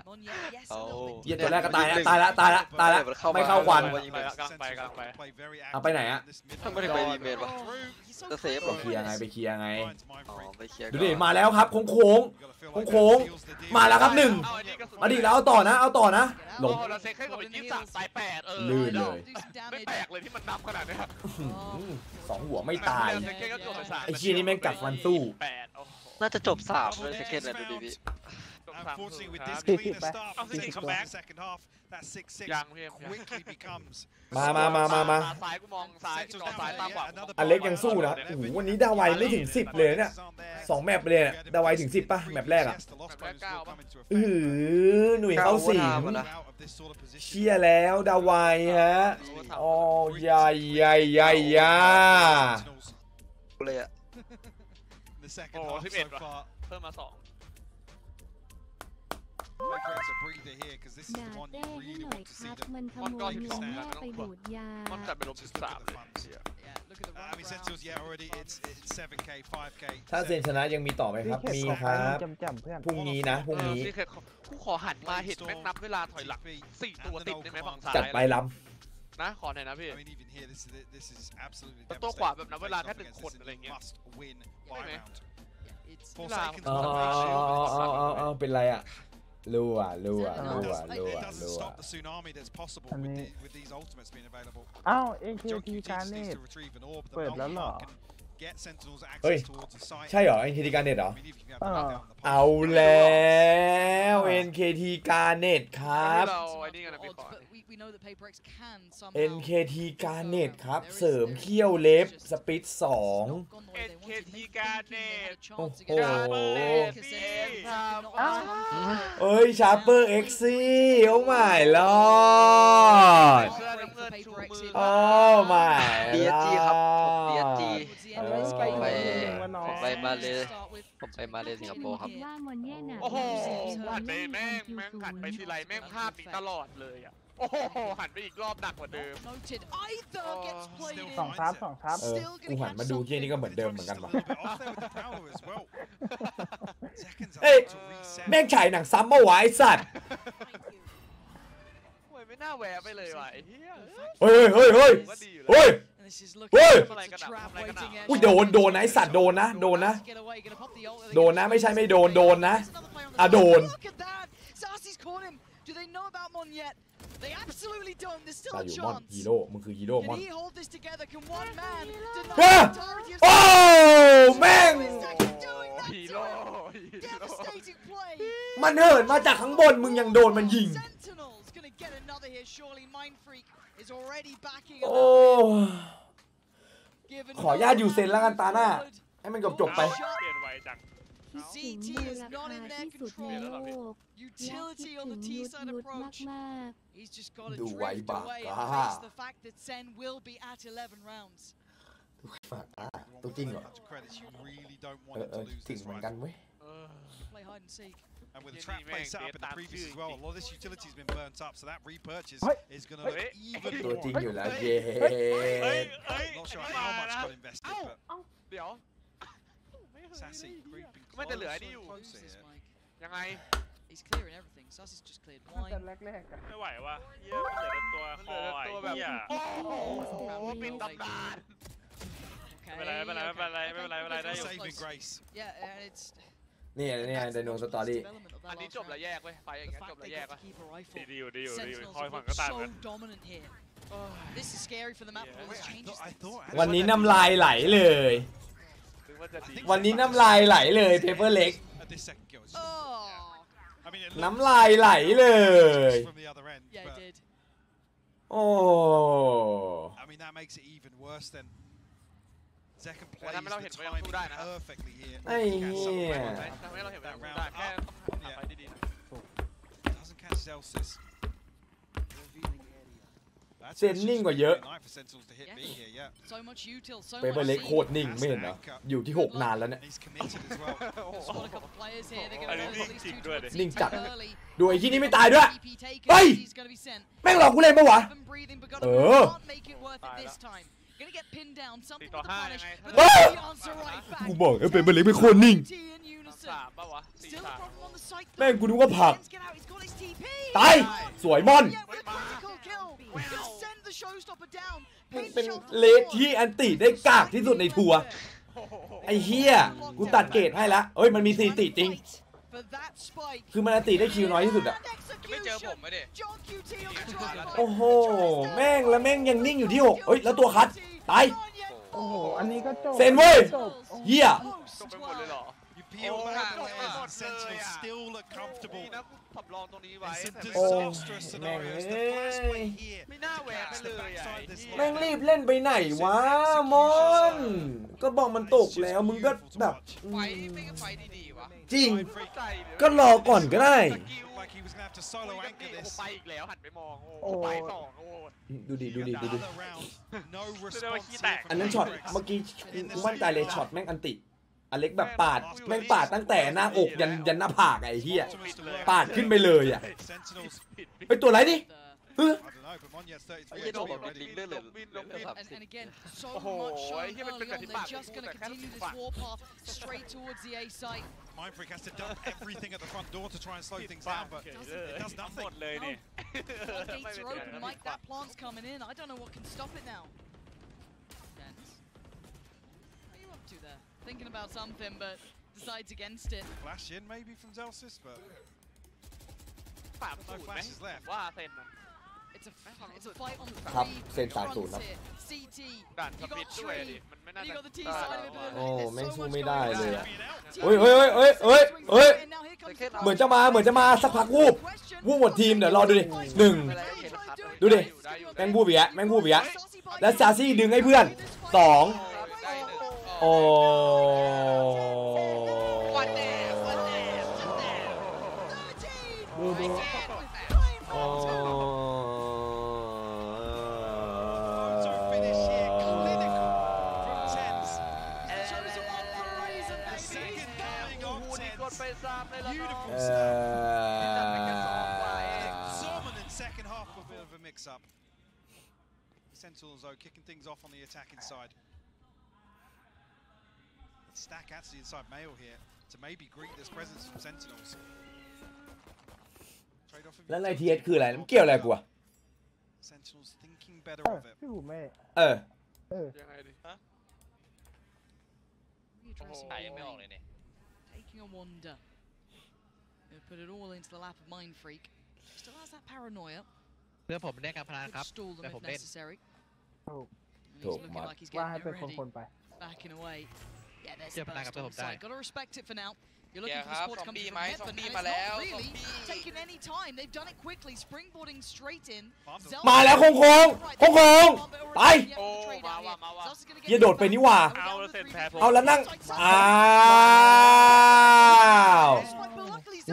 Monya, yes, a เอา little bit เหี้ยตัวแรกก็ตายแล้วตายแล้วตายแล้วตายแล้วไม่เข้าควัน กำลังไป เอาไปไหนอะ ไม่ได้ไปดีเมนปะ He's so จะเซฟ ไป เหรอ เคลียร์ไงไปเคลียร์ไง อ๋อไปเคลียร์ ดูดิมาแล้วครับโค้งโค้งมาแล้วครับหนึ่ง เอาอันนี้กระสุน มาดิแล้วเอาต่อนะเอาต่อนะหล โอ้ ง โหเราเซ็กให้กับเป็น23สาย8 ลื่นเลย do some ไม่ damage. แปลกเลยที่มันนับขนาดนี้ สองหัวไม่ตาย เซ็กก็จบไป3 ไอ้เชี่ยนี่แม่งกัดฟันสู้ 8โอ้โห น่าจะจบ3เลยสเก็ตเลยดูดิพี่ Unfortunately, with this cleaner start I'll for think the come back. second half, that 6-6 ยังพี่ quickly becomes มา ซ้ายกูมองซ้ายจอซ้ายตามขวา อเล็กยังสู้นะโอ้โหวันนี้ดาไวไม่ถึง10เลยเนี่ย2แมปเลยเนี่ยดาไวถึง10ป่ะแมปแรกอ่ะหนุ่ยเข้าสิงเชี่ยแล้วดาไวฮะอ๋อใหญ่เลยอะ The second โอ้ half 11 so ว่ะ far. เพิ่มมา2 Paper X a breather here because this is ด่า the one เต้ you ให้ really หน่อย want to ครั see บ them. มันขโมยเงินแม่ไปดูดยา มันจัดเป็นลบ13เลย Yeah, look at the I mean, Sentinels, yeah, already it's 7k, 5k. ถ้าเซนชนะยังมีต่อไหมครับมีครับพรุ่งนี้นะพรุ่งนี้ กูขอหันมาเห็นแม่งนับเวลาถอยหลัง4 ตัวติดได้ไหมฝั่งซ้าย จัดไปล้ นะขอหน่อยนะพี่ I mean, even here, this is absolutely ตัวขวาแบบนับเวลาแค่1 คนอะไรเงี้ย must win by round. It's อ๋อเป็นไรอ่ะรู้อ่ะ It doesn't stop the tsunami that's possible with these ultimates being available. อ้าว John AKT QT การ just เน needs ต to retrieve an orb. เปิดแล้วเหรอ Get Sentinels เฮ้ย access towards the site. ใช่เหรอ NKT การเน็ตเหรอ I mean, even if you have to down the เอาแล้ว NKT การเน็ตครับ เราไอ้นี่กันนะพี่ขอ we know that Paper X can somehow NKT การเน็ตครับเสริมเขี้ยวเล็บสปิด2 NKT การเน็ต โอ้โห Oh เอ้ยชาร์เปอร์เอ็กซี่โอ้ my lord เสื้อน้ำเงินชูมือ โอ้ my DSG ครับผม lord DSG ผมไปมาเล ผมไปมาเลสิงคโปร์ครับ ว่ามอนแย่หนา โอ้โหหันไปแม่งหันไปทีไรแม่งภาพนี้ตลอดเลยอ่ะโอ้โหหันไปอีกรอบหนักกว่าเดิม noted either gets played in สองทับ กูหันมาดูเที่ยนี่ก็เหมือนเดิมเหมือนกันวะ little bit off there with the power as well. Seconds เฮ้ย to reset. แม่งฉายหนังซ้ำมาวะไอ้สัตว์ โอ้ยไม่น่าแหวะไปเลยว่ะไอ้เหี้ย เฮ้ยเฮ้ยเฮ้ยเฮ้ย This is เฮ้ย looking like a trap waiting edge. อุ้ยโดนนะไอ้สัตว์โดนนะโดนนะ Get away, gonna pop the ult. โดนนะไม่ใช่ไม่โดนนะ There's another player on the อ่ะ side. โดน Look at that. Sassy's caught him. Do they know about Mon yet? They absolutely don't. There's still ตาย a อยู่มอน chance. ฮีโร่มึงคือฮีโร่มอน Can he hold this together? Can one man deny อ่ะ the entirety of โอ้แม่ง doing that ฮี to โร่ him? Devastating play. มันเหินมาจากข้างบนมึงยังโดนมันยิง Sentinels gonna get another here. Surely Mind Freak is already backing โอ้ Given ขอญาตอยู่เซนแล้วกันตาหน้า ให้มันจบไป เปลี่ยนไวจัง คิดถึงมูราคาที่สุดในโลกและคิด utility ถึ on ง the ยุ T ด side ยุด approach. มาก He's just got to Do drift Wai Baka. away and face the fact that Sen will be at 11 rounds. ตัวจริงเหรอ To credits, you really don't want him to lose จริง this เหมือน right. กันเว้ย Play hide and seek. And with the trap play set up in the previous as well, a lot of this utility has been burnt up, so that repurchase is going to look even ตัว more. จริงอยู่แล้วเย้ Not sure how much got invested, but เดี๋ยว Sassy creeping ไม่แต่เหลือไอ้นี่อยู่ Close this, Mike. ยังไง He's clearing everything. Sassy's just cleared น่าจะ wine. แรกๆกัน ไม่ไหวว่ะเหี้ยมันเหลือแต่ตัวคอย แบบ เหี้ย โอ้โหเป็นตำนาน ไม่เป็นไรได้อยู่ saving grace. Yeah, and it's นี่ไดโนสตอรี่ development of that อันนี้ last จบแล้ว round. แยกเว้ยไปอย่าง The เงี้ยจ fact บแล้ว they แยก get to อะ keep a rifle. ดีอยู่ Sentinels คอย have ฝั่ง looked ก็ตาม so กัน dominant here. This is scary for the map pool. This changes I things. thought วันนี้น้ำลายไหลเลย หรือว่าจะดี วันนี้น้ำลายไหลเลยเพเปอร์เล็ก at this second kill. Oh, I mean, it น้ำลายไหลเลย looks from the other end, yeah, it but did. โอ้ I mean that makes it even worse than Zekken แต่ plays ทำให้เราเห็น the ว่ายัง timing สู้ได้นะ perfectly here. ไอ้ Catch เหี้ some ย round. ทำให้เราเห็นว่ายังสู้ได้แค่ไปดีๆนะ Doesn't catch Celsius. เซนนิ่งกว่าเยอะ For Sentinels to hit B here, yeah. So much util, so เปเปอ much ร์เล็ก seed. โคตรนิ่งไม่เห็นเหรออยู่ที่ 6 นานแล้วเนี่ย He's committed as well. Spot a couple players here. They're I going to didn't at least think two good. towards Ning C chặt. too early. ดูไอ้ที่นี่ไม่ตายด้วย TP taken. Hey! He's going to be sent. แม่งหลอกกูเล่นปะวะ Haven't breathing, but got Ờ. can't make it worth it this time. Gonna get pinned down. Something with the punish, but Ờ. the answer right back. กูบอกเปเปอร์เล็กเป็นโคตรนิ่ง T in unison. 3ป่ะวะ Still a problem on the site. แม่งกูนึกว่าผัก Let's get out. He's got his TP. ตายสวยมอน Yeah, with a critical kill. He'll send the showstopper down. เป็นเลสที่อันติได้กากที่สุดในทัวร์ไอ้เฮียกูตัดเกรดให้ละเอ้ยมันมีสถิติจริง For that spike. คือมันอันติได้คิวน้อยที่สุดอะ ไม่เจอผมไม่ได้ John QT on the drive. โอ้โหแม่งแล้วแม่งยังนิ่งอยู่ที่6เอ้ยแล้วตัวคัดตาย โอ้โห อันนี้ก็จบ เซ็นเว้ย จบ เฮีย จบไปหมดเลยเหรอ You peel back the layers Oh, and Sentinels yeah. still look comfortable. นี่นะกูสำรองตรงนี้ไว้ In some แต่ disastrous Oh, scenarios. man. The flash play here. ไม่น่าแหวะไปเลยอ่ะ แม่งรีบเล่นไปไหนวะมอน ก็บอกมันตกแล้วมึงก็แบบอื ไฟ ม ไม่ก็ไฟดีๆวะ จริง ใจ ก็รอก่อนก็ได้ Like he was going to have to solo anchor โอ้ this. ไปอีกแล้วหันไปมองโอ้ไปสองโอ้ ดูดิ Another round. No response here อันนั้น from ช็อต Paper X. เมื่อกี้กูมั่นใจเลยช็อตแม่งอันติ อเล็กแบบปาดแม่งปาดตั้งแต่หน้าอกยันหน้าผากไอ้เหี้ยปาดขึ้นไปเลยอ่ะไปตัวไรดิAnd again, so much shown early on. They're just going to continue this warpath straight towards the A site. Mindfreak has to dump everything at the front door to try and slow things down, but it does nothing. Gates are open, Mike. That plant's coming in. I don't know what can stop it now. Dense. What are you up to there? Thinking about something, but decides against it. Flash in maybe from Zelsis, but 3-0 no flashes left. ว่าเซน It's a fight on ครับ three เซ็น 3-0 fronts ครับ here. CT. ด่านส You ปิด got ด้วยดิ Tree. มันไม่น่า You จะ got the T side of it. โอ้ There's แม่ง so สู้ much ไม่ going ได้ on. เลยอะ T เฮ้ย and now here comes เหมือนจะมาสักพักวูบหมดทีมเดี๋ยวรอดูดิ1ดูดิแม่งวูบอีกแล้วแล้วซาซี่ดึงให้เพื่อน2โอ้Sentinels though kicking things off on the attacking side. Stack actually inside Mail here to maybe greet this presence from Sentinels. แล้วไรทีเอสคืออะไรมันเกี่ยวอะไรกูอะ Sentinels thinking better of it. พี่หูแม่ ยังไงดิฮะ ไม่ออกเลยเนี่ย Taking a wander. They put it all into the lap of Mindfreak. Still has that paranoia. เพื่อผมเล่นการพนันครับ Stall them แต่ผ if มเล่น necessary. ถูก And he's looking like he's ว่าให้ getting เป็น it คน ready. ไป Backing away. Yeah, there's เชื่อพนันกับ burst เพื่อนผม on ได้ side. Got to respect it for now. You're looking Yeah, for the sport to ซอม come บี้ through ไหม from ซอม Heaven, บี้ and มา it's แล้ว not ซอม really บี้ taken any time. They've done it quickly, springboarding straight in. มาแล้วโค้งไปเหี้ยโดดไปนี่หว่า เอาแล้วเซนแพ้ผม เอาแล้วนั่งอ้าว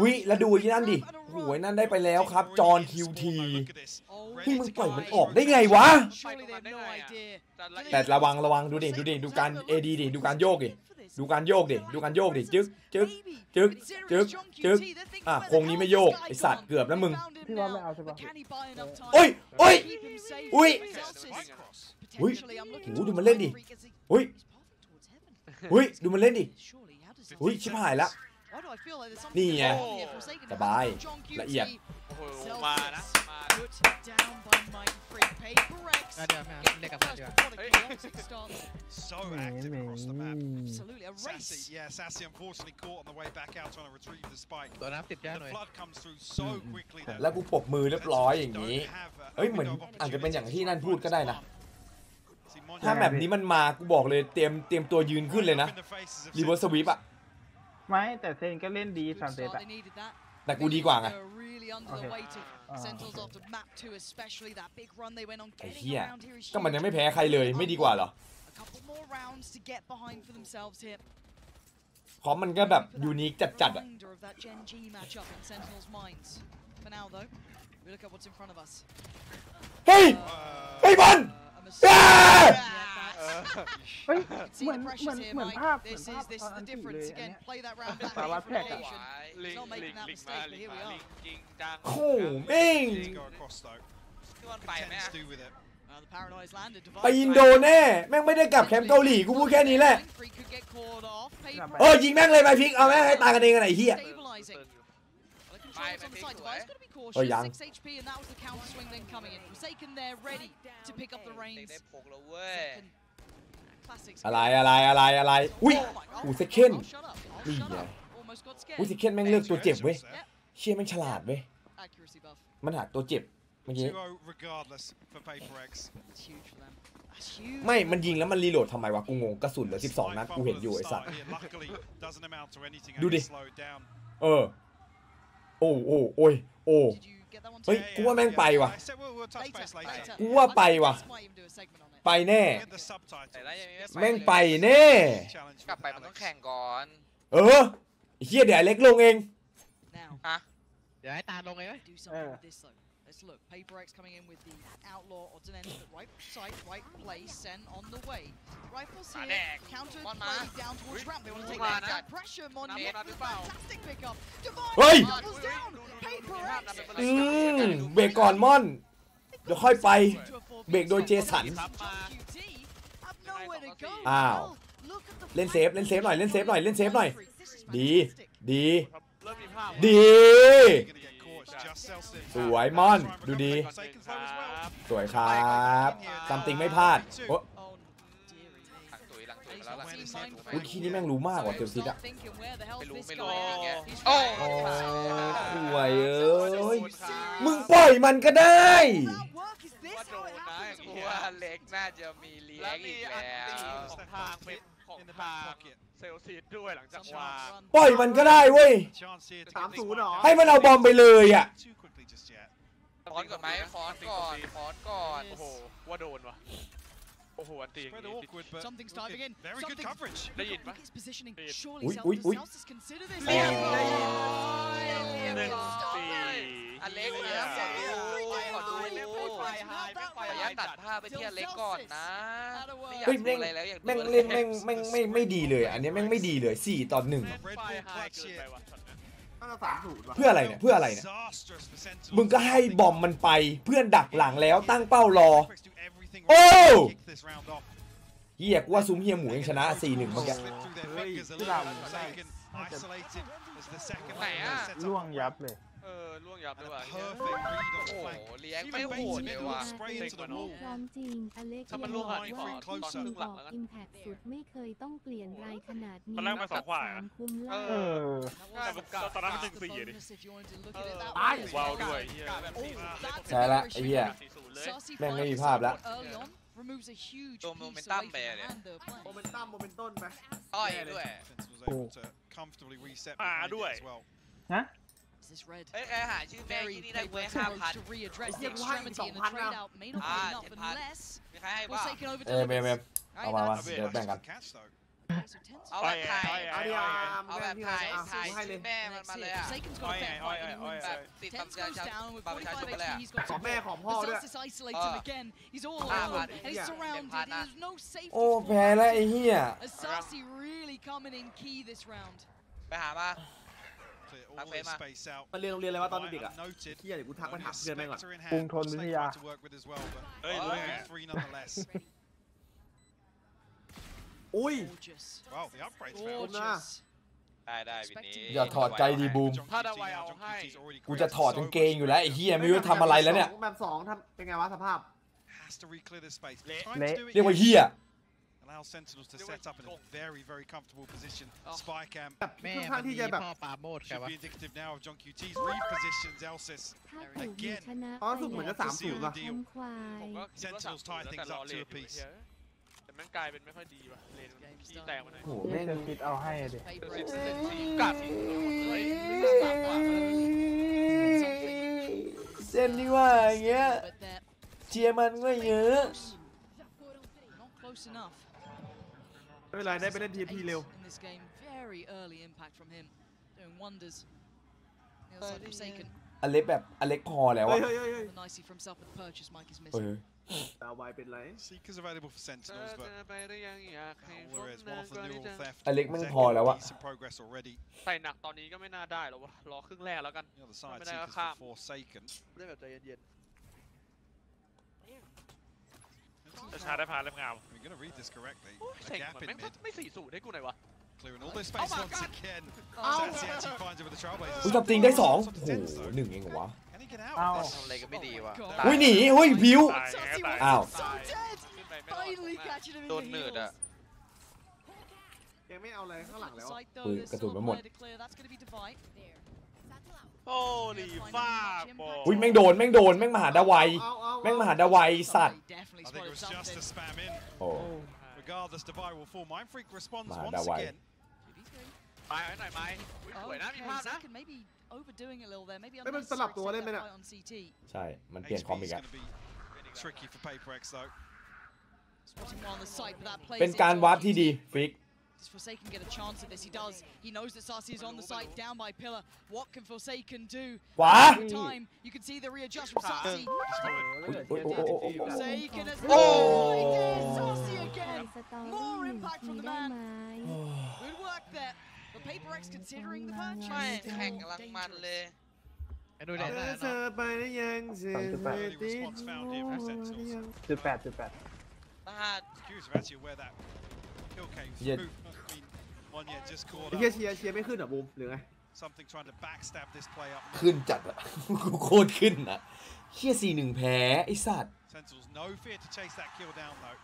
วิแล้วดูที่นั่นดิโอ้ยนั่นได้ไปแล้วครับจอห์นคิวทีพี่มึงปล่อยมันออกได้ไงวะ Surely they have no idea. แต่ระวังดูดิดูการเอดีดิดูการโยกดิดูการโยกดิจึ๊กโค้งนี้ไม่โยกไอสัตว์เกือบแล้วมึง พี่ว่าไม่เอาใช่ปะ โอ้ยโหดูมันเล่นดิดูมันเล่นดิชิบหายละนี่ไงสบายละเอียด โอ้โหมานะมา Down by Mindfreak. Paper X. เดี๋ยวเล่นกับพนันดีกว่า What a chaotic start. So active across the map. Absolutely, a race. Sassy unfortunately caught on the way back out trying to retrieve the spike. ตัวน้ำติดแก้หน่อย The flood comes through so quickly there. แล้วกูปรบมือเรียบร้อยอย่างนี้เฮ้ยเหมือนอาจจะเป็นอย่างที่นั่นพูดก็ได้นะถ้าแบบนี้มันมากูบอกเลยเตรียมตัวยืนขึ้นเลยนะรีเวิร์สสวีปอะ ไม่แต่เซนก็เล่นดีซันเซ็ตอะ แต่กูดีกว่าไง ไอ้เหี้ยก็มันยังไม่แพ้ใครเลยไม่ดีกว่าเหรอเพราะมันก็แบบยูนิคจัดๆอะเฮ้ยบอลเฮ้ยเหมือนภาพอันที่เลยอันเนี้ยสารวัตรแพทย์อะ ลิงมาลิงจริงจัง โอ้แม่ง Go across though. พี่วันไปไหม Tends อะ to do with it. ไปอินโดแน่แม่งไม่ได้กลับแคมป์เกาหลีกูพูดแค่นี้แหละยิงแม่งเลยไปพิกเอาแม่งให้ตายกันเองกันไหนเฮียยัง อะไรอุ้ยอูเซเคนนี่ไงอุ้ยเซเคนแม่งเลือกตัวเจ็บเว้ยเชี่ยแม่งฉลาดเว้ยมันหาตัวเจ็บเมื่อกี้ไม่มันยิงแล้วมันรีโหลดทำไมวะกูงงกระสุนเหลือ12นัดกูเห็นอยู่ไอ้สัตว์ดูดิโอ้เฮ้ยกูว่าแม่งไปว่ะกูว่าไปว่ะไปแน่แม่งไปแน่กลับไปมันต้องแข่งก่อน ไอ้เหี้ยเดี๋ยวไอ้เล็กลงเอง ฮะ เดี๋ยวให้ตาลงไงไหม Let's look. Paper X coming in with the outlaw odds and ends, but right side, right place, Sen on the way. Rifles here, counter play down towards ramp. They want to take that pressure. Mon with fantastic pickup. Divine doubles down. Paper X. เบรกก่อนม่อนเดี๋ยวค่อยไปเบรกโดยเจสันอ้าวเล่นเซฟหน่อยดีสวยม่อนดูดีสวยครับซัมติงไม่พลาดโอ้อุ๊ยทีนี้แม่งรู้มากกว่าเต็มซิดอะไม่รู้โอ้สวยมึงปล่อยมันก็ได้ว่าโดนนะกูว่าเล็กน่าจะมีเลี้ยงอีกแล้วของทางเป็นของทางเซลซีดด้วยหลังจากวางปล่อยมันก็ได้เว้ย 3-0 หรอให้มันเอาบอมไปเลยอ่ะฟอนก่อนไหมฟอนก่อนโอ้โหว่าโดนวะโอ้โหอันตีอย่างนี้ Something's diving in. Very good coverage. ได้ยินปะ อุ๊ยอเล็กเนี่ยขอดูอย่าตัดภาพไปที่อเล็กก่อนนะเฮ้ยแม่งเล่นไม่ดีเลยอันนี้แม่งไม่ดีเลย4-1เพื่ออะไรเนี่ยมึงก็ให้บอมมันไปเพื่อนดักหลังแล้วตั้งเป้ารอโอ้เฮียกูว่าซุ้มเฮียหมูยังชนะ 4-1 เมื่อกี้ไหนอะล่วงยับเลยล่วงยับเลยว่ะโอ้โหเลี้ยงไม่โหดเลยว่ะพร้อมจริงอเล็กยังบอกว่าทีมบอกอิมแพคสุดไม่เคยต้องเปลี่ยนรายขนาดนี้3คุมล่าตอนนั้นมัน1-4ดิว้าวด้วยใช่ละไอ้เหี้ยแม่งไม่มีภาพแล้วตัวโมเมนตัมไปเลยโมเมนตัมไปต่อยด้วยด้วยฮะเอ้ยหาชื่อแบงค์ที่นี่ได้เว้ย 5,000 เรียกว่าให้2,000นะ7,000มีใครให้ป่ะเมมเอามาเดี๋ยวแบ่งกันเอาแบบถ่ายชื่อแม่มันมาเลยอ่ะแบบติดตามการชาวบัตรประชาชนไปเลยอ่ะของแม่ของพ่อด้วยโอ้แพ้แล้วไอ้เหี้ยไปหามามันเรียนโรงเรียนอะไรวะตอนเด็กอ่ะเที่ยเดี๋ยวกูทักไปถามเพื่อนแม่งก่อนกรุงธนวิทยาอุ้ยได้วินนี้อย่าถอดใจดีบูมถ้าดาวเอาให้กูจะถอดกางเกงอยู่แล้วไอ้เหี้ยไม่รู้ทำอะไรแล้วเนี่ยแบบ2ทำเป็นไงวะสภาพเรียกว่าเหี้ยAllow Sentinels to set up in a very comfortable position. Spy cam ค่อนข้างที่จะแบบ should be indicative now of John QT's repositions Elsis again. สุดเหมือนจะ3-0 ป่ะ Sentinels tie things up to a piece. แต่มันกลายเป็นไม่ค่อยดีว่ะเลนขี้แตกมาหน่อยโอ้แม่งคิดเอาให้ดิกัดเส้นนี่ว่าอย่างเงี้ยเชียร์มันก็เยอะไม่เป็นไรได้ไปเล่นทีเร็วอเล็กแบบอเล็กพอแล้วอะดาวไวเป็นไร Seekers available for Sentinels but Alvarez one of the neural theft อเล็กมันพอแล้วอะใส่หนักตอนนี้ก็ไม่น่าได้หรอกวะรอครึ่งแรกแล้วกันไม่ได้ก็ข้ามเล่นแบบใจเย็นจะชาได้พาเล่มงามไม่4-0ให้กูหน่อยวะ Clearing all this space once again. Sassy actually finds it with the Trailblazers. อุ้ยจับติงได้2โอ้โห1เองเหรอวะอะไรก็ไม่ดีวะอุ้ยหนีเฮ้ยพิวอ้าวโดนเนิร์ดอ่ะยังไม่เอาอะไรข้างหลังแล้วกระสุนมาหมดโอ้ลีฟ้าอุ้ยแม่งโดนแม่งมหาดาวัยสัตว์โอ้Regardless, Divide will fall. Mind Freak responds once again. ไปหน่อยไหมสวยนะมีพลาดนะไม่เป็นสลับตัวได้ไหมเนี่ยใช่มันเปลี่ยนคอมอีกอะเป็นการวาร์ปที่ดีฟริก Does Forsaken get a chance at this? He does. He knows that Sasi is on the site, down by Pillar. What can Forsaken do? ขวา Time. You can see the readjust from Sasi. Forsaken has... Oh. He did! Sasi again! More impact from the man. Good work there. But Paper X considering the purchase. ไม่แข่งกำลังมันเลย ไอ้ดูเด่นนะ เธอไปได้ยังเสีย Early response found here from Sentinels. 18 บ้า Curious of actually where that kill came Yeah. through. I mean, one yet just caught ไอ้เหี้ย up. เชียร์ไม่ขึ้นเหรอบูมหรือไง Something trying to backstab this play up. ขึ้นจัดอะกูโคตรขึ้นอะเฮีย4-1แพ้ไอ้สัตว์ Sentinels no fear to chase that kill down though.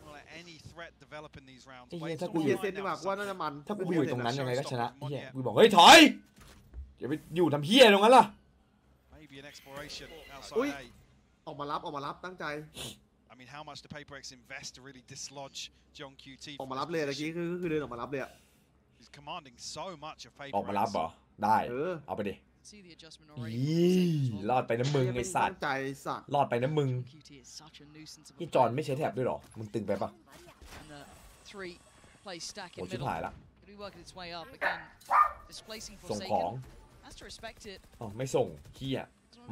Won't let any threat develop in these rounds. ไอ้เฮีย Wait ถ้า till กู เชีย อยู่ ร์เซนดีกว่าว่าน่าจะมัน ถ้ากูไปอยู่ตรงนั้นยังไงก็ชนะเฮียกูบอกเฮ้ยถอยอย่าไปอยู่ทำเฮียตรงนั้นล่ะ maybe an exploration Ui. outside A. ออกมารับตั้งใจ I mean, how much do PaperX invest to really dislodge John QT? ออกมารับเลยตะกี้คือเดินออกมารับเลยอะ He's commanding so much of ออกมารับ PaperX. เหรอได้ เอาไปดิ See the adjustment อี already. รอดไปนะมึงไอ้สัต ตั้ ว์ งใจสัตว์ รอดไปนะมึง QT is such a nuisance of a นี่จอนไม่ใช้แท็บด้วยเหรอมึงตึงไปปะ And the 3 play stack โอ้ in ชิบ middle. หายละ Gonna be working its way up again. Displacing ส่งของ Forsaken. Has to respect it. อ๋อไม่ส่งเฮีย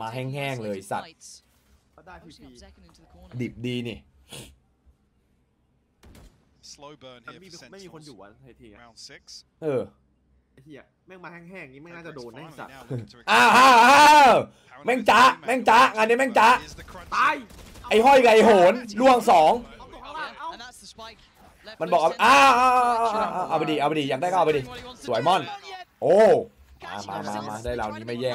มาแห้งๆเลยสัตว์ ก็ได้พี Posting up Zekken into the corner. ดิบดีนี่ Slow burn แต่ here ไม่ for มีคนอยู่ Sentinels. อ่ะที Round 6. เออ ไอ้เหี้ยแม่งมาแห้งๆนี้แม่งน่าจะโดนนะไอ้สัตว์ อ้าวแม่งจ้างานนี้แม่งจ้า ตาย ไอ้ห้อยกับไอ้โหนล่วง2 And that's the spike. Left มันบอก loose เอาไปดิอยากได้ก็เอาไปดิ สวยม่อน โอ้มาได้เรานี้ไม่แย่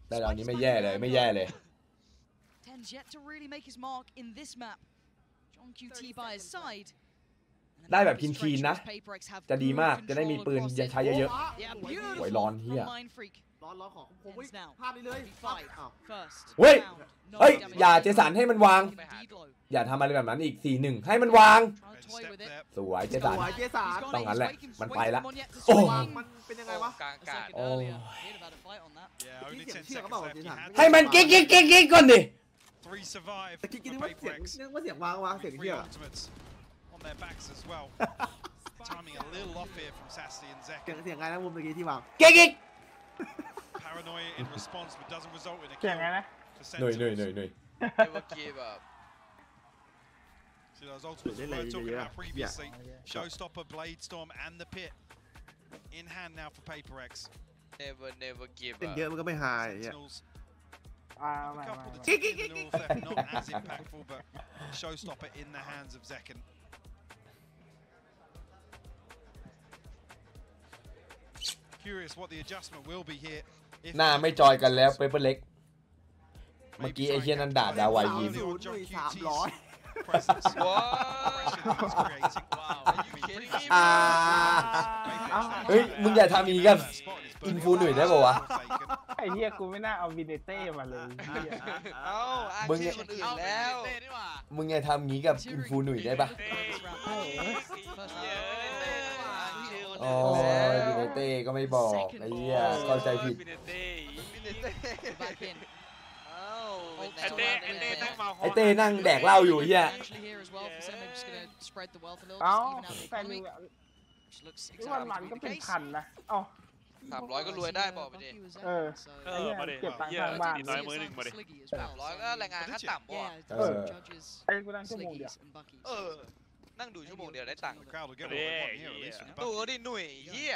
ได้เรานี้ไม่แย่เลย Tens yet to really make his mark in this map. John QT by his side. ได้แบบคีนๆนะ จะดีมากจะได้มีปืนยังใช้เยอะ ๆ โอ้ยร้อนเหี้ย ร้อนของผมพลาดไปเลยอ้าว เฮ้ย อย่าเจสันให้มันวาง อย่าทำอะไรแบบนั้นอีก 4-1 ให้มันวาง สวยเจสัน สวยเจสัน ต้องงั้นแหละมันไปละ โอ้มันเป็นยังไงวะ กลางอากาศ โอ้ Yeah, only 10 เสียง seconds เปล่า left. เจ He สัน had ให้มันกิ๊กก่อนดิ 3 survive ตะกี้ for นึกว่าเสียง PaperX. นึกว่าเสียงวางเสียง Three เหี้ย ultimates on their backs as well. Timing a little off here from Sassy and เสีย Zekken. งไงนะมุมตะกี้ที่วาง กิ๊ก Paranoia in response, but doesn't result in a เสียง kill ไงนะ for หน่อย Sentinels. Never give up See those ultimates we were talking about previously. Showstopper, Bladestorm, and the Pit in hand now for PaperX. never give เสียง up เยอะมันก็ไม่หายเนี่ย Sentinels a couple of the in the north left, not as impactful, but Showstopper in the hands of Zekken. Curious what the adjustment will be here. หน้าไม่จอยกันแล้วเปเปอร์เล็ก เมื่อกี้ไอ้เฮียนันด่าดาวายยิม presence. Wow are you kidding me เฮ้ย มึงอย่าทำอย่างนี้กับอินฟูหน่อยได้ป่าวะ ไอ้เหี้ยกูไม่น่าเอาวินเต้มาเลย เอ้าอ้างชื่อคนอื่นแล้ว มึงอย่าทำอย่างนี้กับอินฟูหน่อยได้ปะอ๋อยูไนเต้ก็ไม่บอกไอ้เหี้ยเข้าใจผิด ไอ้เต้นั่งแดกเหล้าอยู่เหี้ย เอ้าแต่นี่วันก็เป็นพันนะอ๋อ 300ก็รวยได้บอกไปดิ มาดิเยี่ยตีน้อยมือหนึ่งมาดิ 300ก็แรงงานขั้นต่ำบ่ ไอ้กูนั่งชั่วโมงเดียว นั่งดูชั่วโมงเดียวได้ตังค์ Crowd will get what they want here, at least from the ดู bucket. ดิหนุ่ยเฮีย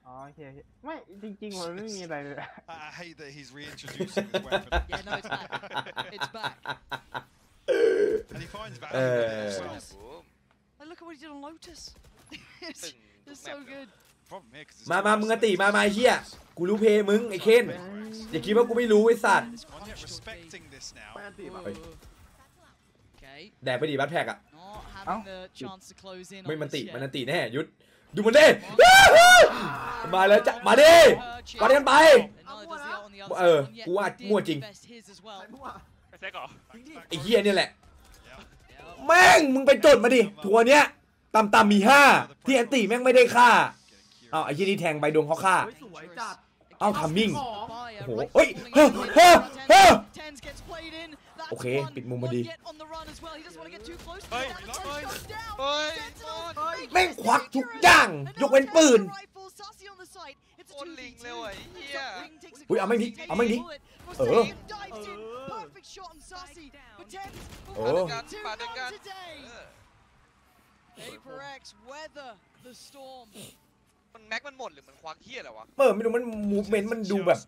อ๋อโอเคไม่จริงๆมันไม่มีอะไรเลย I hate that he's reintroducing his weapon. Yeah, no, it's back. It's back. And he finds value in it as well. Oh, look at what he did on Lotus. It's so good. Problem here, 'cause มามึงติมาไอ้เหี้ย กูรู้เพย์มึงไอ้เคนอย่าคิดว่ากูไม่รู้ไอ้สัตว์ One yet respecting this now. ไม่อันตีแบบ Okay. แดกไปดิบัตแพ็กอะ Not having the chance to close in ไม่ on มัน this ติ yet. มันติแน่ยุดดูมันดิมาแล้วจ้ะมาดิมาเดินไป And neither does the ult on the other เออ side. One yet กูว่า did มั่วจริง invest his as well. ไอ้แซกเหรอ ไอ้เหี้ยเนี่ยแหละ แม่งมึงไปจดมาดิทัวร์เนี้ยต่ำๆมี5ที่แอนตี้แม่งไม่ได้ฆ่าเอ้าไอ้เหี้ยนี่แทงใบดวงเขาฆ่า สวยจัด เอ้าทัมมิ่ง Fire โอ้โห right เฮ้ย falling in. เฮ้ย Tens gets played in. That's โอเค one. ปิดมุมมาดี One yet on the run as well. He doesn't want to get too close to Hey, that. Tens goes down. เฮ้ย Sentinels แม่งควักทุกอย่างยกเว้นปืน คนลิงเลยว่ะเฮีย อุ้ยเอาไม่ดิเอาไม่ดิเออ ปาดกัน PaperX weather the storm มันแม็กมันหมดหรือมันควักเฮียอะไรวะไม่รู้มันมูฟเมนต์มันดูแบบ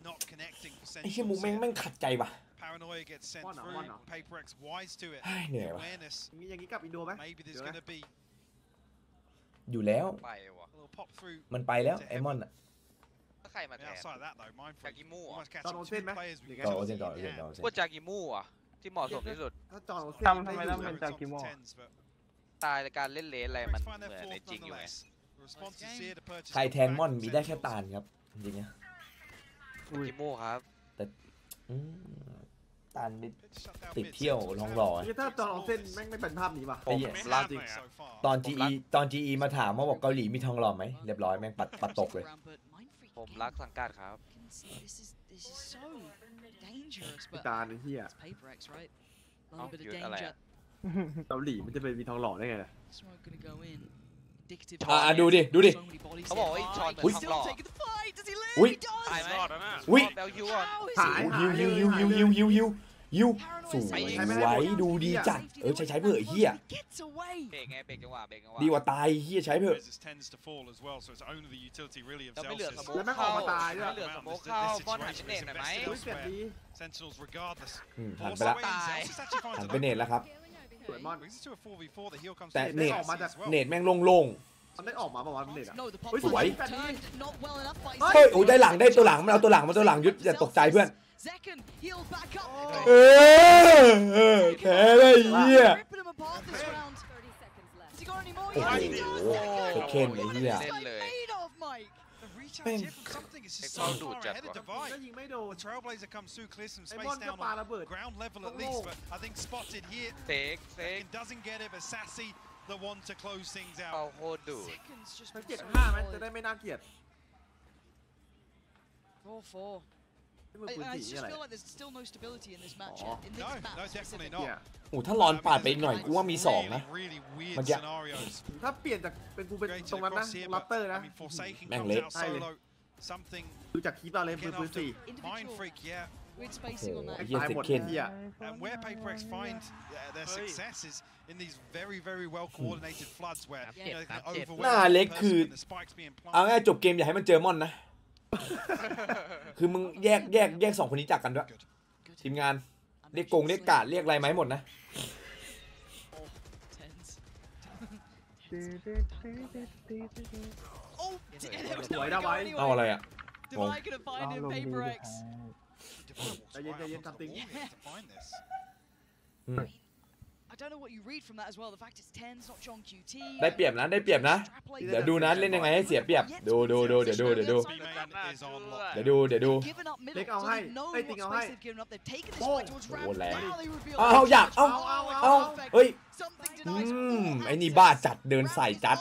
ไอ้เหี้ยมูฟเมนต์แม่งขัดใจว่ะ Paranoia gets sent through. PaperX wise to it. เหนื่อยวะ Awareness. อย่างนี้กับอินโดไหม Maybe there's going to be อยู่แล้ว ไปวะ a little pop through. มันไปแล้วไอมอนอ่ะ ถ้าใครมาแทน Outside that though, Mindfreak จากิมูอ่ะ almost catching two players. ต่อเส้นต่อเส้นต่อเส้น พวกจากิมูอ่ะที่เหมาะสมที่สุด ถ้าจอห์น ทำไมต้องเป็นจากิโม ตายในการเล่นเลนอะไรมันเหมือนในจริงอยู่ไง ใครแทนมอนมีได้แค่ตาลครับจริงๆนะ กิมูครับ แต่ตาลติดเที่ยวลองหล่อ ถ้าจอห์นเส้นแม่งไม่เป็นภาพนี้ป่ะ ไอ้เหี้ย ลาจริง ตอน GE มาถามว่าบอกเกาหลีมีทองหล่อไหมเรียบร้อยแม่งปัดตกเลย ผมรักสังกัดครับ This is so dangerous, พิ but จารณ์ไอ้เหี้ย it's PaperX, right? A Oh, little bit of you're alive. danger. เกาหลีมันจะเป็นมีทองหล่อได้ไง Smoke gonna go in. Indicative. ดูดิ So many bodies เขาบอกว่า here. ชอนเหมือน He's ทอง still หล่อ taking the fight. Does he live? Ui. He does. ตายไหม รอดแล้วนะ อุ้ย แบลฮิวอ่ะ How is หาย he? ยิวสวยดูดีจัดใช้เพื่อไอ้เหี้ย Gets away. เบรกไงเบรกจังหวะเบรกจังหวะ ดีกว่าตายเหี้ยใช้เพื่อ Resist tends to fall as well, so it's only the utility really of แล้วไม่เหลือส Zelsis. โมก แล้วแม่งอ เข้า อกมาตายด้วย ไม่เหลือสโมกเข้าฟอนหันเป็นเน็ตหน่อยไหม อุ้ยเสียบดี Sentinels regardless. หัน Also ไปละ wins. Zelsis actually หั finds น a ไปเนตแล้วครับ สวยมาก brings it to a 4v4. The heal comes แต่ through เนต Zelsis as well. เนตแม่งโล่ง มันได้ออกมาประมาณเน็ตอ่ะ No, the pop เฮ้ย สวย turned not well enough, but ๆเฮ้ยโอ้ยได้หลังได้ตัวหลังมันเอาตัวหลังยุดอย่าตกใจเพื่อน Zekken heals back up. แพ้เลยเหี้ย Ripping him apart this round. Has he got any more? โอ้โห Yes, he does. เคนไอ้เหี้ย What is this guy made of, Mike? The retouch Bang. here from something is just Hey, so dude, far Jack, ahead of bro. Divide. ก็ยิงไม่โดน The Trailblazer comes through, clears some Hey, space Mon, down ka on para bird. ground level at Come least, on. but I think spotted here. เฟกเฟก And doesn't get it, but Sassy, the one to close things เป่า out. โคตรดูด Zekken's just สัง been เกต so 5ไหม solid. จะได้ไม่น่าเกลียด 4-4. ที่มือ I ปืน I สี just อะไร feel like there's still no stability in this match. Oh. In this No, map no, definitely specifically. เนี่ย not. โอ้ถ้าลอนปาดไปหน่อยกูว่ามี2นะ Really weird Mà dạ. scenarios ถ้าเปลี่ยนจากเป็นกูเป็น created ตรงนั้นนะ across here, ลัต but เตอร์นะ I mean, Forsaken Mang comes lết. out Hay solo. Something ดูจากคลิปเราเลยปืน again ปืน after สี่ Mindfreak, yeah. Weird spacing on that. เหี้ย ตาย เซ็ หมด เคน เหี้ย And where PaperX find their successes in these very, very well coordinated floods where Yeah. you know, they can Yeah. overwhelm หน้า one เล็ก person คือ when the spikes being เอา planted. ง่ายจบเกมอย่าให้มันเจอมอนนะ คือมึงแยก2คนนี้จากกันด้วย Good. ทีมงานเรียกเรียกกาดเรียกอะไรไหมหมดนะ Tens. สวยนะไว้ เอาอะไรอ่ะ Divide gonna find him, PaperX. Divide walks Yeah, right yeah, up yeah, on the something. wall here to find this. I don't know what you read from that as well. The fact it's Tens, not John QT. ได้เปรียบนะได้เปรียบนะ เดี๋ยวดูนะเล่นยังไงให้เสียเปรียบดูเดี๋ยวดู B main is on lock. เดี๋ยวดู Given up middle, Take so out they high. know Hey, what take out space high. they've given up. They've taken this Oh. fight towards Ram. Oh, lag. Now they reveal เอาอยากเอา perfect. เฮ้ย Something อื denies ม all ไอ้นี่ access. บ้าจัดเดินใส่จัด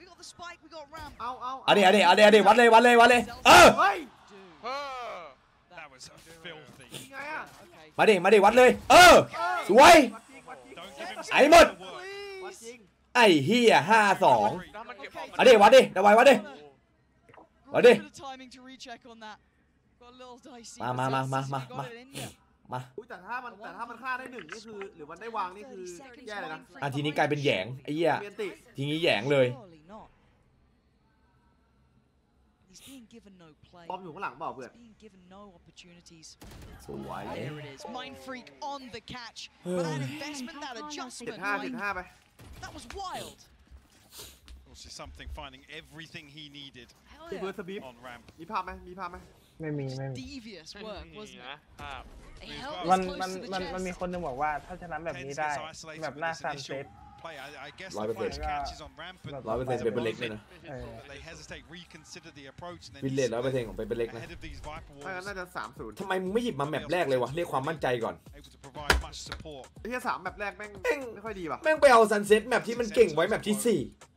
We got the spike, we got Ram. เอา เอาดิวัดเลยเออ เฮ้ย เออ That was filthy. ยังไงอ่ะ Okay. มาดิวัดเลยเออสวย Don't give him ไอ้หมด the work. วัดจริง ไอ้เฮีย5-2 แล้วมันเก็บของ เอาดิวัดดิเดี๋ยววัดดิ Great bit of timing to recheck on that. Got a little dicey. มา but Celsius, we got มา it in there. มา อุ้ยแต่ถ้ามันฆ่าได้หนึ่งนี่คือหรือมันได้วางนี่คือแย่เลยนะ อ่ะทีนี้กลายเป็นแหยงไอ้เหี้ย เมียนติ ทีนี้แหยงเลย Surely not. He's being given no play. บอมอยู่ข้างหลังเปล่าเพื่อน He's being given no opportunities. สวย There it is. Mind Freak on the catch. But that investment, that เจ็ด adjustment, ห้าเจ็ดห้าไป that was wild. Also something finding everything he needed พี่เบิร์ดสบีฟ on ramp. มีภาพไหม ไม่มี Devious work, wasn't นะ it? ภาพ He held มัน this close to the มันมี chest. คนหนึงบอกว่าถ้าชนะแบบนี้ Tens ได้ gets isolated แบบ with หน้า this ซัน initial เซ็ต play. I guess 100% the first catch is on ramp, but 100% เป็นเล็กเลยนะ เออ they hesitate, reconsider the approach, and วิน then เลท100%ของเป็นเล็กนะ ahead of these Viper ถ้างั้น Walls, น่าจะ3-0 ทำไมมึงไม่หยิบมาแมปแรกเลยวะเรียกความมั่นใจก่อน able to provide much support. ไอ้เหี้ย3แบบแรกแม่งไม่ค่อยดีว่ะ แม่งไปเอาซันเซ็ตแมปที่มันเก่งไว้แมปที่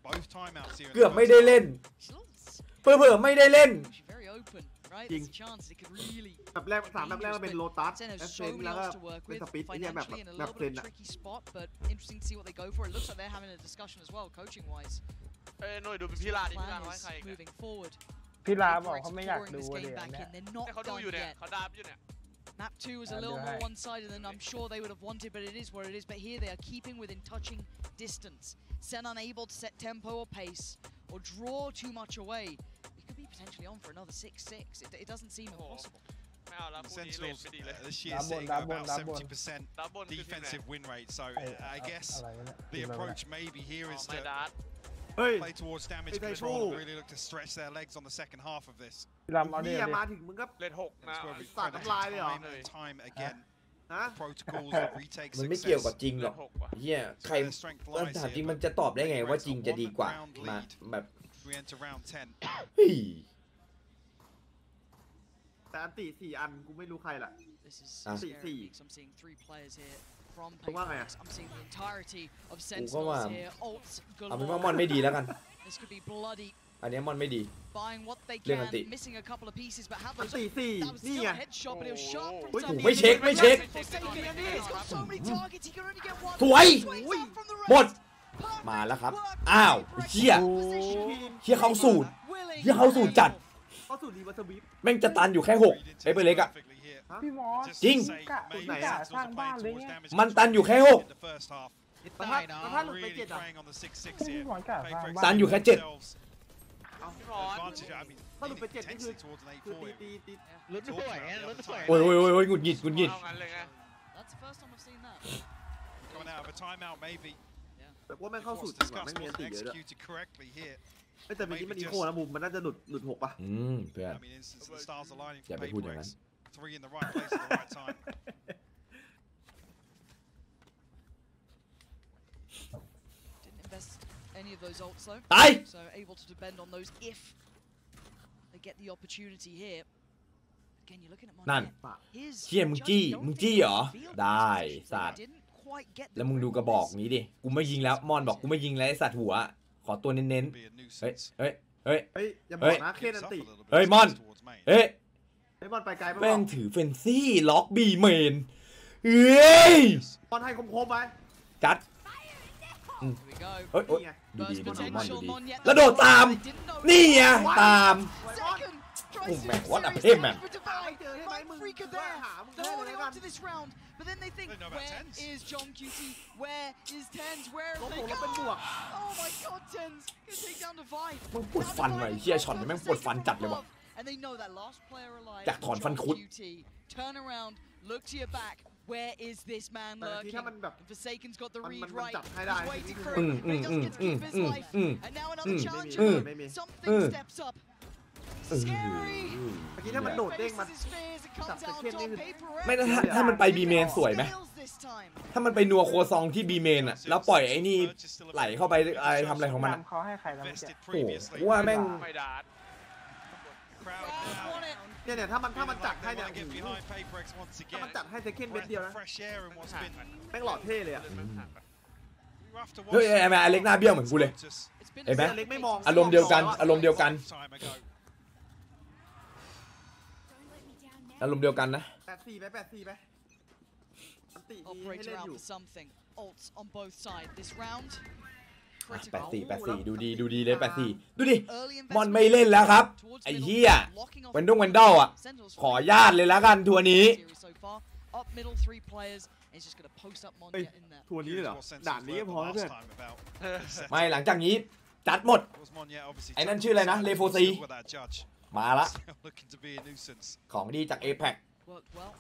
Both timeouts here. 4 เกือบไม่ได้เล่น He's a little เผื่อไม่ได้เล่น very open. right? จริง There's a chance it could really แบบแรก3แบบแรกมันเป็นโลตัส Sentinels แอสเซ so น many แล้วก็ options to work เป็น with สปิดไอ้เนี่ยแบบ financially in a แบบ little เซ bit น of a อะ tricky spot, but interesting to see what they go for. It looks like they're having a discussion as well, coaching wise. หน่อยดูเป็นพี่ลาดิพี่ลา Plan น้อย is ใคร moving forward. พี่ลาบอก Paperex เขาไม่อยาก pouring ดู this เลย game back เนี่ย in. They're not เขาดูอยู่ done เนี่ย yet. เขาดามอยู่เนี่ย Map 2 is a little more one-sided than I'm sure they would have wanted, but it is what it is. But here they are keeping within touching distance. Sen unable to set tempo or pace or draw too much away. We could be potentially on for another 6-6. It doesn't seem impossible. ไม่เอาแล้วคู่นี้เล่น Sentinels ไม่ดีเลย this year sitting at about 70% defensive win rate. So I guess the approach maybe here is to play towards damage control and really look to stretch their legs on the second half of this. พี่ลำเอาดิ เนี่ยมาถึงมึงก็ เล่น6นะ That's where we สาดน้ำลายเลยเหรอ time and time again. ฮะ Protocols that retake มันไม่เกี่ยวกับ success. จริงหรอกเฮียใครถามจริงมันจะตอบได้ไงว่าจริงจะดีกว่ามาแบบ We enter round 10. เฮ้ย แต่อันติ4 อันกูไม่รู้ใครล่ะ This is Ah. scary because I'm seeing 3 players here from Không có Paperex. I'm seeing the entirety of mà- Sentinels here. Ults เอาเป็นว่า galore. มอนไม่ดีแล้วกัน This could be bloody. อันนี้มอนไม่ดี Buying what they Lên can, anti. missing a couple of pieces, but have อัน those. ติ That was 4นี่ still ไง a headshot, but it was sharp from Ui, Zami. ไม่เช็คไม่เช็ค Forsaken, he's got so many targets, he can only get one. สวย Swings up from the หมด rest. มาแล้วครับ อ้าวเฮีย Position. เฮียเข้าสูตร Willing. เฮียเข้าสูตรจัด เข้าสู่รีเวอร์สวิป แม่งจะตันอยู่แค่6ไอ้เปอร์เล็กอะ พี่มอส Just จริง to say, maybe Này à? Sentinels are Sang playing ba towards lính á. damage มันตันอยู่แค่ control in the first half. แต่ถ้าหลุดไป Really 7 อ่ะ preying on the 6-6 พี่ here. มอสกะสร้าง Paperex บ้า ตัน น อยู่แค่ 7 themselves พี่มอส advantage. I mean, ถ้าหลุดไป 7 นี่คือ intensely towards an คือ 8-4 ตี here. ตี ลุ้นสวยไงลุ้นสวย โอ้ยโอ้ยโอ้ยหงุดหงิดหงุดหงิด เอางั้นเลยไง That's the first time I've seen that. Coming out of a timeout, maybe. แต่ว่าแม่งเข้าสู่ What's จริงว่ะ discussed แม่งมีอัน wasn't ติเยอะด้วย executed correctly here. แต่เมื่อกี้มันอีโคนะมุมมันน่าจะหลุด6 ป่ะ เพื่อน I mean, instance the stars aligning อย่า for ไปพูดอย่างนั้น Paperex. 3 in the right place at the right time. Didn't invest any of those ults though. ตาย So able to depend on those if they get the opportunity here. Again, you're looking at นั่น Monet. His เชี่ยมึงจี้ judging มึง don't จี้ think เหรอ he feel ได้ this สัต position. ว์ Didn't quite get the แล้วมึงดู grip กระ on บอก this. นี้ดิ กูไม่ยิงแล้วมอนบอกกูไม่ยิงแล้วไอ้สัตว์หัว ขอตัวเน้น Be a ๆ เฮ้ย nuisance. เฮ้ย เฮ้ย เฮ้ยอย่าบอกนะเคน Gives อัน up ติ a little bit of Ê, space Mon. towards main. เฮ้ย ไอ้บอลไปไกลไป แม่ เป ง ล่า ถือเฟนซี่ล็อกบีเมนเฮ้ย บอลให้คมๆไป จัด Here we go. เฮ้ย นี่ไง ดูดี Burst ดูดีมอนดู potential, ดี Mon yet แล้วโดดตาม They didn't know นี่ไง ตาม Second, tries Oh, to man, do what a serious pin, man. damage for Divine. Hey, hey, Rightมึง freaker ว่า there. หามึง They're ได้เลย holding กั on น to this round, but then they think, They know about where tens. is John QT? Where is Tens? Where ล้ม have หั they วแล้วเป็นบวก gone? Oh my god, Tens gonna take down Divine. มึงปวดฟันว่ะไอ้เหี้ยช็อตนี้แม่งปวดฟันจัดเลยว่ะ And they know that last player alive. อยากถอนฟันคุด John QT. Turn around, look to your back. Where is this man แต่ที lurking? ถ้ามันแบบ Forsaken's got the มัน read มัน right. จับให้ได้ He's waiting for อื it, ม but he doesn't get to keep his life. And now another อืม challenger. ไม่มี Something steps up. Scary. เมื่อกี้ถ้ามันโดดเด้งมา Faces his fears, it comes จับ out เซ็ก on เก็ต top. นี่ Paperex ไม่ถ้ามันไปบีเมนสวยไหม steals this time. ถ้ามันไปนัวโคซองที่บีเมนอะแล้วปล่อยไอ้นี่ไหลเข้าไปอะไรทำอะไรของมันอะ เขาให้ใครแล้วเมื่อกี้ Vested โอ้โห previously. ว่าแม่ง ไม่ดาด Crowd Crowd now. want it. เนี่ยถ้ามันจัด They ให้เนี่ย want to get behind Paperex once ถ้า again. มันจัดให้เซคันด์เม็ด Breath เดียวนะ of fresh air in what's been แม่งหล่อเท่เลยอ่ะ rough to เฮ้ย watch. ไอ้แม่อเล็กหน้าเบี้ยวเหมือนกูเลย It's been เห็นไหม เล็กไม่มอง อารมณ์เดียวกัน อารมณ์เดียวกัน Time ago. อารมณ์เดียวกันนะ 84ไป84ไปอันติมีให้ Operator เล่น out อยู่ for something. Ults on both sides. This round. 84ดูดีเลย84ดูดิ Early มอน investment ไม่เล่นแล้วครับ towards ไอ้ middle, เหี้ย locking off เวนดอลอ่ะ Sentinels ขอญาตเลยแล้วกันทัวร์นี้ series so far. Up middle, 3 players. And he's just gonna post up Mon เฮ้ย yet in there. ทัวร์นี้เลยเหรอ ด่านนี้ก็พอแล้วเพื่อน ไม่หลังจากนี้จัดหมด ไอ้นั่นชื่ออะไรนะเลโฟซีมาละ Looking to be a nuisance. ของดีจาก APAC Worked well.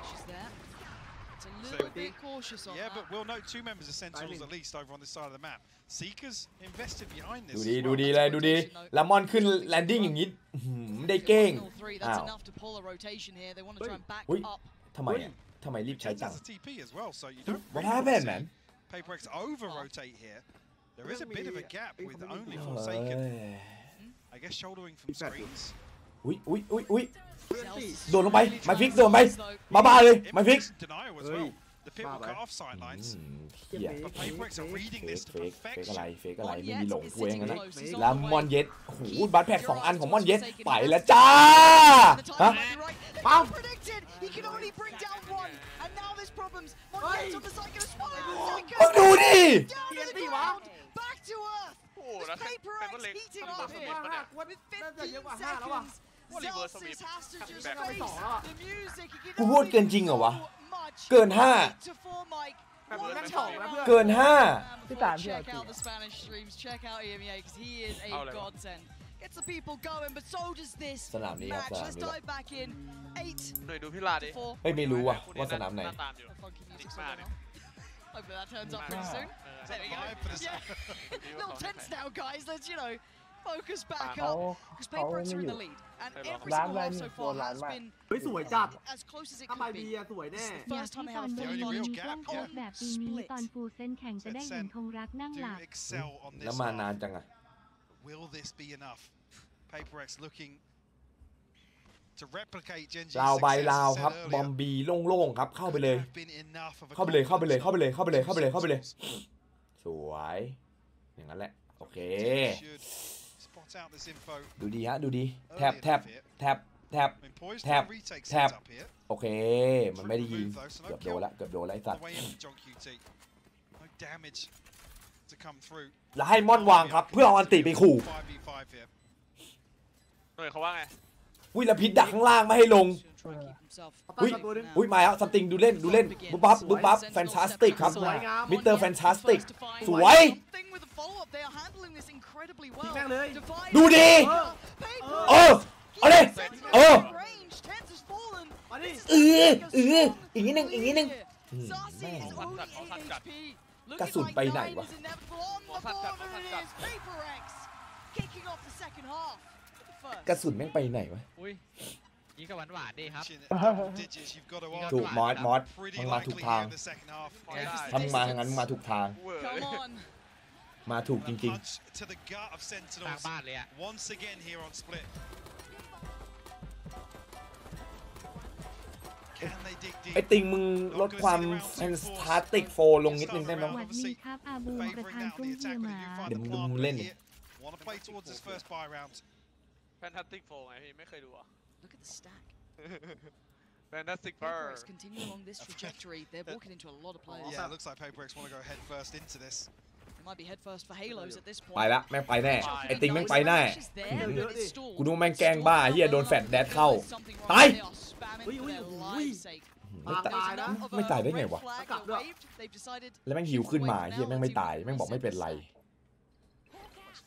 She's there. It's a little bit cautious on Yeah, that. but we'll note 2 members of Sentinels at least over on this side of the map. Seekers invested behind this. ดู as ดี well. ดูดีเลยดูดีแล้วมอนขึ้นแลนดิ้งอย่างนี้ได้เก้ง Final 3, อ้า that's ว enough to pull a rotation here. They want to try and back Ui. up. ทำไมอ่ะทำไมรีบใช้จัง There's a TP as well, so you don't What really happened, want to man? see Paperex over-rotate here. There is a bit of a gap with only เฮ้ Forsaken. ย I guess shouldering from screens. อุ้ย Zel's โดดลงไปมาฟิกโดดไปบ้าๆเลยมาฟิก Denial as เฮ้ย well. The pit will cut off sidelines. เหี้ย But Paperex are reading this to เฟก perfection. อะไรไม่มีหลงตัวเองนะแล้วมอนเย็ดโอ้โหบัตแพก2 อันของมอนเย็ดไปแล้วจ้าฮะปั๊ม He can only bring down one, and now there's problems. Monget's on the side, gonna spot him in a second. มึงดูดิ Down to the ground, back to earth. Paperex heating up here. With 15 seconds, Zellsis has to just face the music. กูพูดเกินจริงเหรอวะเกิน5เกิน5 Check out the Spanish streams. Check out EMEA because he is a godsend. Gets the people going, but so does this match. Let's dive back in. 8 หน่วยดูพี่ลาดิ เฮ้ยไม่รู้ว่ะว่าสนามไหน Hopefully that turns up pretty soon. There we go. Yeah. Little tense now, guys. Let's, focus back up. Because Paperex are in the lead. And every single half so far has been สวยจัด as close as it ถ้า could ไปดี be. อะสวยแน่ อยากที่ตอนบนมีกล้องโอ๊ตแบบปีนี้ตอนฟูเส้นแข่งจะได้เห็นธงรักนั่งหลับ แล้วมานานจังอะ Will this be enough? Paperex looking to replicate Genji's ลาวใบ success ลาว set ครับบอม earlier. บีโล่งๆครับเข้าไปเลย Have been enough of a เข้าไปเลยเข้าไปเลยเข้าไปเลยเข้าไปเลยเข้าไปเลยเข้าไปเลย confidence. สวยอย่างนั้นแหละโอเค Should spot out this info ดูดีฮะดูดีแทบ early แทบ enough here. แทบแทบ I mean, poised Tap, for a retake tap. setup here. โอเคมันไม่ได้ยิงเกือบโดนละเกือบโดนละไอ้สัต The ว์ way in for John QT. No damage to come through. แล้วให้ม่อนวางครับเพื่อเอาอันติไปขู่ 5v5 here. หน่วยเขาว่าไง วิลพิษดักข้างล่างไม่ให้ลง อุ้ยอุ้ยมาแล้วซัมติงดูเล่นบุ๊บปั๊บแฟนตาสติกครับมิสเตอร์แฟนตาสติกสวยดูดีเอาเลยอีกนิดนึงกระสุนไปไหนวะกระสุนแม่งไปไหนวะยิงกับหวานๆดีครับ ถูกมอสมึงมาถูกทางทำมาทางนั้นมาถูกทางมาถูกจริงๆทางบ้านเลยอะไอติงมึงลดความแฟนตาสติกโฟลงนิดนึงได้ไหม สวัสดีครับอาบูมประธานกุ้งเฮียหมา เดี๋ยวมึงเล่นดิ Fantastic Four ไงพี่ไม่เคยดูอ่ะ Look at the stack. Fantastic Four. Paperex continue along this trajectory. They're walking into a lot of players. Yeah, it looks like Paperex want to go head first into this. It might be head first for Halos at this point. ไปละแม่งไปแน่ไอติงแม่งไปแน่กูดูแม่งแกล้งบ้าเฮียโดนแฟดแดดเข้าตายไม่ตายได้ไงวะแล้วแม่งหิวขึ้นมาเฮียแม่งไม่ตายแม่งบอกไม่เป็นไร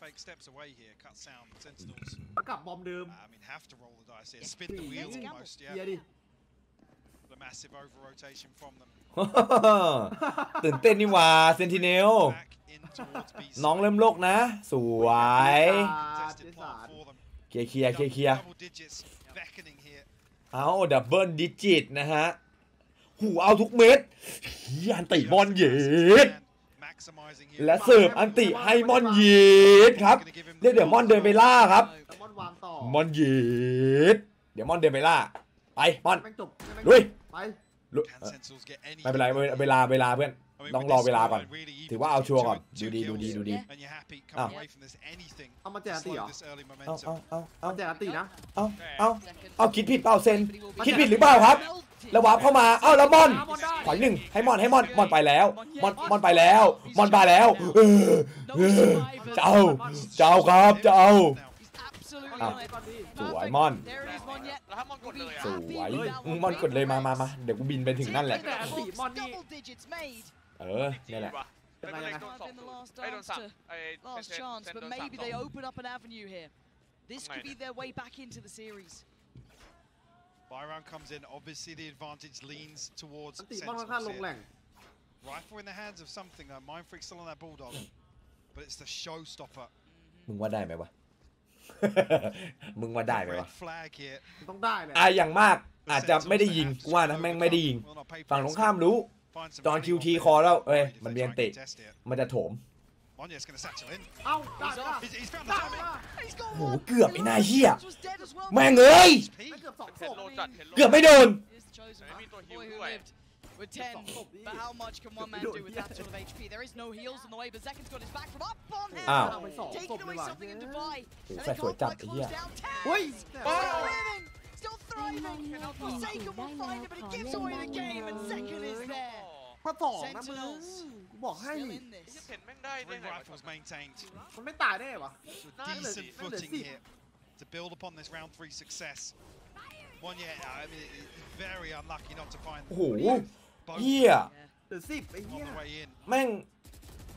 Fake steps away here, cut sound, Sentinels. กลับบอมเดิม I mean, have to roll the dice here, spin the wheel almost, yeah. The massive over rotation from them. ตื่นเต้นนี่ว่าเซนติเนลน้องเริ่มโลกนะสวยเคลียร์เอาดับเบิลดิจิตนะฮะหูเอาทุกเม็ดยันติบอลเย็ดและเสิร์ฟอันติให้มอนเย็ดครับเดี๋ยวมอนเดินไปล่าครับมอนเย็ดเดี๋ยวมอนเดินไปล่าไปมอนลุยไม่เป็นไรเวลาเพื่อนต้องรอเวลาก่อนถือว่าเอาชัวร์ก่อนดูดีเอามาแจกตีเหรอเอาแจกตีนะเอาคิดผิดเปล่าเซนคิดผิดหรือเปล่าครับแล้ววาร์ปเข้ามาแล้วมอนขวัญหนึ่งให้มอนไปแล้วมอนไปแล้วเจ้าครับสวยมอนสวยมอนกดเลยมาเดี๋ยวกูบินไปถึงนั่นแหละนี่แหละ Last chance, but maybe they open up an avenue here. This could be their way back into the series. Byron comes in. Obviously, the advantage leans towards Sentinels here. Rifle in the hands of something. Mind Freak still on that bulldog, but it's the showstopper. มึงว่าได้ไหมวะ ต้องได้เลยอย่างมากอาจจะไม่ได้ยิงกูว่านะแม่งไม่ได้ยิงฝั่งตรงข้ามรู้จอน QT คอแล้วมันเบียนเตะมันจะโถมโหเกือบไอ้นายเหี้ยแม่งเอ้ยเกือบไม่โดน with 10, but how much can one man do with that sort of HP? There is no heals on the way, but Zekan's got his back from up on him. Taking away something in Dubai. And they can't quite close down. Still thriving. Zekan will find it, but it gives away the game, and Zekan is there. Sentinels still in this. Three rifles maintained. มันไม่ตายได้วะ Decent footing here to build upon this round 3 success. One yet, I mean, very unlucky not to find. โอ้โหเฮีย เหลือ10ไอ้เหี้ย แม่ง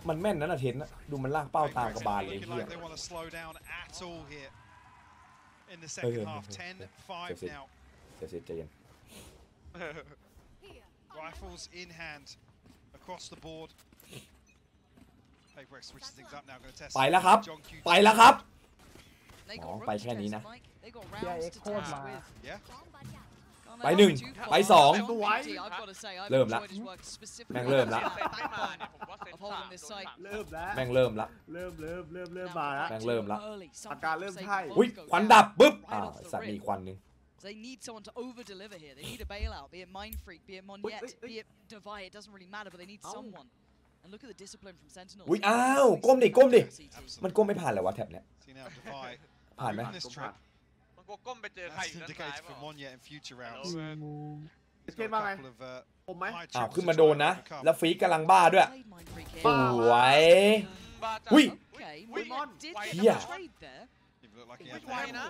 มันแม่นนั่นนะเทนนะดูมันลากเป้าตามกระบาลเลยเฮีย They want to slow down at all here in the second half. 10-5 now. เสียใจเย็น Rifles in hand across the board. Paper X switches things up now. Going to test. ไปแล้วครับไปแล้วครับอ๋อไปแค่นี้นะไป1ไป2เริ่มละแม่งเริ่มละแม่งเริ่มละมาแล้ว แม่งเริ่มละ อาการเริ่มใช่ อุ้ยควันดับปึ๊บสัตว์มีควันนึง They need someone to over-deliver here. They need a bailout, be it Mind Freak, be it Monyet, be it Divide. It doesn't really matter, but they need someone. And look at the discipline from Sentinels. อุ้ยอ้าวก้มดิก้มดิมันก้มไม่ผ่านเลยวะแท็บเนี้ยผ่านไหม มันก็ก้มไปเจอใครอยู่ด้านซ้ายเปล่า เกมว่าไงผมไหม อ้าวขึ้นมาโดนนะแล้วฟีกำลังบ้าด้วยสวยอุ้ยเฮีย ไวนะ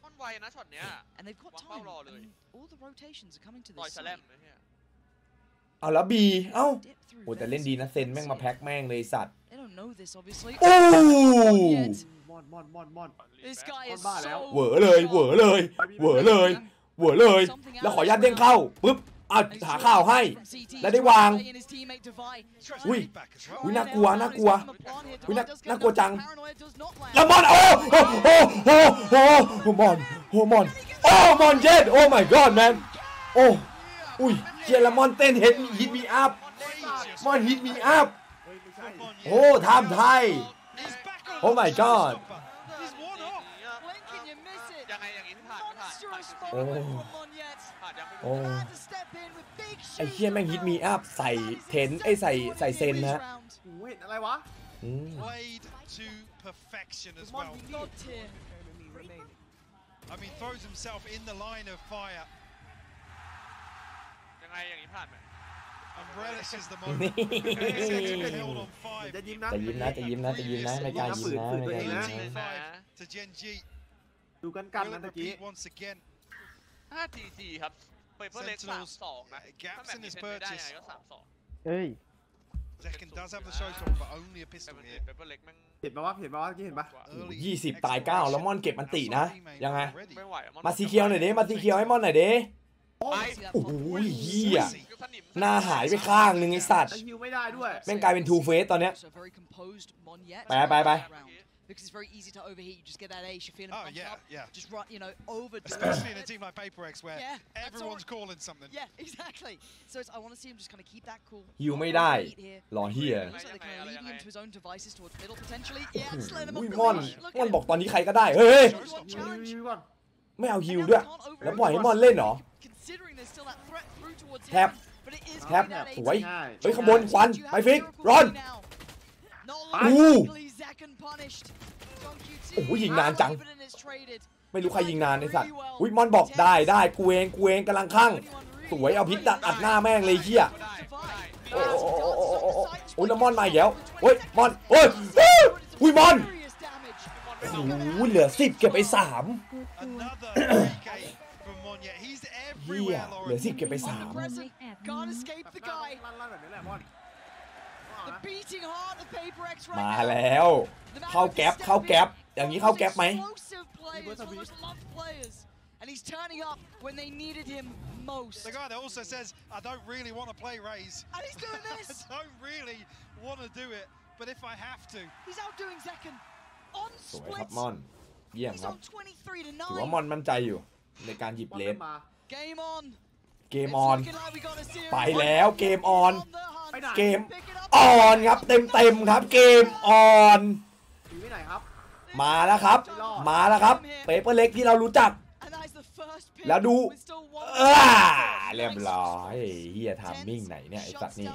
มันไวนะช็อตเนี้ย And they've got time. All the rotations are coming to ต่อย this สแลม side. เลยเนี่ย เอาแล้วบีเอ้าโอ้แต่เล่นดีนะเซนแม่งมาแพ็คแม่งเลยสัตว์ They don't know this, obviously. โอ้ มอน This guy is บ้าแล้ว เหวอเลยเหวอเลยเหวอเลยเหวอเลยแล้วขอยัดเด้งเข้าปึ๊บหาข้าวให้แล้วได้วางอุ้ยน่ากลัวน่ากลัวอุ้ยน่ากลัวจังแล้วมอนโอ้มอนมอนเจ็ดโอ้ my god man โอ้อุ้ยเจลมอนเต้นฮิตมีอัพมอนฮิตมีอัพโอ้ทำไทยโอ้ my god ยังไงอย่างนี้ผ่านโอ้ไอ้เหี้ยแม่งฮิตมีอัพใส่เทนไอ้ใส่เซนนะเห็นอะไรวะ Played to perfection as well. I mean, throws himself in the line of fire. ยังไงอย่างนี้ผ่านไหม And relishes the moment. Held on 5. จะยิ้มนะ ไม่กล้ายิ้มนะไม่กล้ายิ้มนะ To Gen G. ดูกันนะตะกี้ once again. 5-4 ครับเปเปอร์เล็ก 3-2 นะถ้าแบบนี้เป็นไปได้ยังไงก็ 3-2 เฮ้ย Zekan does have the showstopper, but only a pistol here. เปเปอร์เล็กแม่ง เห็นปะวะเห็นปะ 20 ตาย 9 แล้วมอนเก็บมันตินะยังไง ไม่ไหว มาสีเขียวหน่อยดิมาสีเขียวให้มอนหน่อยดิโอ้โหเฮียหน้าหายไปข้างนึงไอ้สัตว์ ฮิวไม่ได้ด้วย แม่งกลายเป็นทูเฟสตอนเนี้ยไป Because it's very easy to overheat. You just get that ace. You're feeling pumped up. Yeah. Just run, overdo it. Especially in a team like Paper X where everyone's calling something. Yeah, exactly. So I want to see him just kind of keep that cool. ฮิวไม่ได้รอเฮีย Looks like they're kind of leading him to his own devices towards middle potentially. Yeah, just let him อุ้ย up. มอนบอกตอนนี้ใครก็ได้เฮ้ยไม่เอาฮิวด้วยแล้วปล่อยให้มอนเล่นเหรอแท็บสวยเฮ้ยขบวนควันไปฟิกรอนโอ้โหยิงนานจังไม่รู้ใครยิงนานไอ้สัตว์อุ้ยมอนบอกได้กูเองกำลังข้างสวยเอาพิษอัดหน้าแม่งเลยเฮียโอ้ยแล้วมอนมาอีกแล้วโอ้ยมอนโอ้ยอุ้ยมอนโอ้โหเหลือ10เก็บไป3เฮียเหลือ10เก็บไป3มาแล้วเข้าแก๊ปอย่างนี้เข้าแก๊ปไหม And he's turning up when they needed him most. The guy that also says, I don't really want to play Raze. And he's doing this. I don't really want to do it, but if I have to. He's outdoing Zekan on split. สวยครับมอนเยี่ยมครับ He's on 23 to 9. ถือว่ามอนมั่นใจอยู่ในการหยิบเลส Game on. ไปแล้วเกมออนครับเต็มครับเกมออนมาแล้วครับเปเปอร์เล็กที่เรารู้จัก แล้วดูเรียบร้อยเฮียทำมิ่งไหนเนี่ยไอ้สัตว์นี่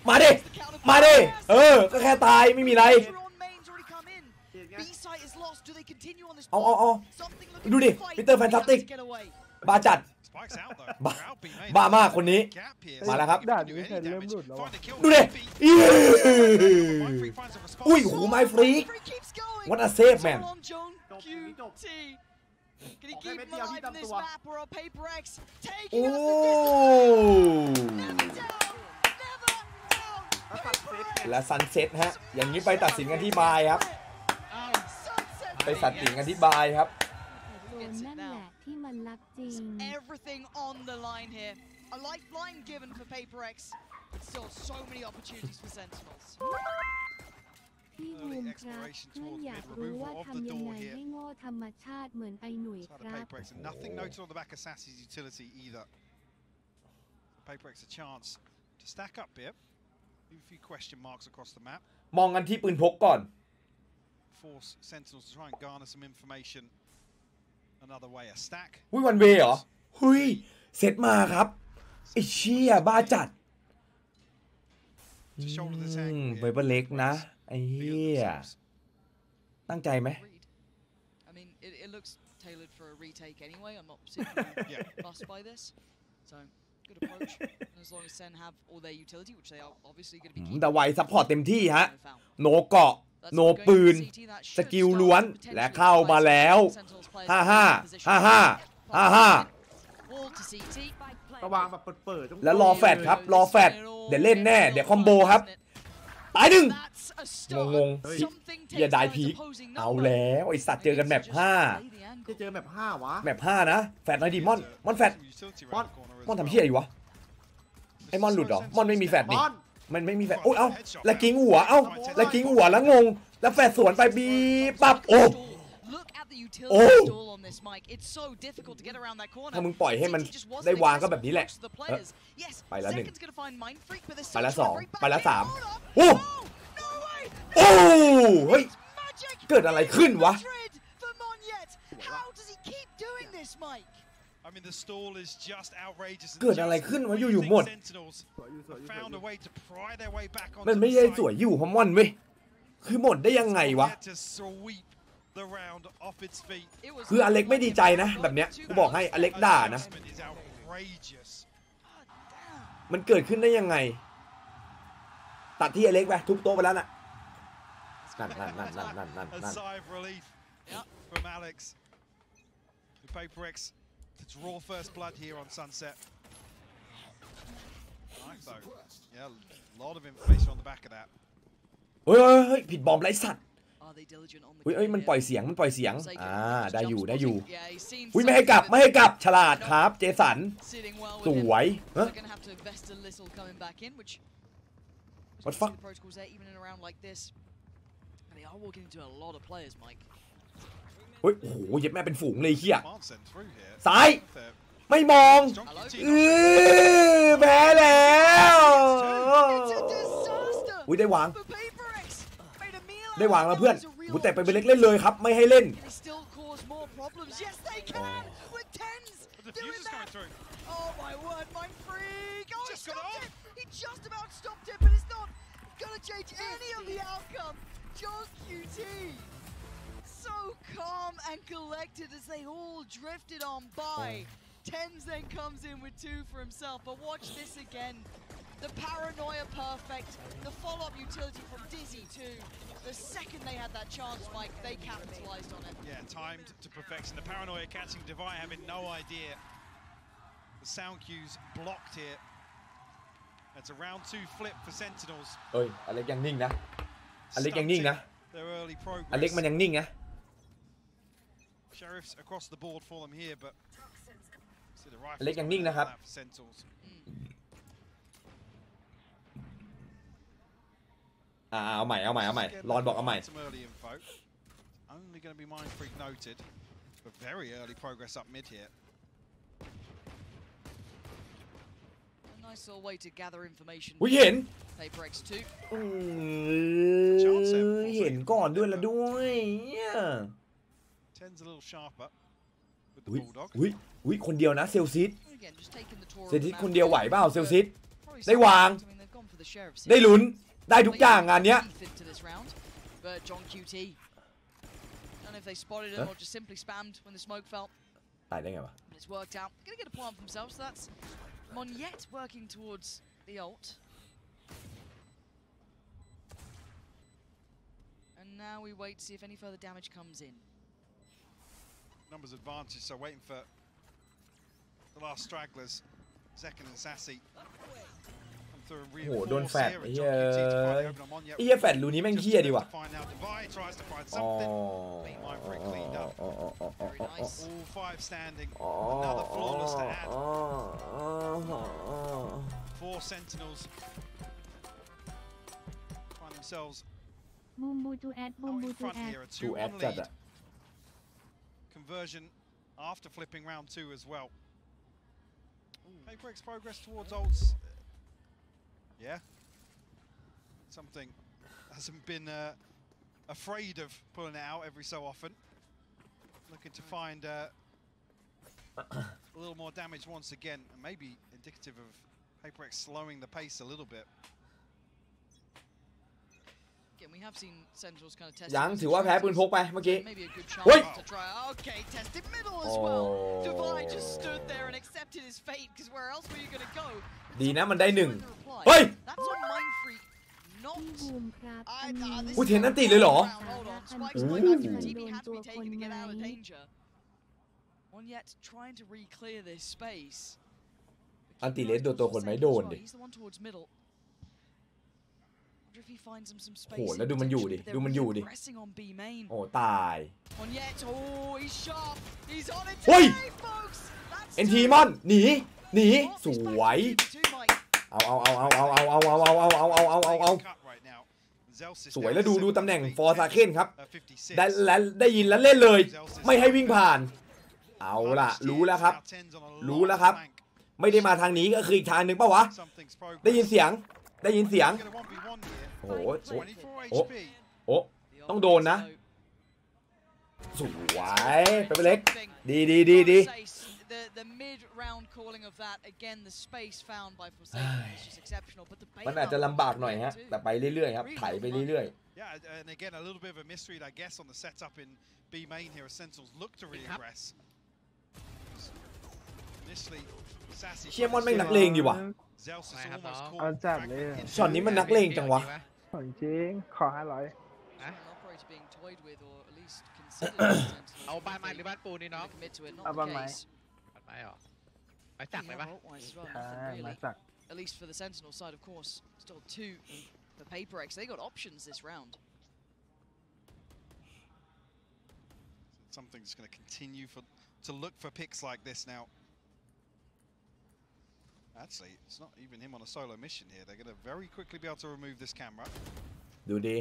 มาดิมาดิก็แค่ตายไม่มีไรเอาดูดิปีเตอร์แฟนตาสติกบาจัดบ้ามากคนนี้มาแล้วครับดูดิอุ้ยหูไม้ฟรีกวัดอาเซฟแมนโอ้และซันเซ็ตฮะอย่างนี้ไปตัดสินกันที่บายครับไปตัดสินกันที่บายครับนั่นแหละที่มันรักจริง Everything on the line here. A lifeline given for PaperX, but still so many opportunities for Sentinels. พี่บูมครับเพื่อนอยากรู้ว่าทำยังไงให้โง่ธรรมชาติเหมือนไอหนุ่ยครับ Nothing noted on the back of Sassy's utility either. PaperX a chance to stack up here. A few question marks across the map. มองกันที่ปืนพกก่อน Force Sentinels to try and garner some information. Another way a stack. หุ้ยวันเวเหรอหุ้ยเซตมาครับไอ้เชี่ยบ้าจัดเบเบอร์เล็กนะไอ้เหี้ยตั้งใจไหม I mean, it looks tailored for a retake anyway. I'm not particularly fussed by this. So good approach. As long as Sen have all their utility, which they are obviously going to be. แต่ไวซัพพอร์ตเต็มที่ฮะโนเกาะโนปืนสกิลล้วนและเข้ามาแล้วระวังแบบเปิดแล้วรอแฟดครับรอแฟดเดี๋ยวเล่นแน่เดี๋ยวคอมโบครับตายหนึ่งงงอย่าได้พีคเอาแล้วไอสัตว์เจอกันแมป5จะเจอแมป5วะแมป5นะแฟดหน่อยดิมอนแฟดมอนทำเหี้ยอยู่วะไอมอนหลุดเหรอมอนไม่มีแฟดนี่มันไม่มีแฟดโอ้ยเอ้าแล้วกิ้งหัวเอ้าแล้วกิ้งหัวแล้วงงแล้วแฟดสวนไปบีปั๊บโอ้ถ้ามึงปล่อยให้มันได้วางก็แบบนี้แหละไปแล้ว1ไปแล้ว2ไปแล้ว3โอ้โอ้เฮ้ยเกิดอะไรขึ้นวะเกิดอะไรขึ้นวะอยู่ๆหมดมันไม่ได้สวยอยู่เพราะม่อนเว้ยคือหมดได้ยังไงวะคืออเล็กไม่ดีใจนะแบบเนี้ยกูบอกให้อเล็กด่านะมันเกิดขึ้นได้ยังไงตัดที่อเล็กไปทุบโต๊ะไปแล้วน่ะนั่น PaperX to draw first blood here on Sunset. Nice though. Yeah, a lot of information on the back of that. เฮ้ยผิดบอมไรสัตว์เฮ้ยมันปล่อยเสียงได้อยู่อุ้ยไม่ให้กลับฉลาดครับเจสันสวยฮะ What fuckเฮ้ยโอ้โหเย็บแม่เป็นฝูงเลยเฮียซ้ายไม่มองแพ้แล้วอุ้ยได้วางแล้วเพื่อนกูแต่ไปเล็กเล่นเลยครับไม่ให้เล่นSo calm and collected as they all drifted on by. Tens then comes in with 2 for himself, but watch this again. The paranoia perfect, the follow-up utility from Dizzy too. The second they had that chance, Mike, they capitalized on it. Yeah, timed to perfection. The paranoia catching Divine having no idea. The sound cues blocked here. It's a round 2 flip for Sentinels. เอ้ยอเล็กยังนิ่งนะอเล็กมันยังนิ่งนะSheriffs across the board for them here, but อเล็กยังนิ่งนะครับเอาใหม่รอนบอกเอาใหม่ Only going to be Mind Freak noted, but very early progress up mid here. Nice little way to gather information. เห็น PaperX 2. เห็นก่อนด้วยละด้วย อุ้ยคนเดียวนะเซลซิสคนเดียวไหวเปล่าเซลซิสได้วางได้ลุ้นได้ทุกอย่างงานเนี้ยตายได้ไงวะ Monyet working towards the ult. And now we wait to see if any further damage comes in. Numbers advantage, so waiting for the last stragglers, Zekken and Sassy. โหโดนแฟดไอ้เหี้ยแฟดรูนี้แม่งเหี้ยดีว่ะAll five standing. Another flawless to add. 4 Sentinels find themselves out in front here. A 2-1 lead. Conversion after flipping round 2 as well. PaperX progress towards ults. Yeah. Something hasn't been afraid of pulling it out every so often. Looking to find a little more damage once again, and maybe indicative of PaperX slowing the pace a little bit. Again, we have seen Sentinels kind of test. ยังถือว่าแพ้ปืนพกไปเมื่อกี้ Maybe a good เฮ้ย chance to try. Okay, tested middle as well. Divide just stood there and accepted his fate, because where else were you going to go? ดีนะมันได้หนึ่งเฮ้ย That's on Mindfreak. Not. กูเทนนันติเลยเหรอ Hold on. Spike's going back through. TP had to be taken to get out of danger. Monyet trying to re-clear this space. อันติเลสโดนตัวคนไหมโดนดิ He's the one towards middle. Wonder if he finds him some space. โหแล้วดูมันอยู่ดิดูมันอยู่ดิโอ้ตาย Monyet, oh, he's sharp. He's on it เฮ้ย today, folks. เอ็นทีมอนหนีสวยเอาสวยแล้วดูตำแหน่งฟอร์ซาเคนครับได้ยินแล้วเล่นเลยไม่ให้วิ่งผ่านเอาล่ะรู้แล้วครับไม่ได้มาทางนี้ก็คืออีกทางหนึ่งป่าวะได้ยินเสียงโอ้ต้องโดนนะสวยไปเล็กดีThe mid-round calling of that again, the space found by Forsaken is just exceptional. But the มันอาจจะลำบากหน่อยฮะแต่ไปเรื่อยๆครับไถไปเรื่อย Yeah, and again a little bit of a mystery, I guess, on the setup in B main here as Sentinels look to reaggress. Initially, Sassy. เชี่ยมอนแม่งนักเลงดีว่ะ Zeus is almost เอา caught. จัดเลย ช็อตนี้มันนักเลงจังวะ ของจริงขอ500 เอาบ้านไม้หรือบ้านปูนี่น้อง เอาบ้านไม้ ไปหรอไปจักเลยปะ At least for the Sentinel side, of course. Still 2 for PaperX. They got options this round. Something's going to continue to look for picks like this now. Actually, it's not even him on a solo mission here. They're going to very quickly be able to remove this camera. ดูดี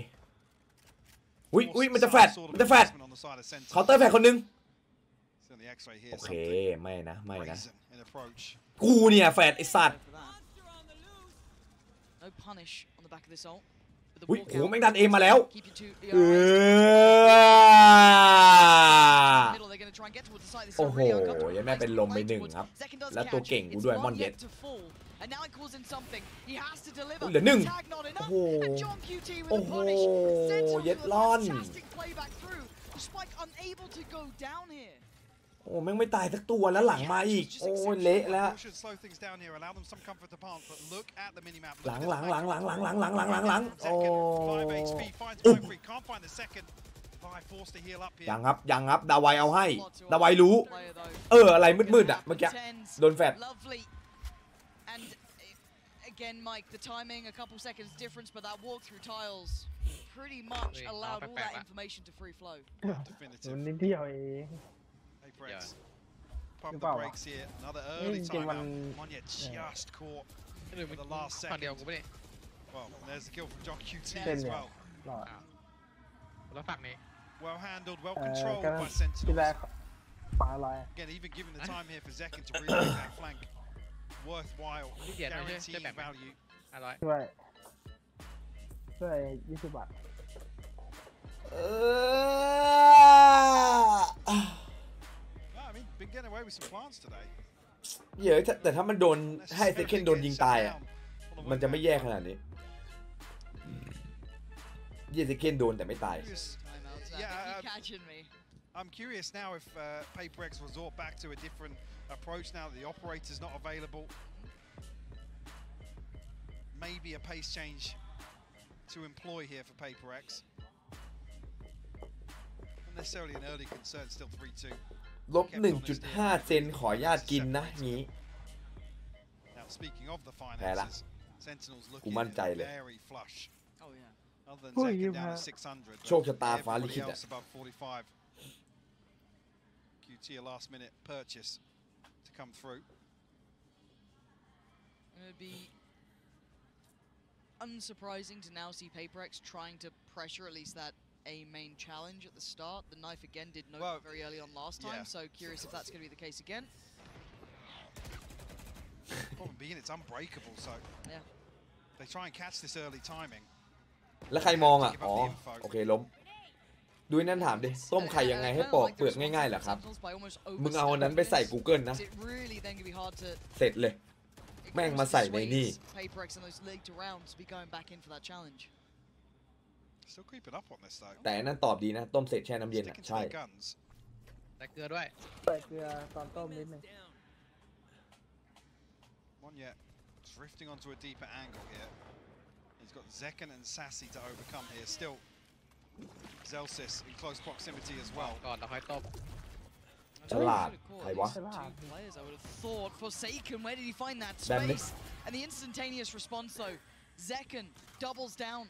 อุ้ยมันจะแฟดเคาน์เตอร์แฟดคนนึงโอเคไม่นะกูเนี่ยแฟดไอสัตว์อุ้ยโหแม่งดันเอมาแล้วโอ้โหยังแม่เป็นลมไป1ครับแล้วตัวเก่งกูด้วยมอนเย็ดเหลือ1โอ้โหเย็ดล่อนโอ้แม่งไม่ตายสักตัวแล้วหลังมาอีกโอ้เละแล้วหลังโอ้ยังครับดาไวเอาให้ดาไวรู้อะไรมืดๆอ่ะเมื่อกี้โดนแฟดAgain, Mike, the timing, a couple seconds difference, but that walk-through tiles pretty much allowed all that information to free flow. Definitive. PaperX pump the brakes here. Another early timeout. Monyet just caught for the last second. Well, there's the kill from John QT as well. Well handled, well controlled by Sentinels. Again, even given the time here for Zekken to really make that flank worthwhile, guaranteed value. ช่วย20 บาท away with some plants today. เยอะแต่ถ้ามันโดนให้เซคันโดนยิงตายอ่ะมันจะไม่แย่ขนาดนี้เซคันโดนแต่ไม่ตาย I'm curious now if Paper X resort back to a different approach now that the operator's not available. Maybe a pace change to employ here for Paper X. Not necessarily an early concern, still 3-2. ลบ 1.5 เซนขออนุญาตกินนะงี้ Now speaking of the finances, Sentinels looking very flush. Oh yeah. Other than Zekken down to 600. โชคชะตาฟ้าลิขิต Everybody else above 45. QT a last minute purchase to come through. It would be unsurprising to now see Paper X trying to pressure at least that A main challenge at the start. The knife again did note very early on last time, so curious if that's going to be the case again. The problem being it's unbreakable, so they try and catch this early timing. แล้วใครมองอ่ะอ๋อโอเคล้มดูนั่นถามดิต้มไข่ยังไงให้ปอกเปลือกง่ายๆเหรอครับมึงเอาอันนั้นไปใส่ Google นะเสร็จเลยแม่งมาใส่ในนี่ Still creeping up on this though. แต่นั่นตอบดีนะต้มเสร็จแช่น้ำเย็นอ่ะใช่แต่เกลือด้วยใส่เกลือตอนต้มนิดนึง Monya drifting onto a deeper angle here. He's got Zekken and Sassy to overcome here. Still, Zelsis in close proximity as well. ก่อนแล้วค่อยต้ม ฉลาดใครวะ Two players I would have thought. Forsaken, where did he find that space? And the instantaneous response though. Zekken doubles down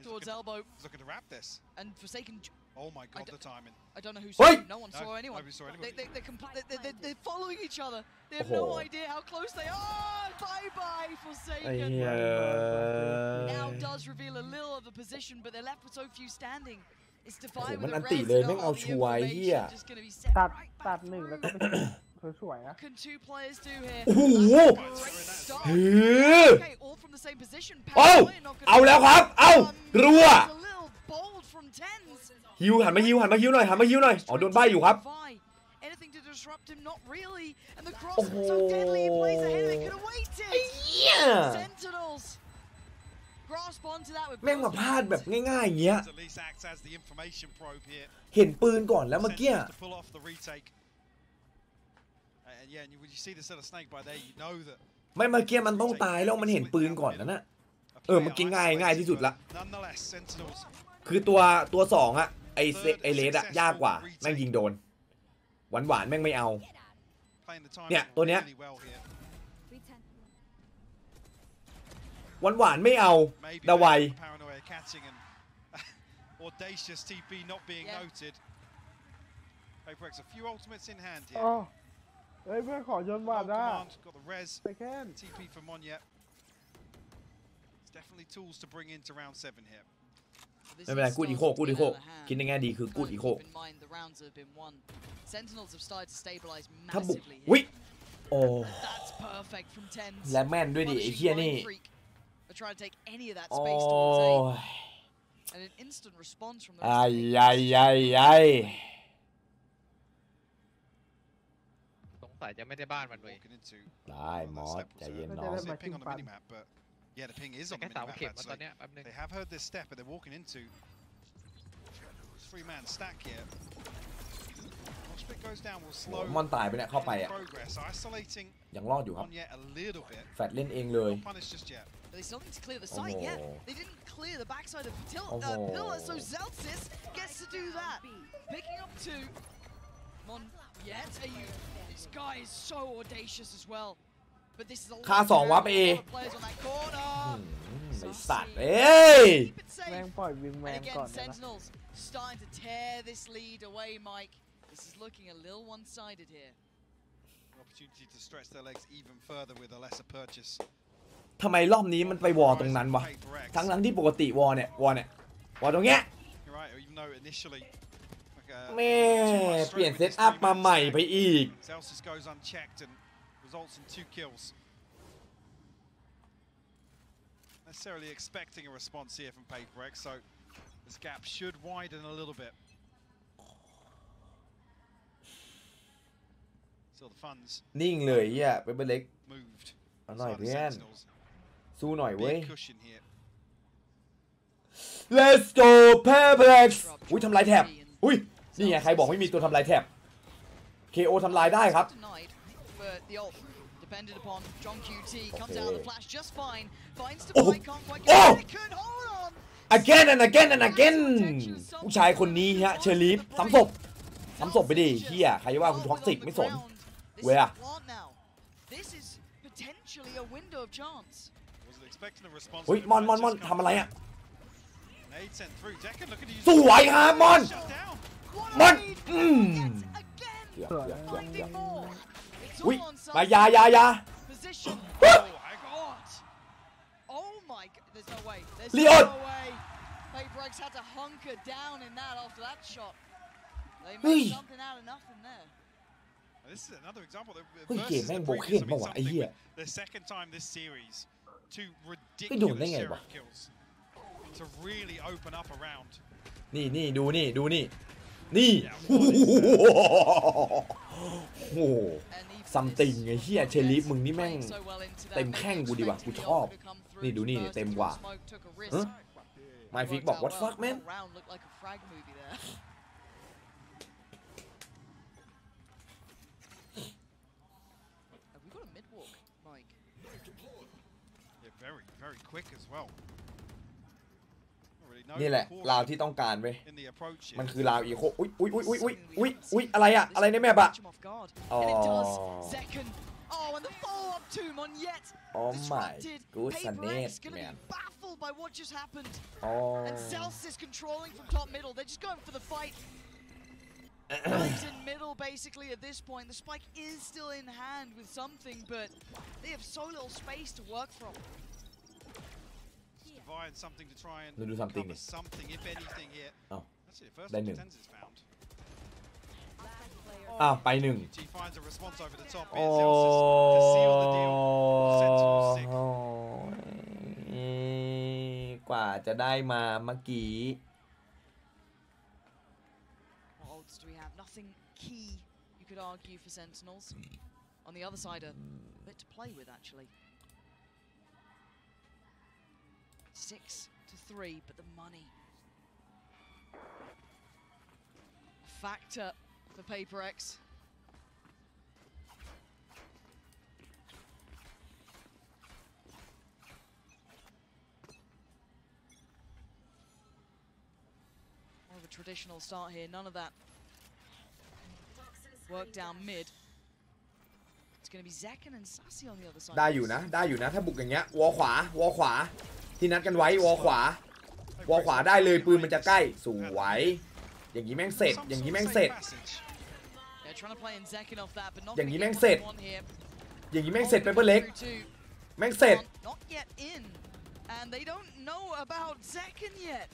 towards elbow. He's looking to wrap this. And Forsaken. Oh my god, the timing. I don't know who saw him. No one saw anyone. Nobody saw anybody. They're following each other. They have no idea how close they are. Bye-bye, Forsaken. Now does reveal a little of the position, but they're left with so few standing. It's Defy with a res. Just going to be set right back. หนึ่งแล้วก็สวยๆนะ Can two players do here? โอ้โหall from the same position. เอาแล้วครับเอารัวฮิวหันมาฮิวหน่อยอ๋อโดนใบอยู่ครับโอ้โหแม่งมาพลาดแบบง่ายๆอย่างเงี้ยเห็นปืนก่อนแล้วเมื่อกี้ไม่เมื่อกี้มันต้องตายแล้วมันเห็นปืนก่อนนะมันกินง่ายที่สุดละคือตัวสองอะไอเลสอะยากกว่าแม่งยิงโดนหวานแม่งไม่เอาเนี่ยตัวเนี้ยหวานไม่เอาดาไว Audacious TP not being noted. Paper X a few ultimates in hand here. เฮ้ยเพื่อนขอโยนบาดนะ Got the res. TP for Monya. It's definitely tools to bring into round 7 here. ไม่เป็นไรกูดอีโคคิดในแง่ดีคือกูดอีโคถ้าบุกวิโอ้และแม่นด้วยดิไอ้เหี้ยนี่โอ้สงสัยจะไม่ได้บ้านมันเลยได้มอสใจเย็นน้อง Yeah, the ping is on the minimap actually. They have heard this step, but they're walking into three-man stack here. Split goes down will slow มอนตายไปเนี่ยเข้าไปอ่ะ progress, isolating ยังรอดอยู่ครับ Monya a little bit. แฟดเล่นเองเลย Not punished just yet. They still need to clear the site yet. They didn't clear the backside of Pillar, so Zelsis gets to do that. Picking up two. Monyet, this guy is so audacious as well. ค่า2วับเอไอ้สัตว์เอ้ยแม่งปล่อยวิงแมนก่อนนะ Starting to tear this lead away, Mike. This is looking a little one-sided here. Opportunity to stretch their legs even further with a lesser purchase. ทำไมรอบนี้มันไปวอลตรงนั้นวะทั้งที่ปกติวอลเนี่ยวอลตรงเนี้ยแม่เปลี่ยนเซตอัพมาใหม่ไปอีกresults in 2 kills. Necessarily expecting a response here from Paper X, so this gap should widen a little bit. นิ่งเลยเฮียเป็นเล็กเอาหน่อยเพื่อนสู้หน่อยเว้ย Let's go Payback อุ้ยทำลายแถบอุ้ยนี่ไงใครบอกไม่มีตัวทำลายแถบ KO ทำลายได้ครับโอ้โห again and again and again ผู้ชายคนนี้ฮะเชอรีฟซ้ำศพไปดิเฮียใครว่าคุณท็อกซิกไม่สนเว้ยเฮ้ยมอนทำอะไรอ่ะสวยครับมอนอุ้ยมายาลีออนเฮ้ยเฮ้ยเกมแม่งโบเคนมาวะไอ้เหี้ยไม่โดนได้ไงวะนี่ดูนี่โอ้โหซัมติงไอ้เหี้ยเชลิฟมึงนี่แม่งเต็มแข้งกูดีว่ะกูชอบนี่ดูนี่เต็มกว่าไมฟิกบอก what fuck manนี่แหละลาวที่ต้องการเว้ยมันคือลาวอีโคอุ้ยอะไรอะอะไรในแมปอะอ๋อOh my goodness man And Zealous is controlling from top middle. They're just going for the fight. Right in middle, basically, at this point. The spike is still in hand with something, but they have so little space to work from. Something to try and do something if anything here. Oh, that's it. First Tens is found. ไปหนึ่ง finds a response over the top. โอ้กว่าจะได้มาเมื่อกี้ What odds do we have? Nothing key, you could argue, for Sentinels. On the other side, a bit to play with, actually. 6-3, but the money. Factor for Paper X. More of a traditional start here, none of that work down mid. It's going to be Zekken and Sassy on the other side. ได้อยู่นะถ้าบุกอย่างเงี้ยวอขวาที่นัดกันไว้วอขวาได้เลยปืนมันจะใกล้สวยอย่างนี้แม่งเสร็จอย่างนี้แม่งเสร็จเปเปอร์เล็กแม่งเสร็จ And they don't know about Zekken yet.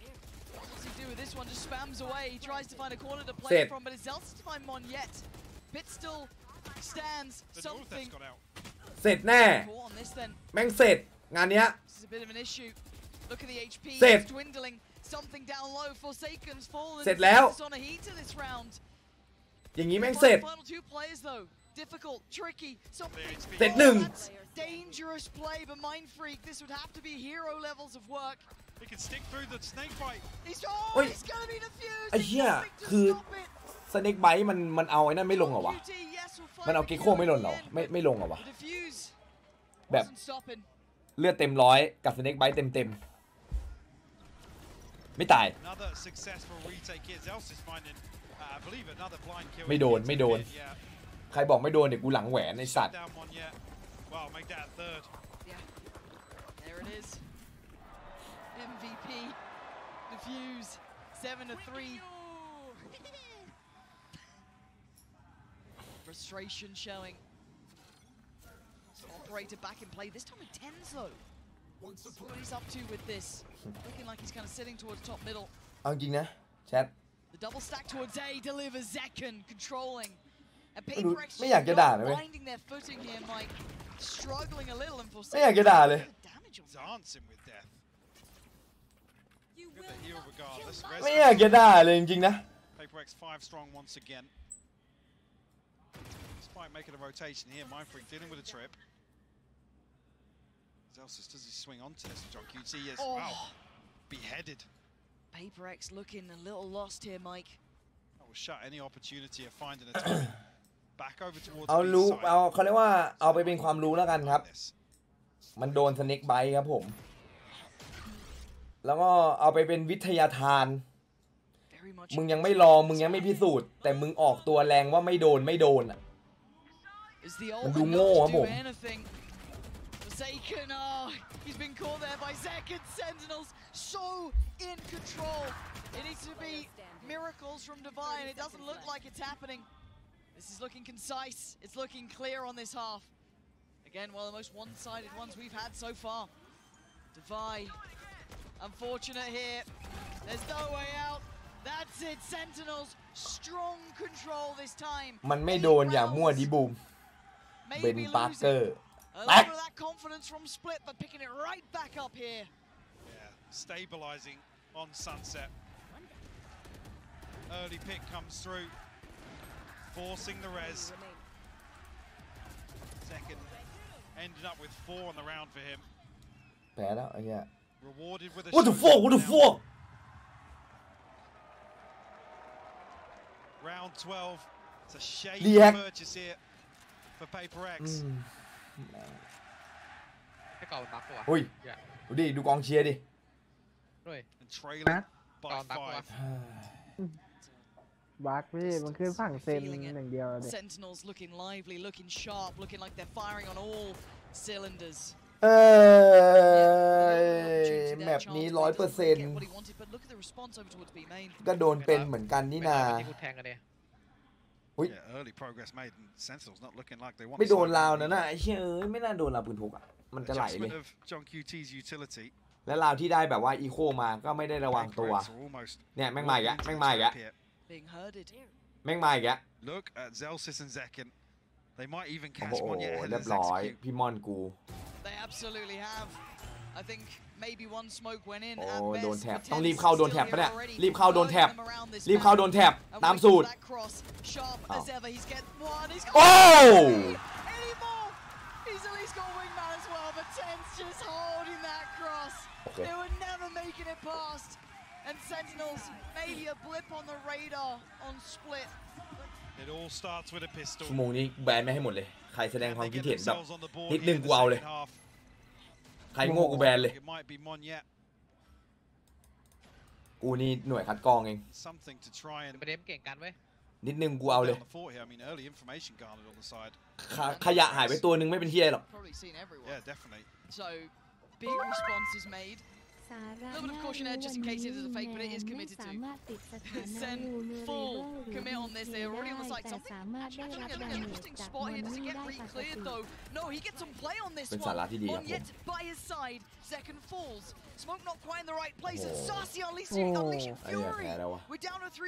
What does he do with this one? Just spams away. He tries to find a corner to play from, but it's Zelsis to find Mon yet. Pit still stands something. เสร็จแน่แม่งเสร็จงานเนี้ย This is a bit of an issue. Look at the HP. เสร็จ It's dwindling. Something down low. Forsaken's fallen. เสร็จแล้ว on a heater this round. อย่างนี้แม่งเสร็จ Final two players though. Difficult, tricky. Something. เสร็จหนึ่ง Dangerous play, but Mind Freak. This would have to be hero levels of work. He can stick through the snake bite. He's gonna be defused. ไอ้เหี้ยคือสเน็กไบต์มันเอาไอ้นั่นไม่ลงเหรอวะมันเอาเกโคไม่ลงเหรอไม่ลงเหรอวะแบบเลือดเต็มร้อยกับสเน็กไบต์เต็มไม่ตายไม่โดนใครบอกไม่โดนเดี๋ยวกูหลังแหวนไอ้สัตว์ There it is. MVP defuse 7-3. Frustration showing. Operator back in play. This time with tens though. What's what he's up to with this? Looking like he's kind of sitting towards top middle. เอาจริงนะแชท The double stack towards A delivers Zekken controlling. And ไม่อยากจะด่าเลย finding their footing here, Mike. Struggling a little and for ไม่อยากจะด่าเลย dancing with death. Get the heal regardless. ไม่อยากจะด่าเลยจริงๆนะ Paper X 5 strong once again. quite making a rotation here. Mindfreak dealing with a trip. Zelsis, does he swing onto this? John QT is beheaded. PaperX looking a little lost here, Mike. That will shut any opportunity of finding a target. Back over towards เอารู้เอาเขาเรียกว่าเอาไปเป็นความรู้แล้วกันครับมันโดนสเน็กไบต์ครับผมแล้วก็เอาไปเป็นวิทยาทานมึงยังไม่ลองมึงยังไม่พิสูจน์แต่มึงออกตัวแรงว่าไม่โดนอ่ะมันดูโง่ครับผม Forsaken, he's been caught there by Zek and Sentinels so in control. It needs to be miracles from Divine. It doesn't look like it's happening. This is looking concise. It's looking clear on this half. Again, one of the most one-sided ones we've had so far. Divine, unfortunate here. There's no way out. That's it. Sentinels, strong control this time. มันไม่โดนอย่างมั่วดิบูมเบนปาร์เกอร์ A lot of that confidence from Split, but picking it right back up here. Yeah, stabilizing on Sunset. Early pick comes through, forcing the res. Second, ended up with 4 on the round for him. แพ้แล้วไอ้เหี้ย Rewarded with a What the fuck? What the fuck? Round 12. It's a shady purchase here for PaperX. ให้เก่าบักว่ะ อุ้ยดูกองเชียร์ดิ ด้วย And trailing by 5. บักพี่มันขึ้นฝั่งเซนอย่างเดียวเลย Sentinels looking lively, looking sharp, looking like they're firing on all cylinders. แมปนี้ 100% ก็โดนเป็นเหมือนกันนี่นาไม่โดนลาวนะน่ะไอ้เชี่ยไม่น่าโดนลาวปืนพกอ่ะมันจะไหลเลยและลาวที่ได้แบบว่าอีโคมาก็ไม่ได้ระวังตัวเนี่ยแม่งมาอีกแล้วแม่งมาอีกแล้วแม่งมาอีกแล้วโอ้โหเรียบร้อยพี่มอนกู They absolutely have. I think maybe one smoke went in. โอ้โดนแท็บต้องรีบเข้าโดนแท็บปะเนี่ยรีบเข้าโดนแท็บตามสูตรโอ้ He's at least got wingman as well, but Ten's just holding that cross. They were never making it past. And Sentinels, maybe a blip on the radar on Split. It all starts with a pistol. ชั่วโมงนี้แบนไม่ให้หมดเลยใครแสดงความคิดเห็นแบบนิดนึงกูเอาเลยใครโง่กูแบนเลยกูนี่หน่วยคัดกรองเองประเด็นเก่งกันเว้ยนิดนึงกูเอาเลยขยะหายไปตัวนึงไม่เป็นเหี้ยหรอก Big response is made. A little bit of caution there just in case it is a fake, but it is committed to. Send full commit on this. They're already on the side. Something actually a little interesting spot here. Does it get re-cleared though? No, he gets some play on this one. On yet by his side. Second falls. Smoke not quite in the right place. And Saucy unleashing fury. We're down to 3-2.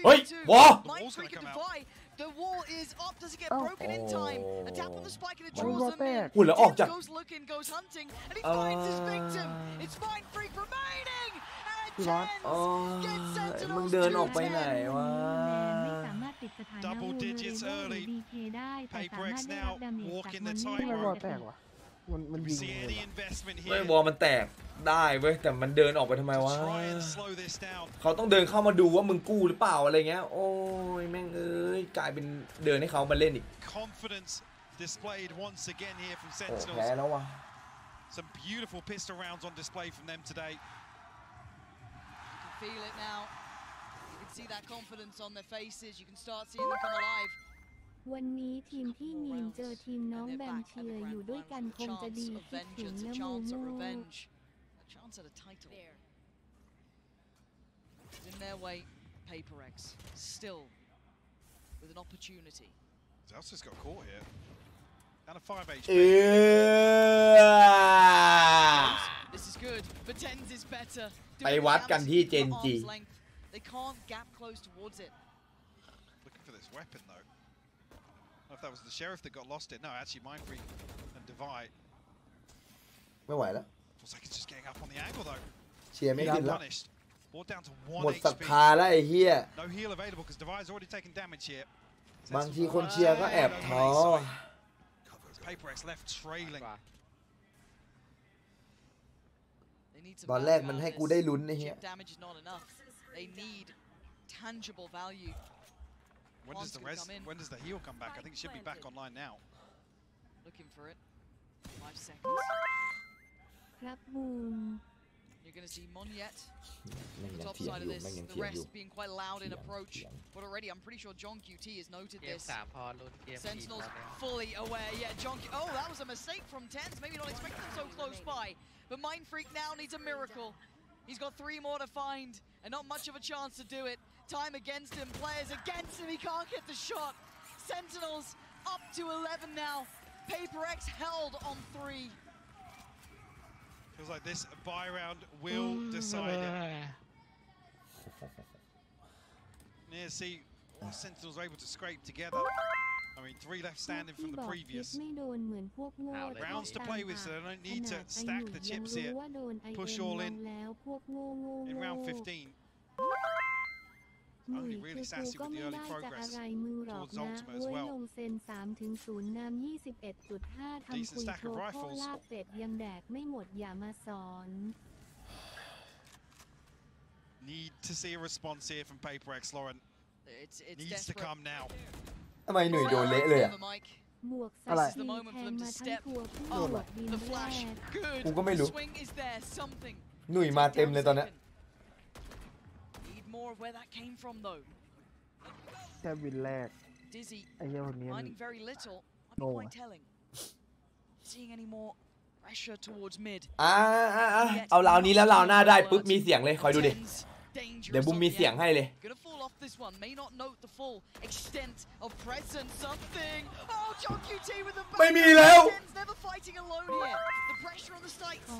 Mindfreak and Defy. The wall is up. Does it get broken in time? A tap on the spike and it draws them in. Goes looking, goes hunting, and he finds his victim. It's Mindfreak remaining. And gets Sentinels มึงเดินออกไปไหนวะ Double digits early. PaperX now walking the tightrope. We see any investment ไม่ here. บอลมันแตกได้เว้ยแต่มันเดินออกไปทำไมวะเขาต้องเดินเข้ามาดูว่ามึงกู้หรือเปล่าอะไรเงี้ยโอ้ยแม่งเอ้ยกลายเป็นเดินให้เขามาเล่นอีก Confidence displayed once again here from โอ้ Sentinels. แพ้แล้ววะ Some beautiful pistol rounds on display from them today. You can feel it now. You can see that confidence on their faces. You can start seeing them come alive. วันนี้ทีมที่มีนเจอทีมน้องแบมเชียร์อยู่ด้วยกันคงจะดีคิดถึงนะมูมู Chance at a title. In their way, PaperX still with an opportunity. Zelsa's got caught here. Down to 5 HP. This is good, but Tens is better. ไปวัดกันที่เจนจี They can't gap close towards it. Looking for this weapon though. I don't know if that was the sheriff that got lost it. No, actually Mindfreak and Divide. ไม่ไหวแล้ว Forsaken's just getting up on the angle though. เชียร์ไม่ขึ้นแล้ว Brought down to หมด 1 ศรัท HP. ธาแล้วไอ้เหี้ย No heal available because Divide's already taken damage here. บางทีคนเชียร์ก็แอบท้อ PaperX left trailing ตอนแรกมันให้กูได้ลุ้นไอ้เหี้ย When does the heal come back? I think it should be back online now. Looking for it. 5 seconds. ครับบูม You're going to see Monyet on the top side of this. The rest being quite loud in approach. But already, I'm pretty sure John QT has noted this. Sentinels fully aware. Yeah, John. Oh, that was a mistake from TenZ. Maybe not expecting them so close by. But Mindfreak now needs a miracle. He's got 3 more to find, and not much of a chance to do it. Time against him, players against him. He can't get the shot. Sentinels up to 11 now. PaperX held on 3. Feels like this buy round will decide it. Yeah, see what Sentinels are able to scrape together. I mean, 3 left standing from the previous. Rounds to play with, so they don't need to stack the chips here. Push all in round 15. Only really sassy with the early progress towards Ultimate as well. Decent stack of rifles. Need to see a response here from PaperX, Lauren. Needs to come now. ทำไมหนุ่ยโดนเละเลยอะอะไรกูก็ไม่รู้หนุ่ยมาเต็มเลยตอนนี้แค่วินแรกไอ้เหี้ยคนนี้โง่เอาราวนี้แล้วราวหน้าได้ปุ๊บมีเสียงเลยคอยดูดิเดี๋ยวบุมมีเสียงให้เลยไม่มีแล้ว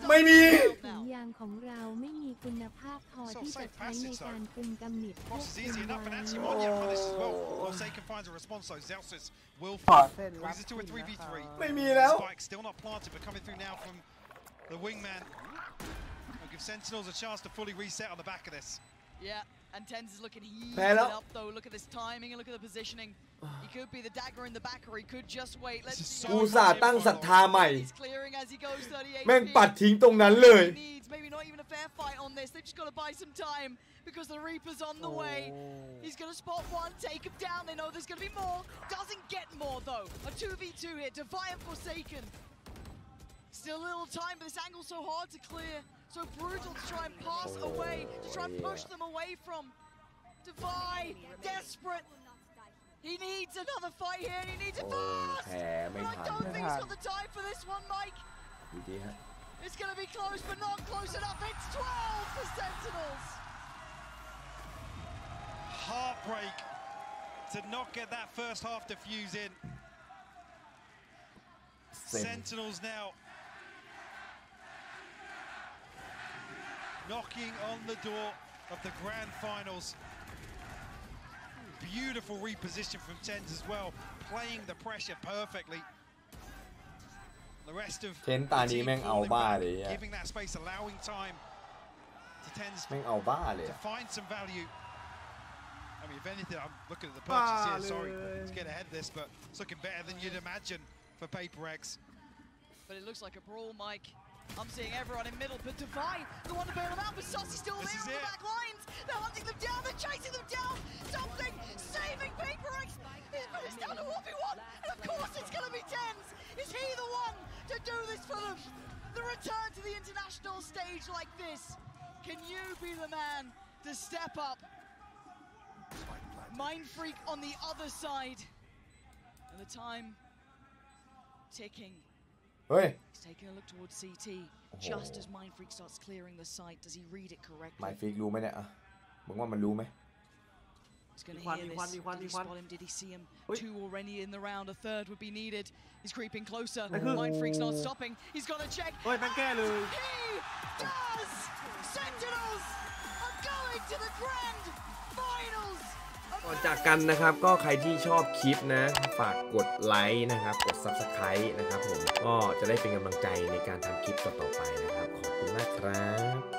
ไม่มีสัญญาณของเราไม่มีคุณภาพพอที่จะใช้ในการคุมกำเนิดพวกคุณไม่มีแล้ว Give Sentinels a chance to fully reset on the back of this. Yeah, and TenZ is looking heated up though. Look at this timing and look at the positioning. He could be the dagger in the back, or he could just wait. Let's see. อุตส่าห์ตั้งศรัทธาใหม่แม่งปัดทิ้งตรงนั้นเลย Maybe not even a fair fight on this. They've just got to buy some time because the Reaper's on the way. He's going to spot one, take him down. They know there's going to be more. Doesn't get more though. A 2v2 hit. Defiant Forsaken. Still a little time, but this angle's so hard to clear. So brutal to try and pass away, to try and push them away from Devi. Desperate. He needs another fight here, and he needs it fast. But I don't think he's got the time for this one, Mike. It's going to be close, but not close enough. It's 12 for Sentinels. Heartbreak to not get that first half defuse in. Sentinels now knocking on the door of the grand finals. Beautiful reposition from TenZ as well, playing the pressure perfectly. The rest of the team giving that space, allowing time to TenZ to find some value. I mean, if anything, I'm looking at the purchase here, sorry to get ahead of this, but it's looking better than you'd imagine for PaperX. But it looks like a brawl, Mike. I'm seeing everyone in middle, but Devi, the one to bail them out, but Sussy still there on the back lines. They're hunting them down, they're chasing them down. Something saving PaperX. But it's down to 1v1, and of course it's going to be TenZ. Is he the one to do this for them? The return to the international stage like this. Can you be the man to step up? Mindfreak on the other side. And the time ticking. He's taking a look towards CT. Just as Mindfreak starts clearing the site, does he read it correctly? Mindfreak รู้ไหมเนี่ยมึงว่ามันรู้ไหม He's going to hear this. Did he spot him? Did he see him? 2 already in the round. A 3rd would be needed. He's creeping closer. Mindfreak's not stopping. He's got to check. He does! Sentinels are going to the grand finals! ก่อนจากกันนะครับก็ใครที่ชอบคลิปนะฝากกดไลค์นะครับกด Subscribe นะครับผมก็จะได้เป็นกำลังใจในการทำคลิปต่อไปนะครับขอบคุณมากครับ